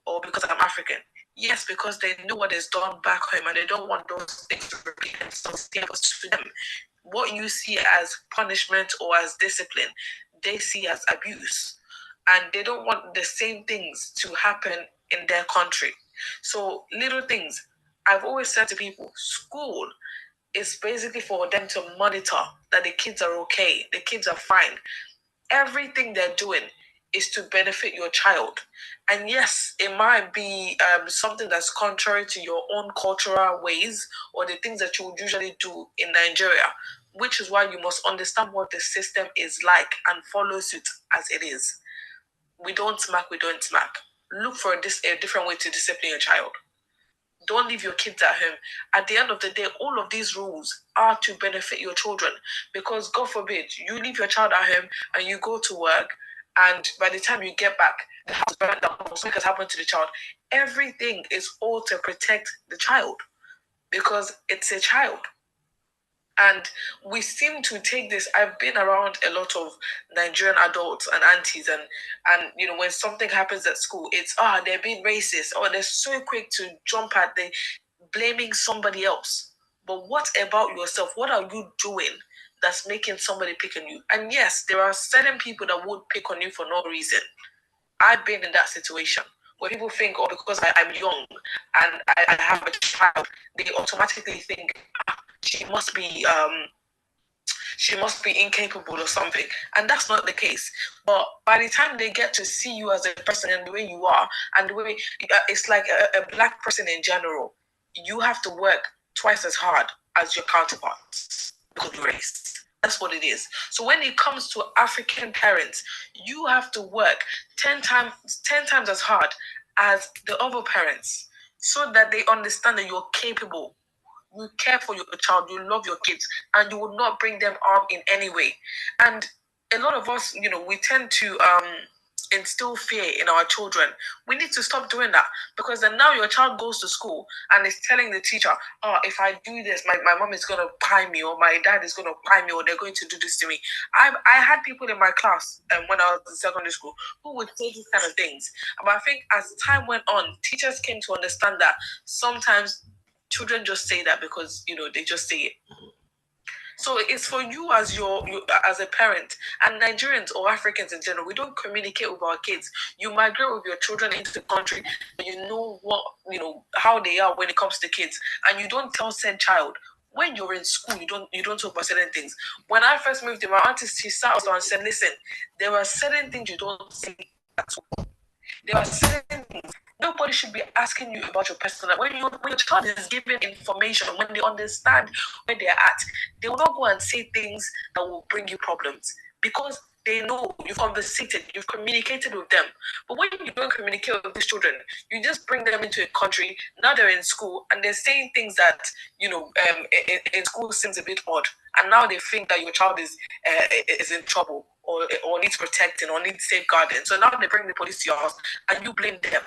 or because I'm African. Yes, because they know what is done back home and they don't want those things to repeat themselves to them. What you see as punishment or as discipline, they see as abuse. And they don't want the same things to happen in their country. So little things. I've always said to people, school is basically for them to monitor that the kids are okay, the kids are fine. Everything they're doing is to benefit your child. And yes, it might be something that's contrary to your own cultural ways or the things that you would usually do in Nigeria, which is why you must understand what the system is like and follow suit as it is. We don't smack. Look for a different way to discipline your child. Don't leave your kids at home. At the end of the day, all of these rules are to benefit your children. Because God forbid, you leave your child at home and you go to work, and by the time you get back, the house burnt down, something has happened to the child. Everything is all to protect the child because it's a child. And we seem to take this. I've been around a lot of Nigerian adults and aunties, and when something happens at school, it's they're being racist, or they're so quick to jump at the blaming somebody else. But what about yourself? What are you doing that's making somebody pick on you? And yes, there are certain people that would pick on you for no reason. I've been in that situation where people think, because I'm young and I have a child, they automatically think she must be incapable or something, and that's not the case. But by the time they get to see you as a person and the way you are and the way it's like a black person in general, you have to work twice as hard as your counterparts because of race. That's what it is. So when it comes to African parents, you have to work 10 times as hard as the other parents so that they understand that you're capable. You care for your child, you love your kids, and you will not bring them harm in any way. And a lot of us, we tend to instill fear in our children. We need to stop doing that, because then now your child goes to school and is telling the teacher, if I do this, my mom is going to pie me, or my dad is going to pie me, or they're going to do this to me. I had people in my class when I was in secondary school who would say these kind of things. But I think as time went on, teachers came to understand that sometimes children just say that because they just say it. So it's for you as as a parent, and Nigerians or Africans in general, we don't communicate with our kids. You migrate with your children into the country, but you know how they are when it comes to kids, and you don't tell said child. When you're in school, you don't talk about certain things. When I first moved to my auntie, she sat us down and said, "Listen, there are certain things you don't say at all. There are certain things. Nobody should be asking you about your personal life. When your child is given information, when they understand where they're at, they will not go and say things that will bring you problems, because they know you've conversated, you've communicated with them. But when you don't communicate with these children, you just bring them into a country. Now they're in school and they're saying things that in school seems a bit odd, and now they think that your child is in trouble, or needs protecting, or needs safeguarding. So now they bring the police to your house and you blame them,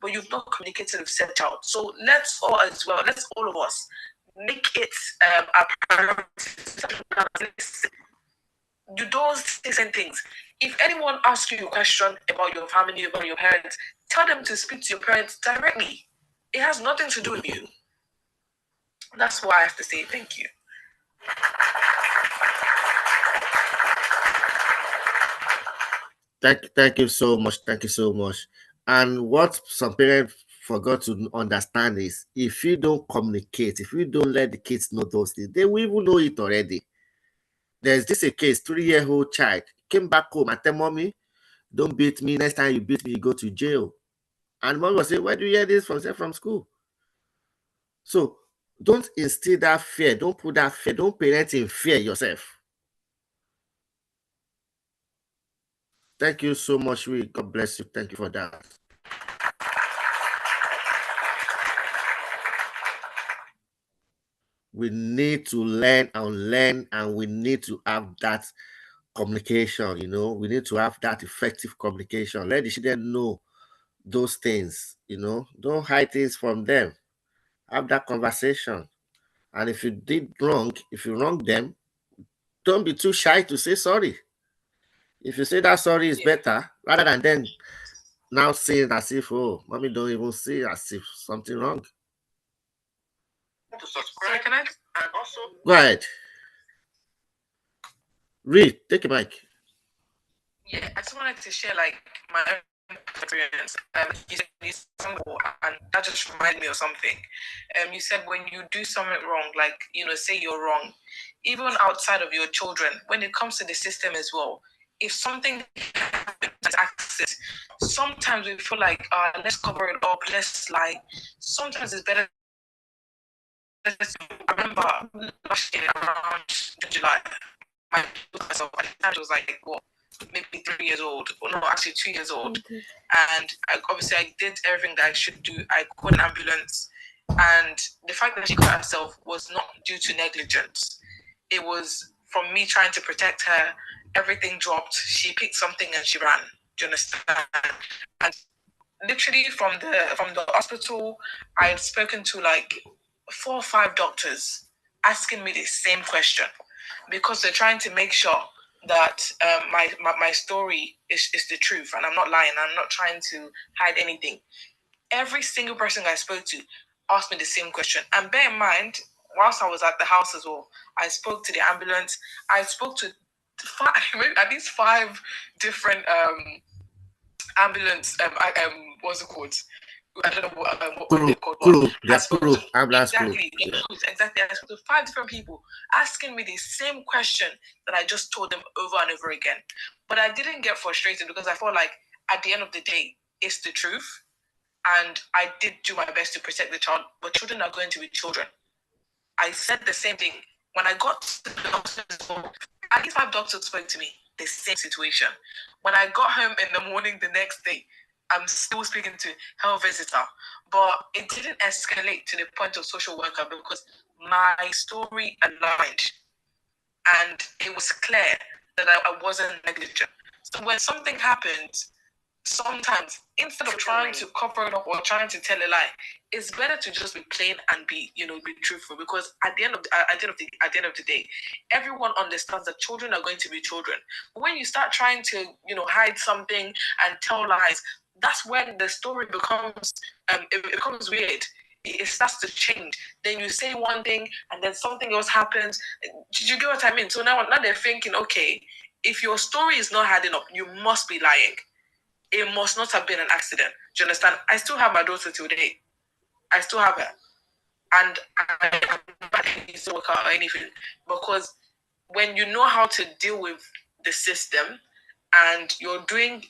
but you've not communicated with said child. So let's all of us make it a priority. You don't say certain things. If anyone asks you a question about your family, about your parents, tell them to speak to your parents directly. It has nothing to do with you. That's what I have to say. Thank you. Thank you so much. Thank you so much. And what some parents forgot to understand is, if you don't communicate, if you don't let the kids know those things, they will even know it already. There's this a case, 3-year-old child came back home and tell mommy, don't beat me. Next time you beat me, you go to jail. And mom was saying, where do you hear this from? Say, from school. So don't instill that fear. Don't put that fear. Don't parent in fear yourself. Thank you so much, God bless you. Thank you for that. We need to learn and learn, and we need to have that communication, you know. We need to have that effective communication. Let the children know those things, you know. Don't hide things from them. Have that conversation. And if you did wrong, if you wrong them, don't be too shy to say sorry. If you say that sorry is better, rather than then now saying as if, oh, mommy don't even see as if something wrong. To subscribe, can I? And also, go ahead. Read, take a mic. Yeah, I just wanted to share like my own experience. You said something, and that just reminded me of something. You said when you do something wrong, like say you're wrong, even outside of your children, when it comes to the system as well, if something happens, access, sometimes we feel like let's cover it up, let's lie. Sometimes it's better. I remember last year around July, my myself at the time was like what, maybe 3 years old, or no, actually 2 years old, and obviously I did everything that I should do. I called an ambulance, and the fact that she cut herself was not due to negligence. It was from me trying to protect her. Everything dropped. She picked something and she ran. Do you understand? And literally from the hospital, I had spoken to like 4 or 5 doctors asking me the same question, because they're trying to make sure that my story is the truth, and I'm not lying. I'm not trying to hide anything. Every single person I spoke to asked me the same question. And bear in mind, whilst I was at the house as well, I spoke to the ambulance. I spoke to at least 5 different ambulance. What's it called? I don't know what they're called. Ambulance exactly, exactly. I spoke to 5 different people asking me the same question that I just told them over and over again. But I didn't get frustrated, because I felt like at the end of the day, it's the truth. And I did do my best to protect the child, but children are going to be children. I said the same thing. When I got to the hospital, at least 5 doctors spoke to me, the same situation. When I got home in the morning the next day, I'm still speaking to health visitor, but it didn't escalate to the point of social worker, because my story aligned, and it was clear that I wasn't negligent. So when something happens, sometimes instead of trying to cover it up or trying to tell a lie, it's better to just be plain and be truthful, because at the end of the day, everyone understands that children are going to be children. But when you start trying to hide something and tell lies, that's when the story becomes it becomes weird. It starts to change. Then you say one thing and then something else happens. Did you get what I mean? So now they're thinking, okay, if your story is not adding up, you must be lying. It must not have been an accident. Do you understand? I still have my daughter today. I still have her. And I don't work out or anything. Because when you know how to deal with the system and you're doing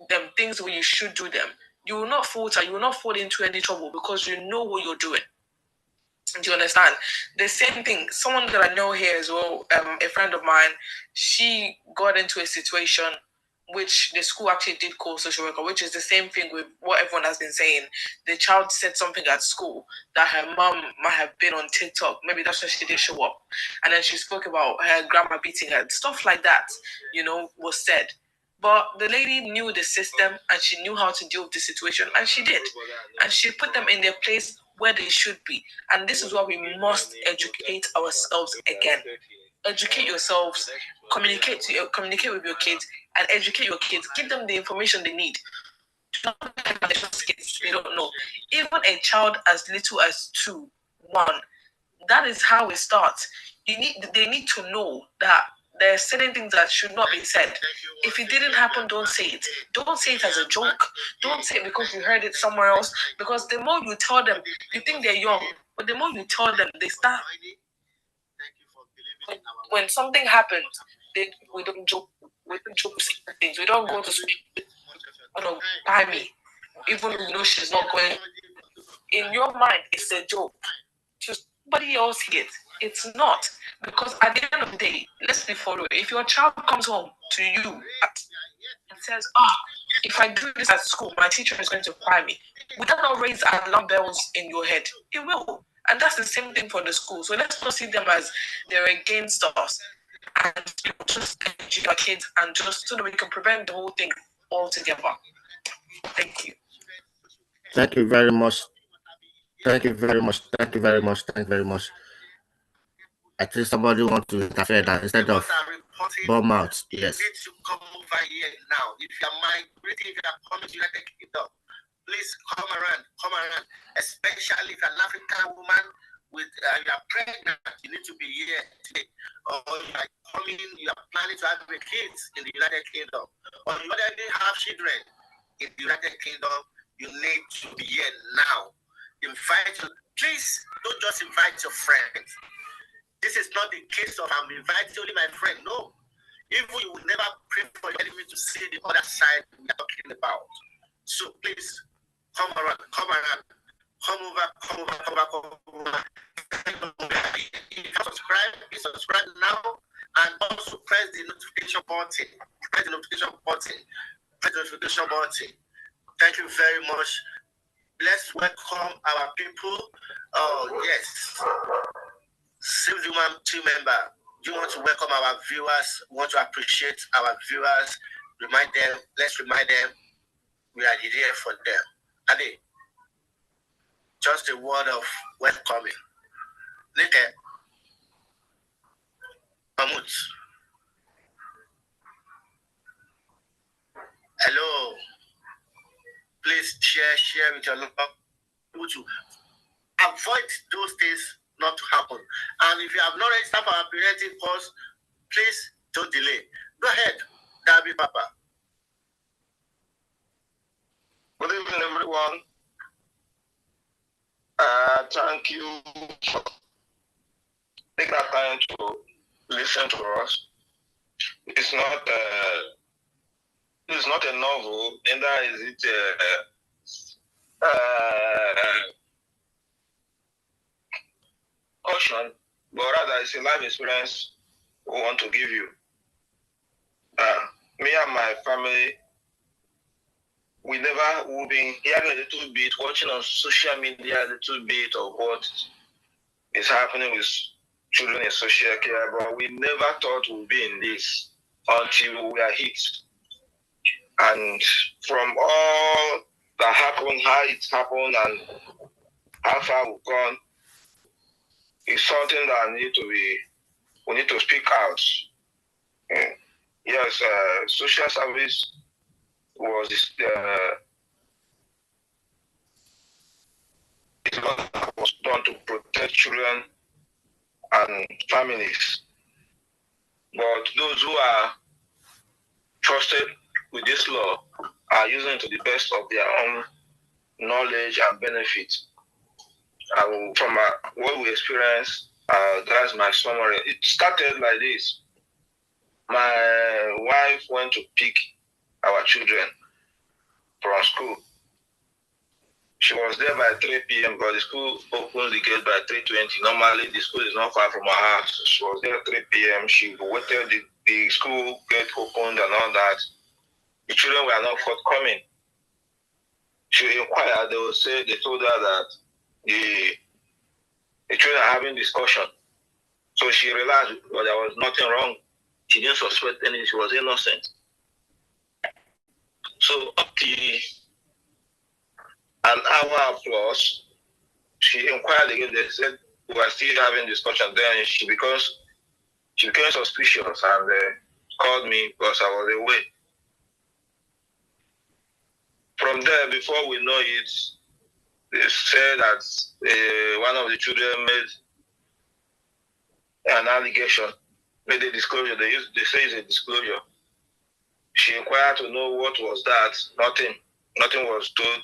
them things when you should do them, you will not falter. You will not fall into any trouble, because you know what you're doing. Do you understand? The same thing, someone that I know here as well, a friend of mine, she got into a situation which the school actually did call social worker, which is the same thing with what everyone has been saying. The child said something at school that her mom might have been on TikTok. Maybe that's why she didn't show up. And then she spoke about her grandma beating her. Stuff like that, was said. But the lady knew the system and she knew how to deal with the situation, and she did. And she put them in their place where they should be. And this is why we must educate ourselves again. Educate yourselves, communicate with your kids, and educate your kids. Give them the information they need. They don't know. Even a child as little as 2, 1, that is how it starts. They need to know that there are certain things that should not be said. If it didn't happen, don't say it. Don't say it as a joke. Don't say it because you heard it somewhere else. Because the more you tell them, you think they're young, but the more you tell them, they start. when something happens, we don't joke. We don't joke with things. We don't go to speak. Buy me, even though we know she's not going. In your mind, it's a joke. To somebody else here, it's not. Because at the end of the day, let's be followed. If your child comes home to you and says, if I do this at school, my teacher is going to fire me, would that not raise alarm bells in your head? It will. And that's the same thing for the school. So let's not see them as they're against us and just educate our kids and just so that we can prevent the whole thing altogether. Thank you. Thank you very much. Thank you very much. Thank you very much. Thank you very much. I think somebody wants to interfere that instead of bomb out. Yes. You need to come over here now. If you're migrating, if you're coming to United Kingdom, please come around. Especially if you're an African woman with you are pregnant, you need to be here today. Or you are coming, you are planning to have kids in the United Kingdom, or you already have children in the United Kingdom, you need to be here now. Invite you. Please don't just invite your friends. This is not the case of I'm inviting only my friend. No. Even you will never pray for your enemy to see the other side we are talking about. So please come around. Come over. If you subscribe, please subscribe now and also press the notification button. Press the notification button. Thank you very much. Let's welcome our people. Oh, yes. Save the Woman team member. You want to welcome our viewers, want to appreciate our viewers, let's remind them we are here for them. Ade, just a word of welcoming. Later, Mahmoud. Hello. Please share with your loved ones to avoid those things not to happen. And if you have not registered for our parenting course, please don't delay. Go ahead, Darby Papa. Good evening, everyone. Thank you for taking that time to listen to us. It's not a novel, neither is it caution, but rather it's a life experience we want to give you. Me and my family, we've been hearing a little bit, watching on social media a little bit of what is happening with children in social care, but we never thought we'd be in this until we are hit. And from all that happened, how it happened, and how far we've gone, it's something that we need to speak out. Yes, social service was done to protect children and families. But those who are trusted with this law are using it to the best of their own knowledge and benefit. From what we experienced, that's my summary. It started like this. My wife went to pick our children from school. She was there by 3 p.m. because the school opens the gate by 3:20. Normally, the school is not far from our house. She was there at 3 p.m. She waited, the school gate opened and all that. The children were not forthcoming. She inquired, they told her that the children are having discussion. So she realized there was nothing wrong. She didn't suspect anything. She was innocent. So up to an hour plus, she inquired again. They said we are still having discussion. Then she became suspicious and called me because I was away. From there, before we know it, they said that one of the children made an allegation, made a disclosure. They say it's a disclosure. She inquired to know what was that. Nothing was told.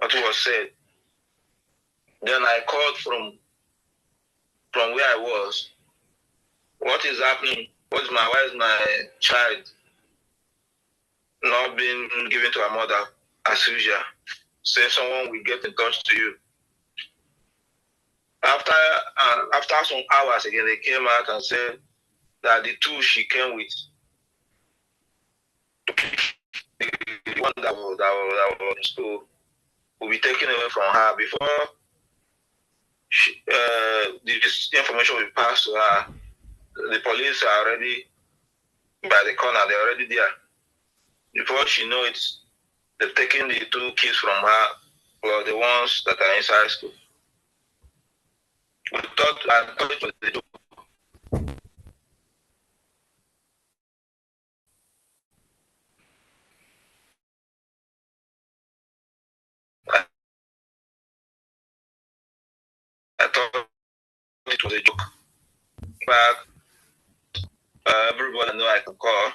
Nothing was said. Then I called from where I was. what is happening? Why is my child not being given to her mother as usual? Say someone will get in touch to you. After some hours again, they came out and said that the two she came with, the one that was in school, will be taken away from her before this information will pass to her. The police are already by the corner. They're already there. Before she knows it, they've taken the two kids from her, or the ones that are inside school. I thought it was the joke. I thought it was a joke. But everybody I know I can call.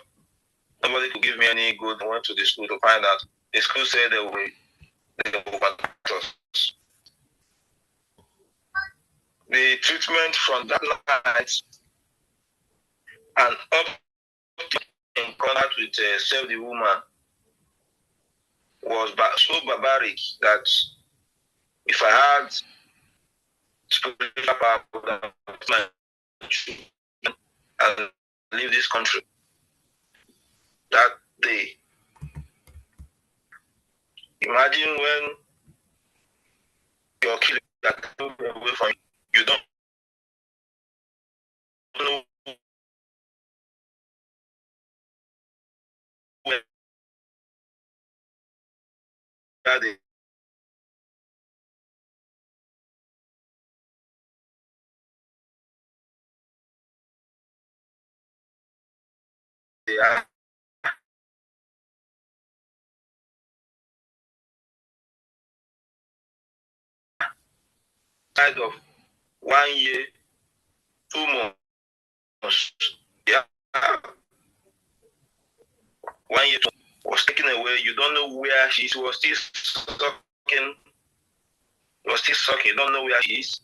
Nobody could give me any good. I went to the school to find out. The school said they will contact us. The treatment from that night and up in contact with Save the Woman was so barbaric that if I had spiritual power and leave this country that day. Imagine when you're killing that away from you, you don't know where they are. Side of 1 year, 2 months, yeah, 1 year, 2 was taken away. You don't know where she is. Was still sucking. Was still sucking. You don't know where she is.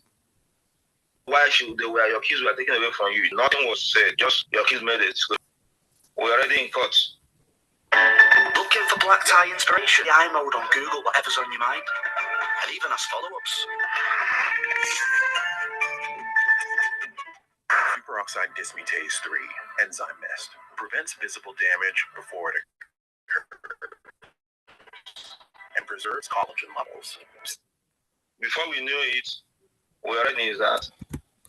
Why should they were your kids were taken away from you? Nothing was said. Just your kids made it. We're already in court. Looking for black tie inspiration? The I mode on Google, whatever's on your mind. And even has follow-ups. Superoxide dismutase 3 enzyme nest prevents visible damage before it occurs and preserves collagen levels. Before we knew it, we already knew that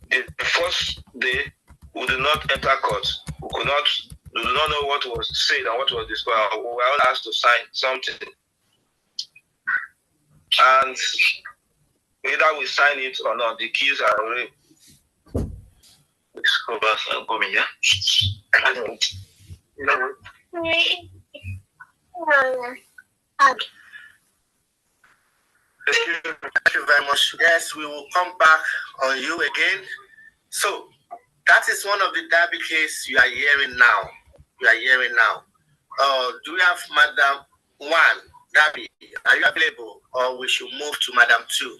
the first day we did not enter court. We do not know what was said and what was discussed. We were all asked to sign something. And either we sign it or not, the keys are already coming, yeah? Thank you very much. Yes, we will come back on you again. So, that is one of the Derby cases you are hearing now. Do we have Madam 1, Derby? Are you available, or we should move to Madam 2?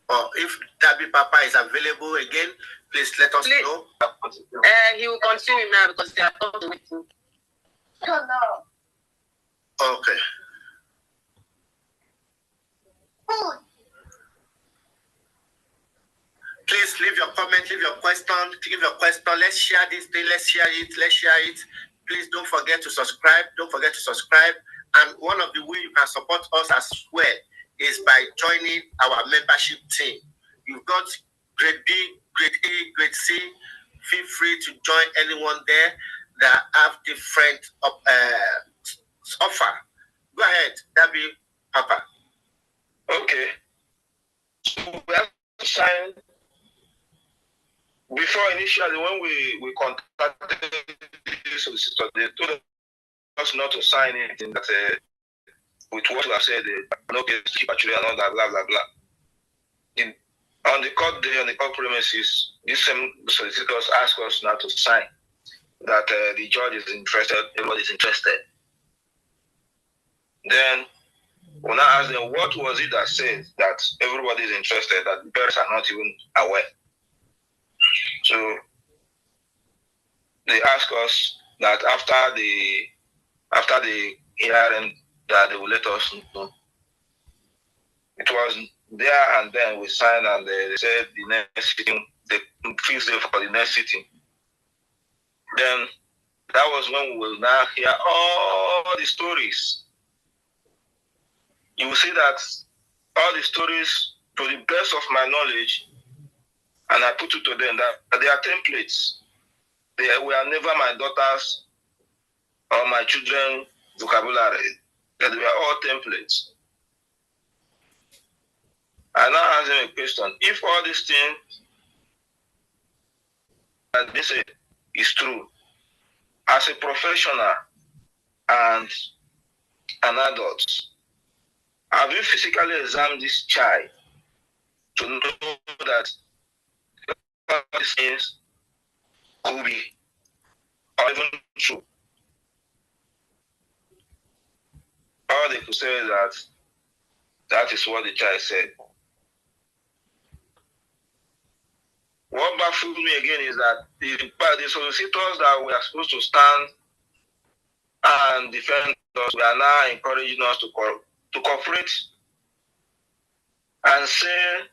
Or if Derby Papa is available again, please let us know. He will continue now because they are not waiting. Oh, no. Okay. Please leave your comment, leave your question. Let's share this thing. Let's share it. Please don't forget to subscribe. And one of the ways you can support us as well is by joining our membership team. You've got grade B, grade A, grade C. Feel free to join anyone there that have different offer. Go ahead, Derby Papa. Okay. So we have to sign. Before initially, when we contacted the solicitor, they told us not to sign anything that with what we have said, no case keep actually and all that, blah, blah, blah. On the court day, on the court premises, these same solicitors asked us not to sign, that the judge is interested, everybody is interested. Then When I asked them, what was it that said that everybody is interested, that the parents are not even aware? So they asked us that after the hearing that they will let us know. It was there and then we signed, and they said the next sitting, they fixed it for the next sitting. Then that was when we will now hear all the stories. You will see that all the stories, to the best of my knowledge, and I put it to them that they are templates. They were never my daughters or my children vocabulary. That they were all templates. I now ask them a question. If all these things that they say is true, as a professional and an adult, have you physically examined this child to know that all these things could be or even true? All they could say is that that is what the child said. What baffles me again is that the solicitors that were supposed to stand and defend us, we are now encouraging us to cooperate and say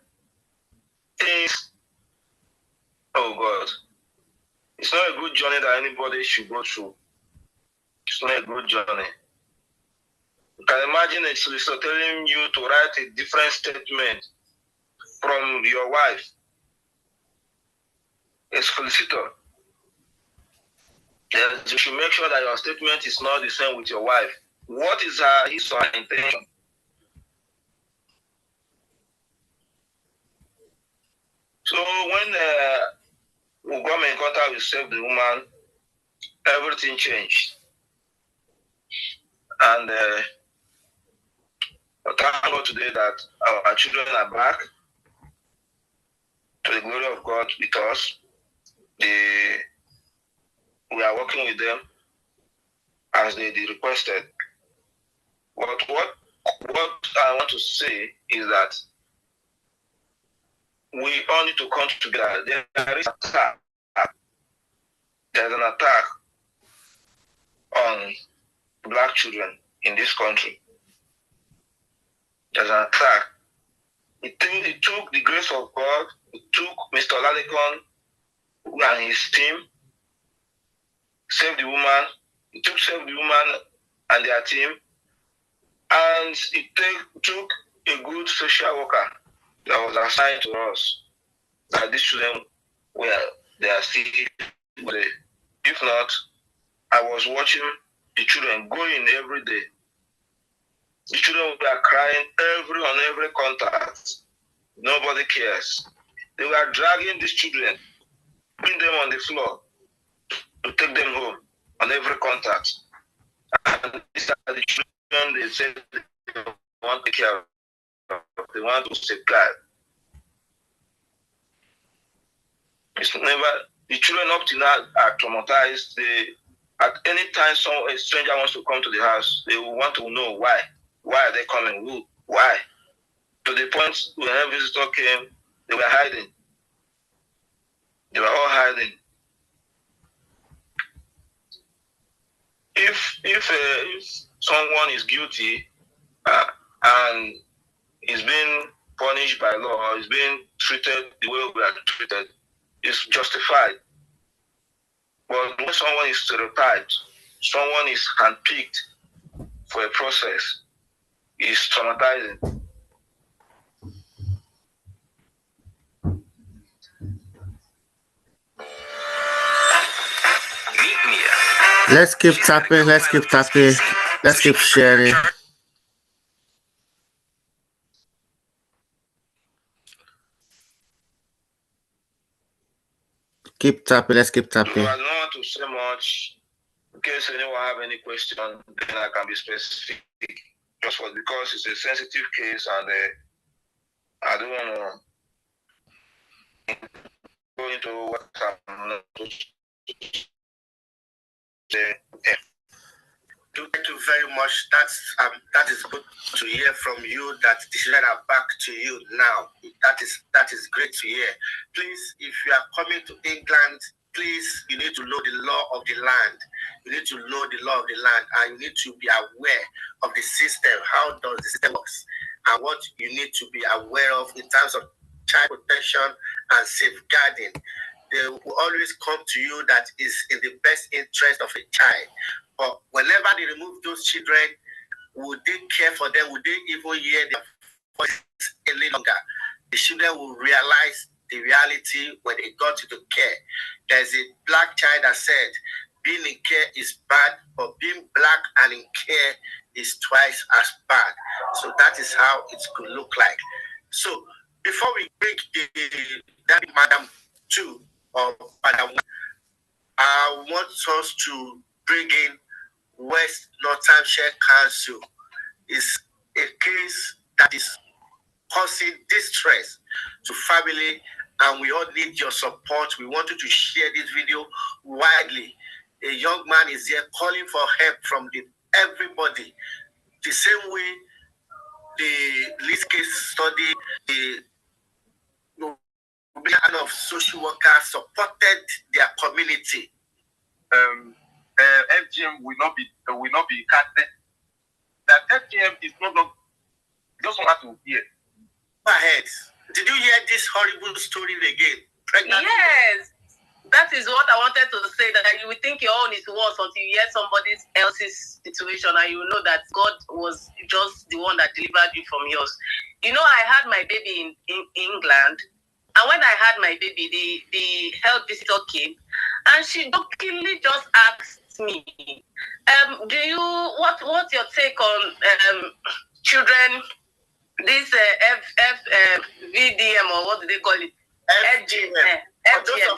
things. Oh God, it's not a good journey that anybody should go through. It's not a good journey. You can imagine a solicitor telling you to write a different statement from your wife. A solicitor. Yes, you should make sure that your statement is not the same with your wife. What is his or her intention? So when we got in contact with Save the Woman, everything changed. And thank God today that our children are back, to the glory of God, with us. We are working with them as they requested. But what I want to say is that we all need to come together. There is an attack. There's an attack on black children in this country. There's an attack. It took the grace of God. It took Mr. Ladekon and his team, Save the Woman. It took Save the Woman and their team. And it took a good social worker that was assigned to us, that these children they are still there. If not, I was watching the children going every day. The children were crying on every contact. Nobody cares. They were dragging these children, putting them on the floor to take them home on every contact. And these are the children they said they want to take care of. They want to safeguard. It's never, the children up to now are traumatized. At any time a stranger wants to come to the house, they will want to know why. Why are they coming? Who? Why? To the point when a visitor came, they were hiding. They were all hiding. If someone is guilty and is being punished by law, or is being treated the way we are treated, it's justified. But when someone is stereotyped, someone is handpicked for a process, it's traumatizing. Let's keep tapping. Let's keep tapping. Let's keep sharing. Keep tapping. Let's keep tapping. I don't want to say much. In case anyone have any question, then I can be specific. Just because it's a sensitive case, and I don't want to go into what I'm not to say. To very much. That is good to hear from you that the children are back to you now. That is great to hear. Please, if you are coming to England, please, you need to know the law of the land. You need to know the law of the land, and you need to be aware of the system. How does the system works, and what you need to be aware of in terms of child protection and safeguarding. They will always come to you that is in the best interest of a child. But whenever they remove those children, would they care for them? Would they even hear their voice any longer? The children will realize the reality when they got into care. There's a black child that said, being in care is bad, but being black and in care is twice as bad. So that is how it could look like. So before we bring that Madam 2 or Madam 1, I want us to bring in West Northamptonshire Council. Is a case that is causing distress to family, and we all need your support. We want you to share this video widely. A young man is here calling for help from everybody. The same way the least case study, the of social workers supported their community. FGM will not be cut. That FGM is not just want to hear. Go ahead. Did you hear this horrible story again? Pregnant yes. That is what I wanted to say, that you would think your own is worse until you hear somebody else's situation and you know that God was just the one that delivered you from yours. You know, I had my baby in England, and when I had my baby, the health visitor came, and she jokingly just asked me, what's your take on children, this VDM, or what do they call it? FGM. FGM,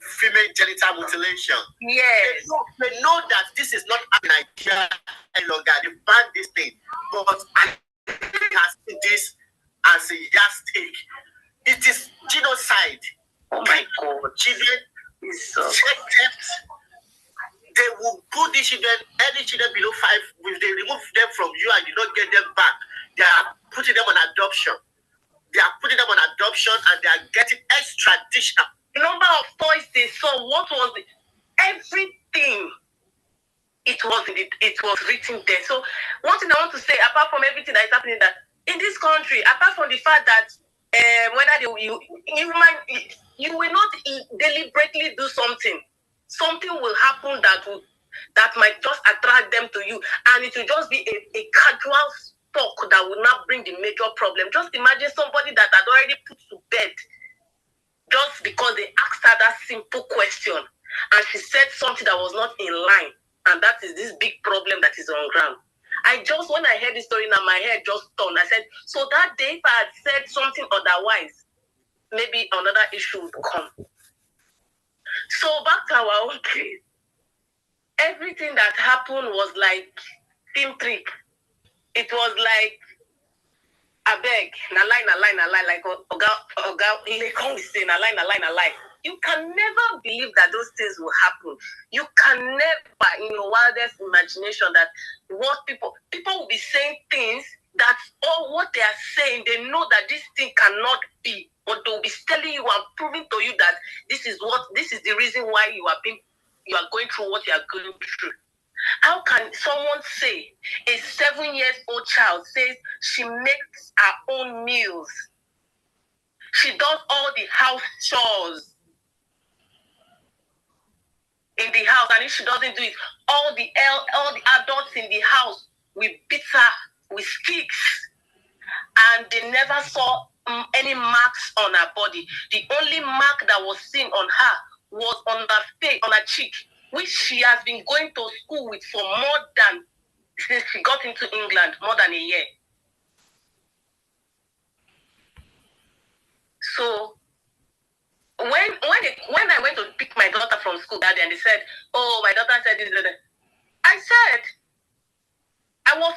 female genital mutilation. Yes. They know that this is not an idea any longer. They banned this thing. But I has seen this as a yardstick. It is genocide. Oh my God. Children is they will put these children, any children below 5, if they remove them from you and you don't get them back, they are putting them on adoption. They are putting them on adoption and they are getting extradition. The number of toys they saw, what was it? Everything. It was written there. So one thing I want to say, apart from everything that is happening, that in this country, apart from the fact that whether you will not deliberately do something will happen that might just attract them to you, and it will just be a casual talk that will not bring the major problem. Just imagine somebody that had already put to bed just because they asked her that simple question, and she said something that was not in line, and that is this big problem that is on ground. When I heard this story now, my head just turned. I said, so that day if I had said something otherwise, maybe another issue would come. So back to our own case. Everything that happened was like team trick. It was like, I beg, na lie, like Oga we say, na lie. You can never believe that those things will happen. You can never, in your wildest imagination, that what people will be saying things that all what they are saying, they know that this thing cannot be, but they'll be telling you and proving to you that this is the reason why you are going through what you are going through. How can someone say, a 7-year-old child says she makes her own meals, she does all the house chores in the house, and if she doesn't do it, all the adults in the house will beat her with sticks, and they never saw any marks on her body. The only mark that was seen on her was on her face, on her cheek, which she has been going to school with for since she got into England, more than a year. So when I went to pick my daughter from school that day, and they said, "Oh, my daughter said this," I said, I was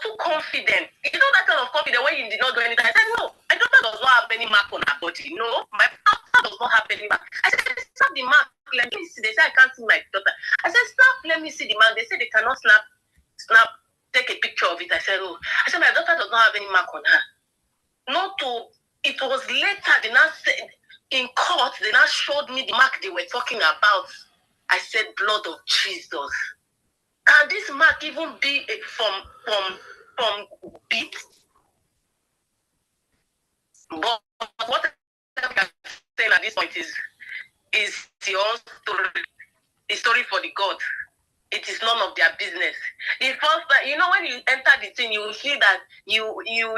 too confident. You know that kind of confidence when you did not do anything. I said, "No, my daughter does not have any mark on her body. No, my daughter does not have any mark." I said, "Snap the mark. Let me see." They said, "I can't see my daughter." I said, "Snap, let me see the mark. They said they cannot take a picture of it. I said, oh, I said, my daughter does not have any mark on her. It was later, they now said, in court, they now showed me the mark they were talking about. I said, blood of Jesus. Can this mark even be from beat? But what I'm saying at this point is your story. The story for the God. It is none of their business. The first time, when you enter the thing, you will see that you when you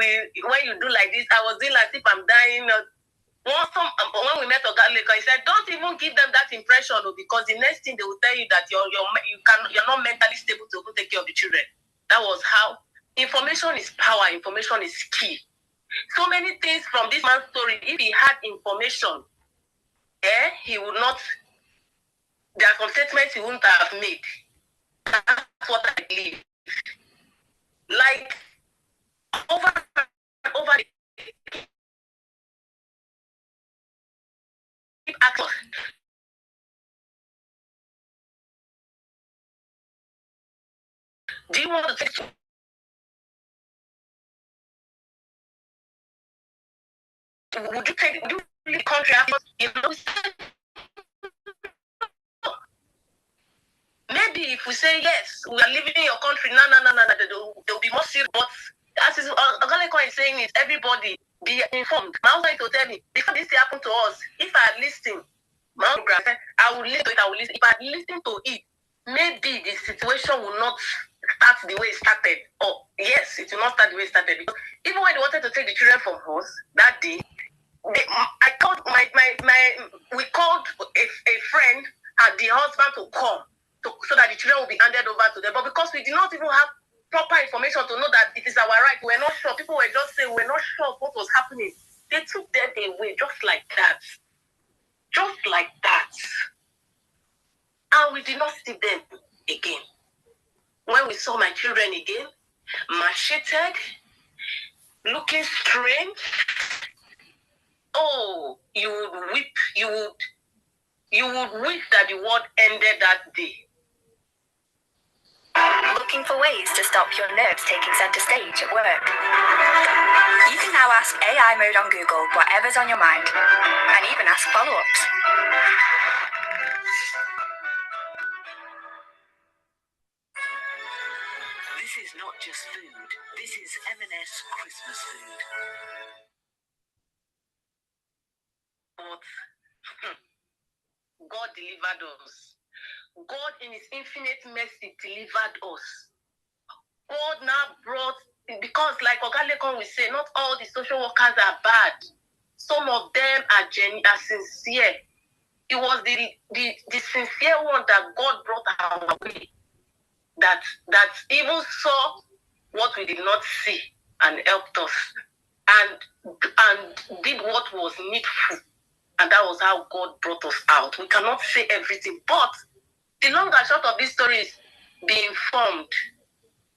do like this. I was doing as if I'm dying. When we met Ogaleka, he said, "Don't even give them that impression, because the next thing they will tell you that you're not mentally stable to take care of the children." That was how information is power. Information is key. So many things from this man's story. If he had information, he would not. There are some statements he wouldn't have made. That's what I believe. Like over do you want to take would you leave the country after maybe if we say yes, we are living in your country, no, they'll be more serious. But as Ogaleko is saying, is everybody be informed. My husband to tell me, before this happened to us, if I had listened, I would listen to it, If I had listened to it, maybe the situation will not start the way it started. Or yes, it will not start the way it started. Because even when they wanted to take the children from us that day, I called we called a friend and the husband to come so that the children will be handed over to them. But because we did not even have proper information to know that it is our right, we were not sure. People were just saying, we're not sure what was happening. They took them away just like that. Just like that. And we did not see them again. When we saw my children again, macheted, looking strange, oh, you would weep. You would wish that the world ended that day. Looking for ways to stop your nerves taking center stage at work? You can now ask AI mode on Google whatever's on your mind, and even ask follow-ups. This is not just food. This is M&S Christmas food. God delivered us. God in his infinite mercy delivered us. God now brought, because like Ogalekon will say, not all the social workers are bad. Some of them are sincere. It was the sincere one that God brought our way. That even saw what we did not see and helped us. And did what was needful. And that was how God brought us out. We cannot say everything, but the long and short of this story is be informed.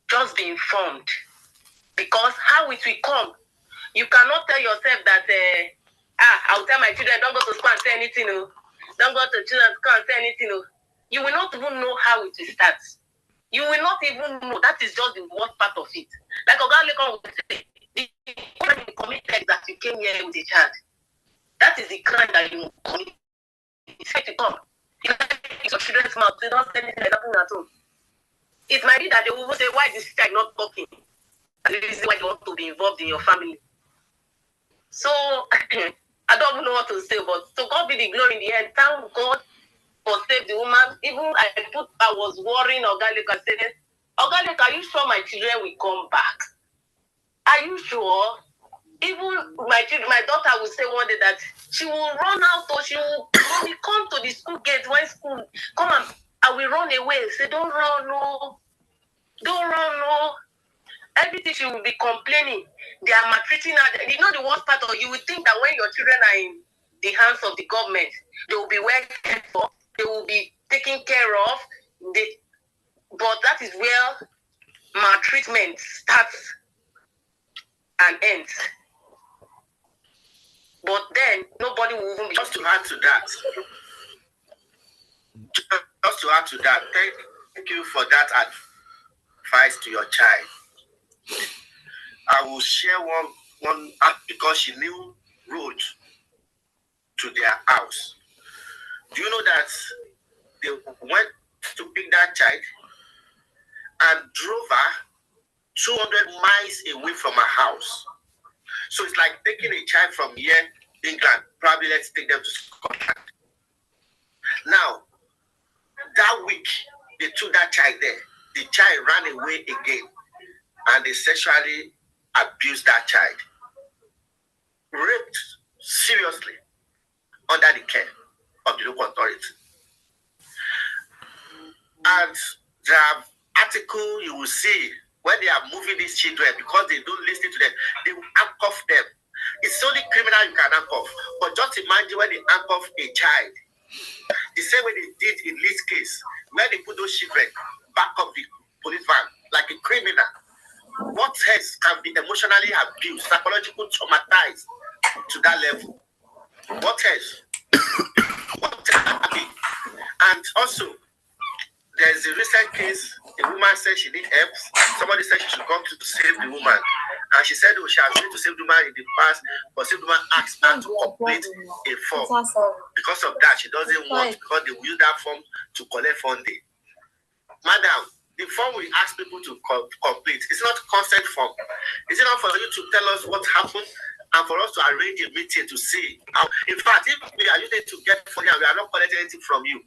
Just be informed. Because how it will come, you cannot tell yourself that, I'll tell my children, don't go to school and say anything. Don't go to children's school and say anything. You will not even know how it will start. You will not even know. That is just the worst part of it. Like Ogalekon would say, the crime you committed that you came here with a child. That is the crime that you commit. It's to come. You know, children's mouth, they don't say anything like that at all. It might be that they will say, why is this child not talking? And this is why you want to be involved in your family. So, I don't even know what to say, but so God be the glory in the end. Thank God for save the woman. Even I was worrying Ogaleka, saying, Ogaleka, are you sure my children will come back? Are you sure? Even my daughter will say one day that she will run out or she will come to the school gate when school come and I will run away. Say, don't run, no. Don't run, no. Everything she will be complaining. They are maltreating her. You know the worst part of you will think that when your children are in the hands of the government, they will be well cared for, they will be taken care of. But that is where maltreatment starts and ends. But then nobody will even be. Just to add to that, Thank you for that advice to your child. I will share one because she knew road to their house. Do you know that they went to pick that child and drove her 200 miles away from her house? So it's like taking a child from here, England, probably let's take them to Scotland. Now, that week, they took that child there. The child ran away again, and they sexually abused that child. Raped seriously under the care of the local authority. And the article you will see when they are moving these children because they don't listen to them, they will handcuff them. It's only criminal you can handcuff. But just imagine when they handcuff a child. The same way they did in this case, where they put those children back of the police van like a criminal. What else can be emotionally abused, psychologically traumatized to that level? What else? What else? And also, there's a recent case, a woman said she needs help. Somebody said she should come to save the woman. And she said, oh, she has been to save the woman in the past, but save the woman asked her to complete a form. Because of that, she doesn't want, because they will use that form to collect funding. Madam, the form we ask people to complete, it's not consent form. It's not for you to tell us what happened and for us to arrange a meeting to see how. In fact, if we are using to get funding and we are not collecting anything from you,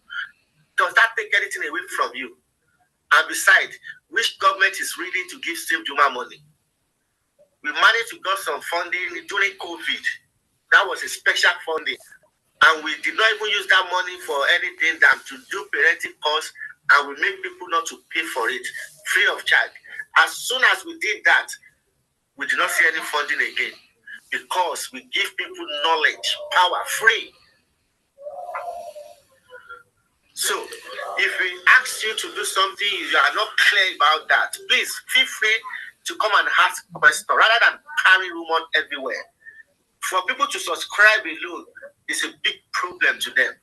does that take anything away from you? And besides, which government is ready to give Save Juma money? We managed to get some funding during COVID. That was a special funding. And we did not even use that money for anything than to do parenting course, and we make people not to pay for it free of charge. As soon as we did that, we did not see any funding again because we give people knowledge, power, free. So, if we ask you to do something, you are not clear about that, please feel free to come and ask questions rather than carry rumors everywhere. For people to subscribe alone is a big problem to them.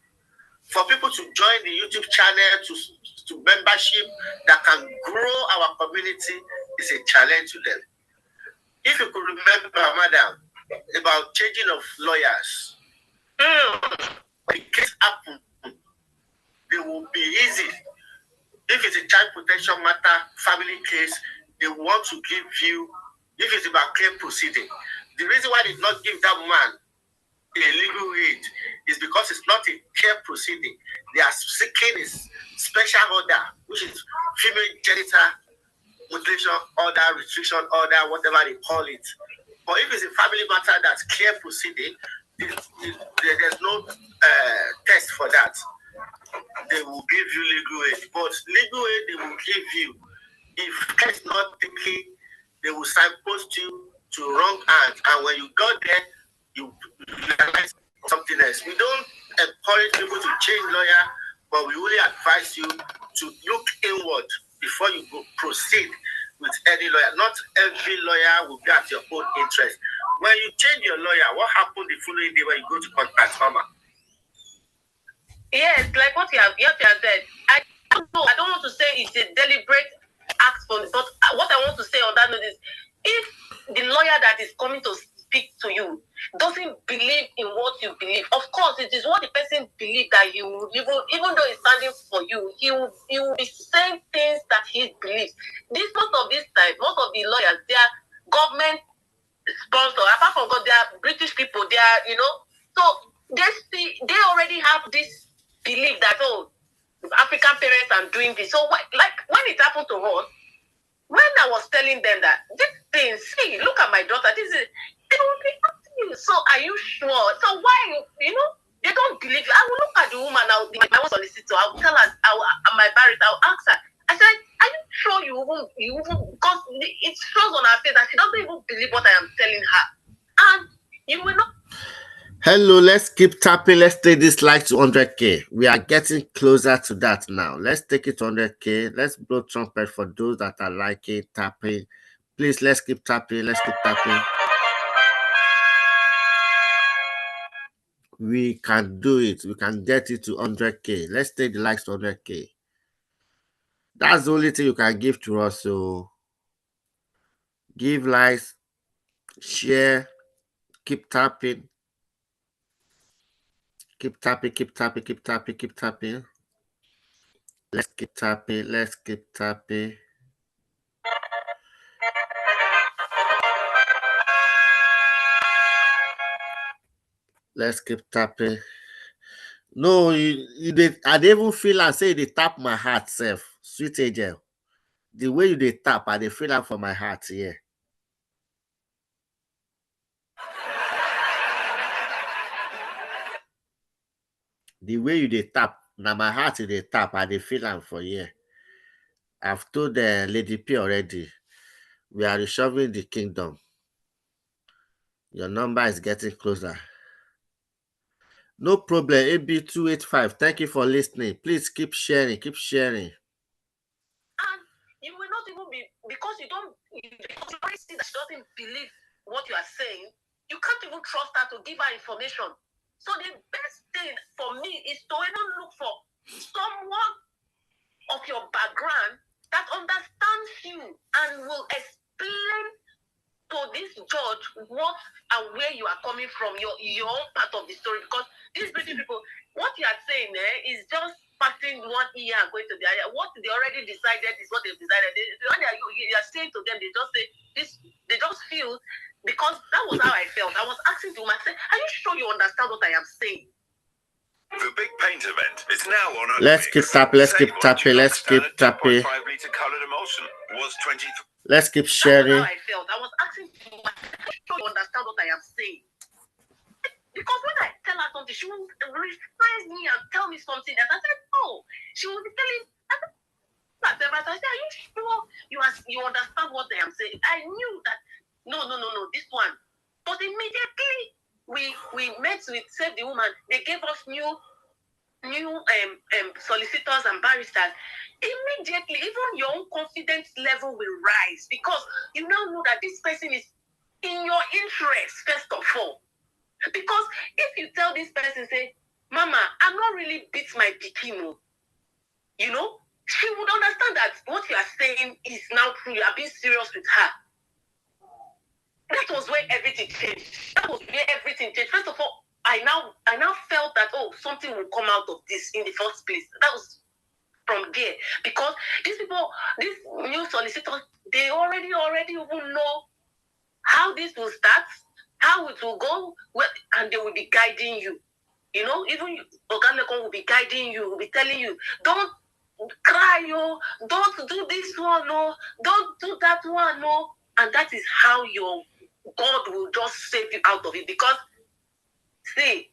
For people to join the YouTube channel to membership that can grow our community is a challenge to them. If you could remember, madam, about changing of lawyers, when the case happens, they will be easy. If it's a child protection matter, family case, they want to give you, if it's about claim proceeding. The reason why they did not give that man a legal aid is because it's not a care proceeding. They are seeking a special order, which is female genital mutilation order, restriction order, whatever they call it. But if it's a family matter that's care proceeding, there's no test for that. They will give you legal aid. But legal aid they will give you, if care is not taken, they will signpost you to wrong hand. And when you got there, you realize something else. We don't encourage people to change lawyer, but we only advise you to look inward before you go proceed with any lawyer. Not every lawyer will be at your own interest. When you change your lawyer, what happened the following day when you go to contact farmer? Yes, like what you have said. I don't know. I don't want to say it's a deliberate act, but what I want to say on that note is, if the lawyer that is coming to speak to you doesn't believe in what you believe, of course it is what the person believes that he will, even though he's standing for you, he will be saying things that he believes. Most of the lawyers, they are government sponsored. Apart from God, they are British people. They are, so they already have this belief that African parents are doing this. So when it happened to us, when I was telling them that this thing, see, look at my daughter, they will be asking you, so are you sure? So why, they don't believe you. I will look at the woman, my own solicitor, I will tell her, my barrister, I will ask her. I said, are you sure you even, because it shows on her face that she doesn't even believe what I am telling her. And you will not. Hello, let's keep tapping. Let's take this like to 100K. We are getting closer to that now. Let's take it to 100K. Let's blow trumpet for those that are liking, tapping. Please, let's keep tapping. Let's keep tapping. We can do it. We can get it to 100K. Let's take the likes to 100K. That's the only thing you can give to us. So give likes, share, keep tapping, keep tapping, keep tapping, keep tapping, keep tapping. Let's keep tapping, let's keep tapping. Let's keep tapping. No, I didn't even feel and say they tap my heart self. Sweet angel. The way you they tap, I they feel that for my heart, yeah. The way you they tap, now my heart they tap, I they feel am for yeah. I've told the Lady P already. We are reshoving the kingdom. Your number is getting closer. No problem, AB285. Thank you for listening. Please keep sharing, keep sharing. And you will not even be, because you already see that she doesn't believe what you are saying, you can't even trust her to give her information. So the best thing for me is to even look for someone of your background that understands you and will explain to this judge what and where you are coming from, your own part of the story. Because these British people, what you are saying is just passing one ear and going to the other. What they already decided is what they've decided. You are saying to them, they just say this. They just feel, because that was how I felt. I was asking to myself, are you sure you understand what I am saying? The big paint event is now on. Let's keep tapping, let's keep tapping, let's keep tapping. 5-litre coloured emulsion was 23. Let's keep sharing. That's how I felt. I was asking to myself, are you sure you understand what I am saying? Because when I tell her something, she will remind me and tell me something else. I said, no. She will be telling I said, are you sure you understand what I am saying? I knew that no, this one. But immediately we met with Save the Woman. They gave us new solicitors and barristers. Immediately, even your own confidence level will rise, because you now know that this person is in your interest, first of all. Because if you tell this person, say, Mama, I'm not really beat my bikini, you know, she would understand that what you are saying is now true. You are being serious with her. That was where everything changed. First of all, I now felt that, something will come out of this in the first place. That was from there. Because these new solicitors, they already even know how this will start, how it will go, and they will be guiding you. You know, even Oganekon will be guiding you, will be telling you, don't cry, don't do this one, no, don't do that one, no. And that is how your God will just save you out of it. Because, see,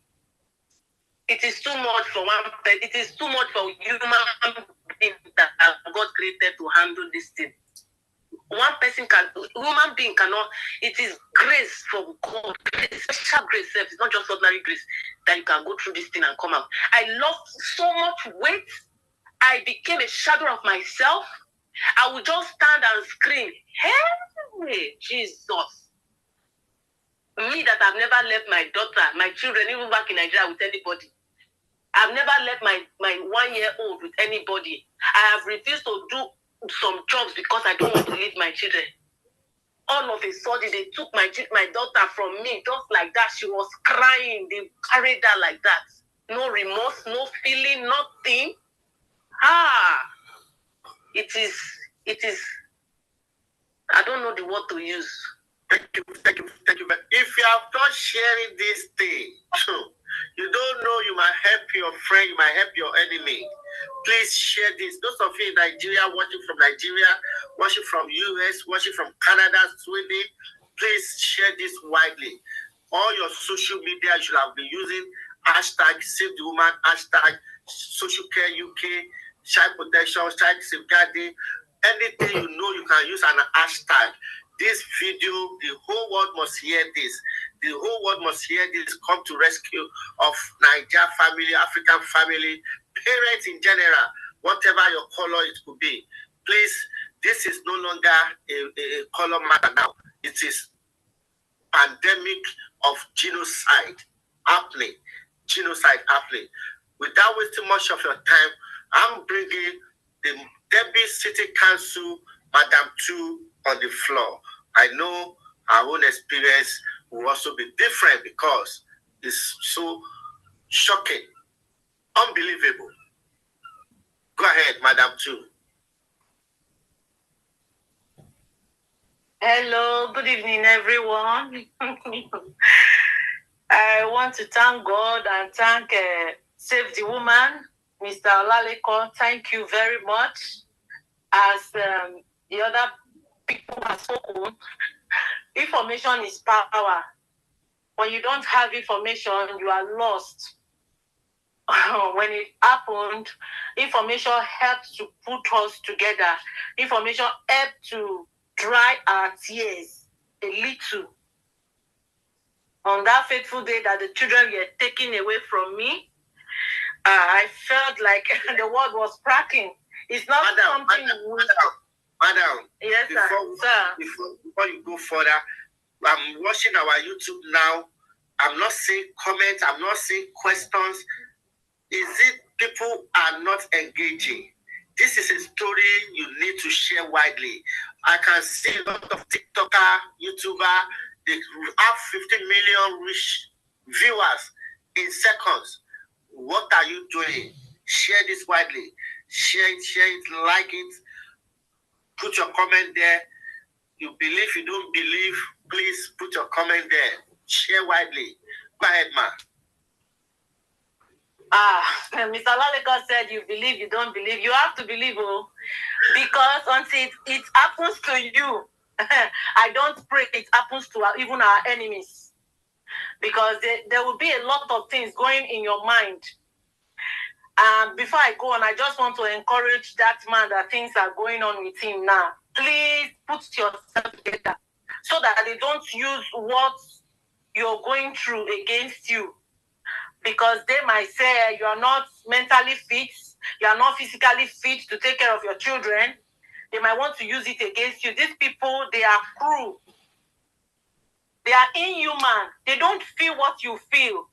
it is too much for it is too much for human beings that God created to handle this thing. Human being cannot. It is grace from God, special grace. It's not just ordinary grace that you can go through this thing and come out. I lost so much weight. I became a shadow of myself. I would just stand and scream, "Hey, Jesus!" Me that I've never left my daughter, my children, even back in Nigeria with anybody. I've never left my 1-year-old with anybody. I have refused to do some jobs because I don't want to leave my children. All of a sudden, they took my daughter from me just like that. She was crying. They carried her like that. No remorse, no feeling, nothing. It is. I don't know the word to use. Thank you. If you have not sharing this thing, you don't know, you might help your friend, you might help your enemy. Please share this. Those of you in Nigeria, watching from Nigeria, watching from US, watching from Canada, Sweden, please share this widely. All your social media, you should have been using hashtag Save the Woman, hashtag Social Care UK, Child Protection, Child Safeguarding. Anything you know, you can use an hashtag. This video, the whole world must hear this. The whole world must hear this. Come to rescue of Niger family, African family, parents in general, whatever your color it could be. Please, this is no longer a color matter now. It is pandemic of genocide happening. Without wasting much of your time, I'm bringing the Debbie City Council, Madam 2 on the floor. I know our own experience will also be different because it's so shocking, unbelievable. Go ahead, Madam 2. Hello, good evening, everyone. I want to thank God and thank Save the Woman, Mr. Olaleko. Thank you very much. As the other people have spoken, information is power. When you don't have information, you are lost. When it happened, information helped to put us together. Information helped to dry our tears a little. On that fateful day that the children were taken away from me, I felt like the world was cracking. It's not something. Madam, yes, sir. Before you go further, I'm watching our YouTube now. I'm not seeing comments. I'm not seeing questions. Is it people are not engaging? This is a story you need to share widely. I can see a lot of TikToker, YouTuber, they have 15 million reach viewers in seconds. What are you doing? Share this widely. Share it, like it. Put your comment there. You believe, you don't believe, please put your comment there. Share widely. Go ahead, ma. Mr. Laleka said you believe, you don't believe. You have to believe, because until it happens to you, I don't pray it happens to even our enemies. Because there will be a lot of things going in your mind. Before I go on, I just want to encourage that man that things are going on with him now. Please put yourself together so that they don't use what you're going through against you. Because they might say you are not mentally fit, you are not physically fit to take care of your children. They might want to use it against you. These people, they are cruel. They are inhuman. They don't feel what you feel.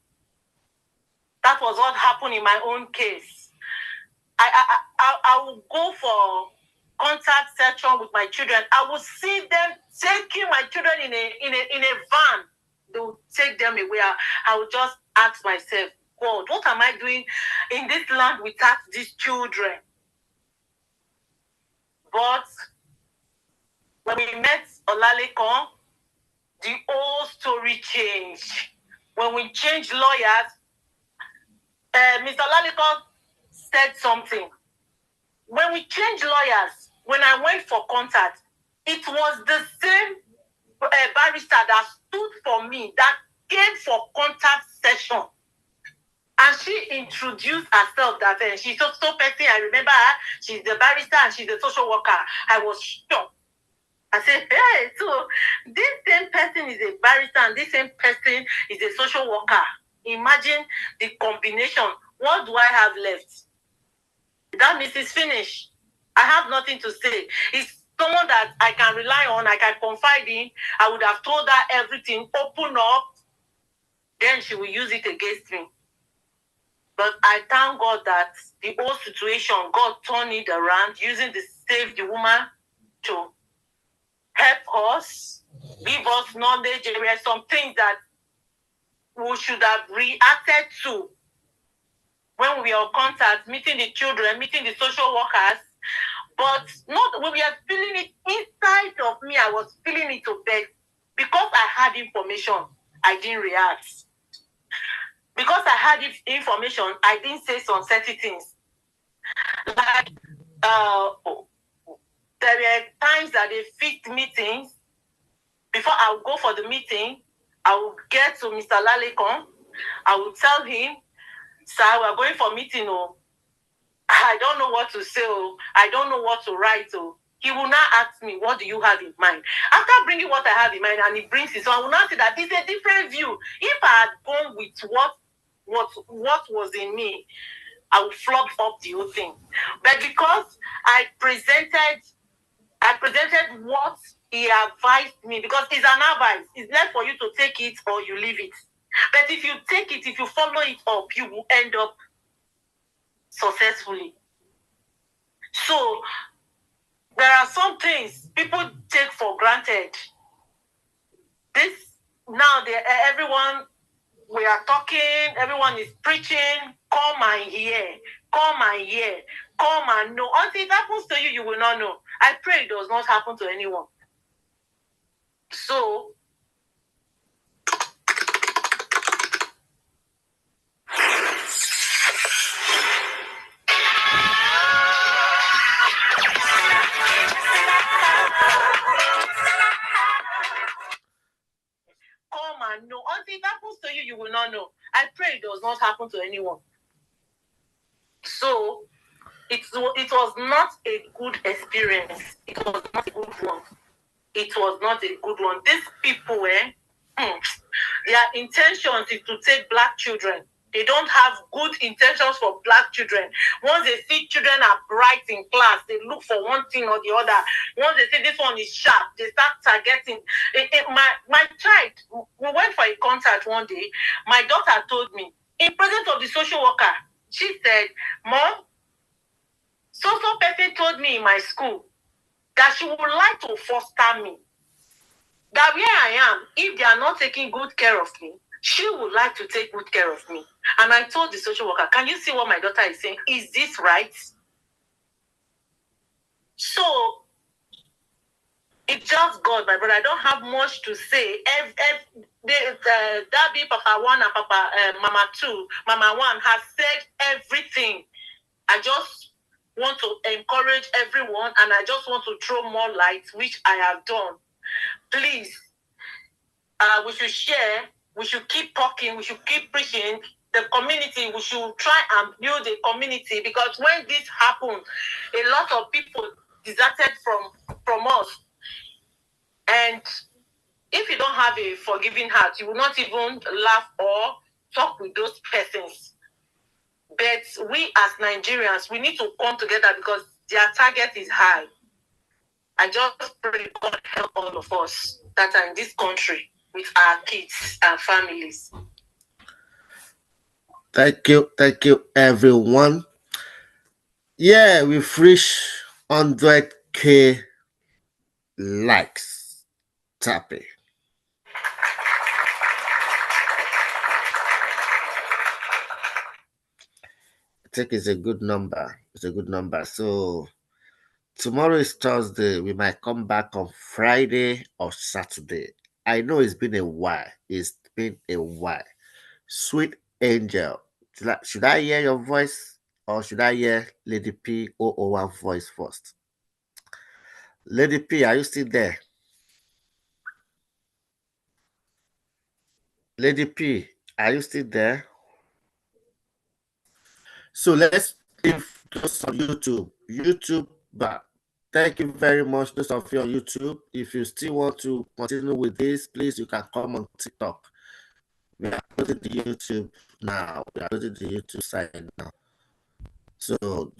That was what happened in my own case. I will go for contact session with my children. I will see them taking my children in a van. They will take them away. I will just ask myself, God, what am I doing in this land without these children? But when we met Olaleko, the whole story changed. When we changed lawyers, Mr. Olaleko said something. When we changed lawyers, when I went for contact, it was the same barrister that stood for me that came for contact session. And she introduced herself that she's so person. I remember her. She's the barrister and she's the social worker. I was shocked. I said, hey, so this same person is a barrister and this same person is a social worker. Imagine the combination. What do I have left? That means it's finished. I have nothing to say. It's someone that I can rely on, I can confide in. I would have told her everything, open up. Then she will use it against me. But I thank God that the whole situation, God turned it around, using the Save the Woman to help us, give us knowledge. There were some things that we should have reacted to when we are in contact, meeting the children, meeting the social workers. But not when we are feeling it inside of me, I was feeling it to beg. Because I had information, I didn't react. Because I had information, I didn't say some certain things. Like, there were times that they fixed meetings. Before I would go for the meeting, I would get to Mr. Lalekon. I would tell him, sir, we're going for meeting. Oh, I don't know what to say. Oh, I don't know what to write. Oh, he will now ask me, what do you have in mind? After bringing what I have in mind, and he brings it, so I will now say that it's a different view. If I had gone with what was in me, I would flop up the whole thing. But because I presented what he advised me, because it's an advice. It's left for you to take it or you leave it. But if you take it, if you follow it up, you will end up successfully. So there are some things people take for granted. This now, everyone, we are talking, everyone is preaching, come and hear, come and hear, come and know. Until it happens to you, you will not know. I pray it does not happen to anyone. So, come and know. Until it happens to you, you will not know. I pray it does not happen to anyone. So, it was not a good experience. It was not a good one. It was not a good one. These people, their intentions is to take black children. They don't have good intentions for black children. Once they see children are bright in class, they look for one thing or the other. Once they say this one is sharp, they start targeting. My child, we went for a concert one day. My daughter told me, in presence of the social worker, she said, Mom, so person told me in my school that she would like to foster me. That where I am, if they are not taking good care of me, she would like to take good care of me. And I told the social worker, can you see what my daughter is saying? Is this right? So, it's just God, my brother. I don't have much to say. That be Papa 1 and Papa Mama 2, Mama 1 has said everything. I just want to encourage everyone, and I just want to throw more light, which I have done. Please, we should share, we should keep talking, we should keep preaching. The community, we should try and build a community, because when this happened, a lot of people deserted from us. And if you don't have a forgiving heart, you will not even laugh or talk with those persons. But we as Nigerians, we need to come together because their target is high. I just pray God help all of us that are in this country with our kids and families. Thank you, everyone. Yeah, we've reached 100K likes. Tappy. I think it's a good number. It's a good number. So tomorrow is Thursday. We might come back on Friday or Saturday. I know it's been a while. It's been a while. Sweet Angel. Should I hear your voice or should I hear Lady P 001 voice first? Lady P, are you still there? Lady P, are you still there? So let's leave those on YouTube. YouTube, but thank you very much, those of you on YouTube. If you still want to continue with this, please, you can come on TikTok. We are uploading the YouTube now. We are uploading the YouTube site now. So those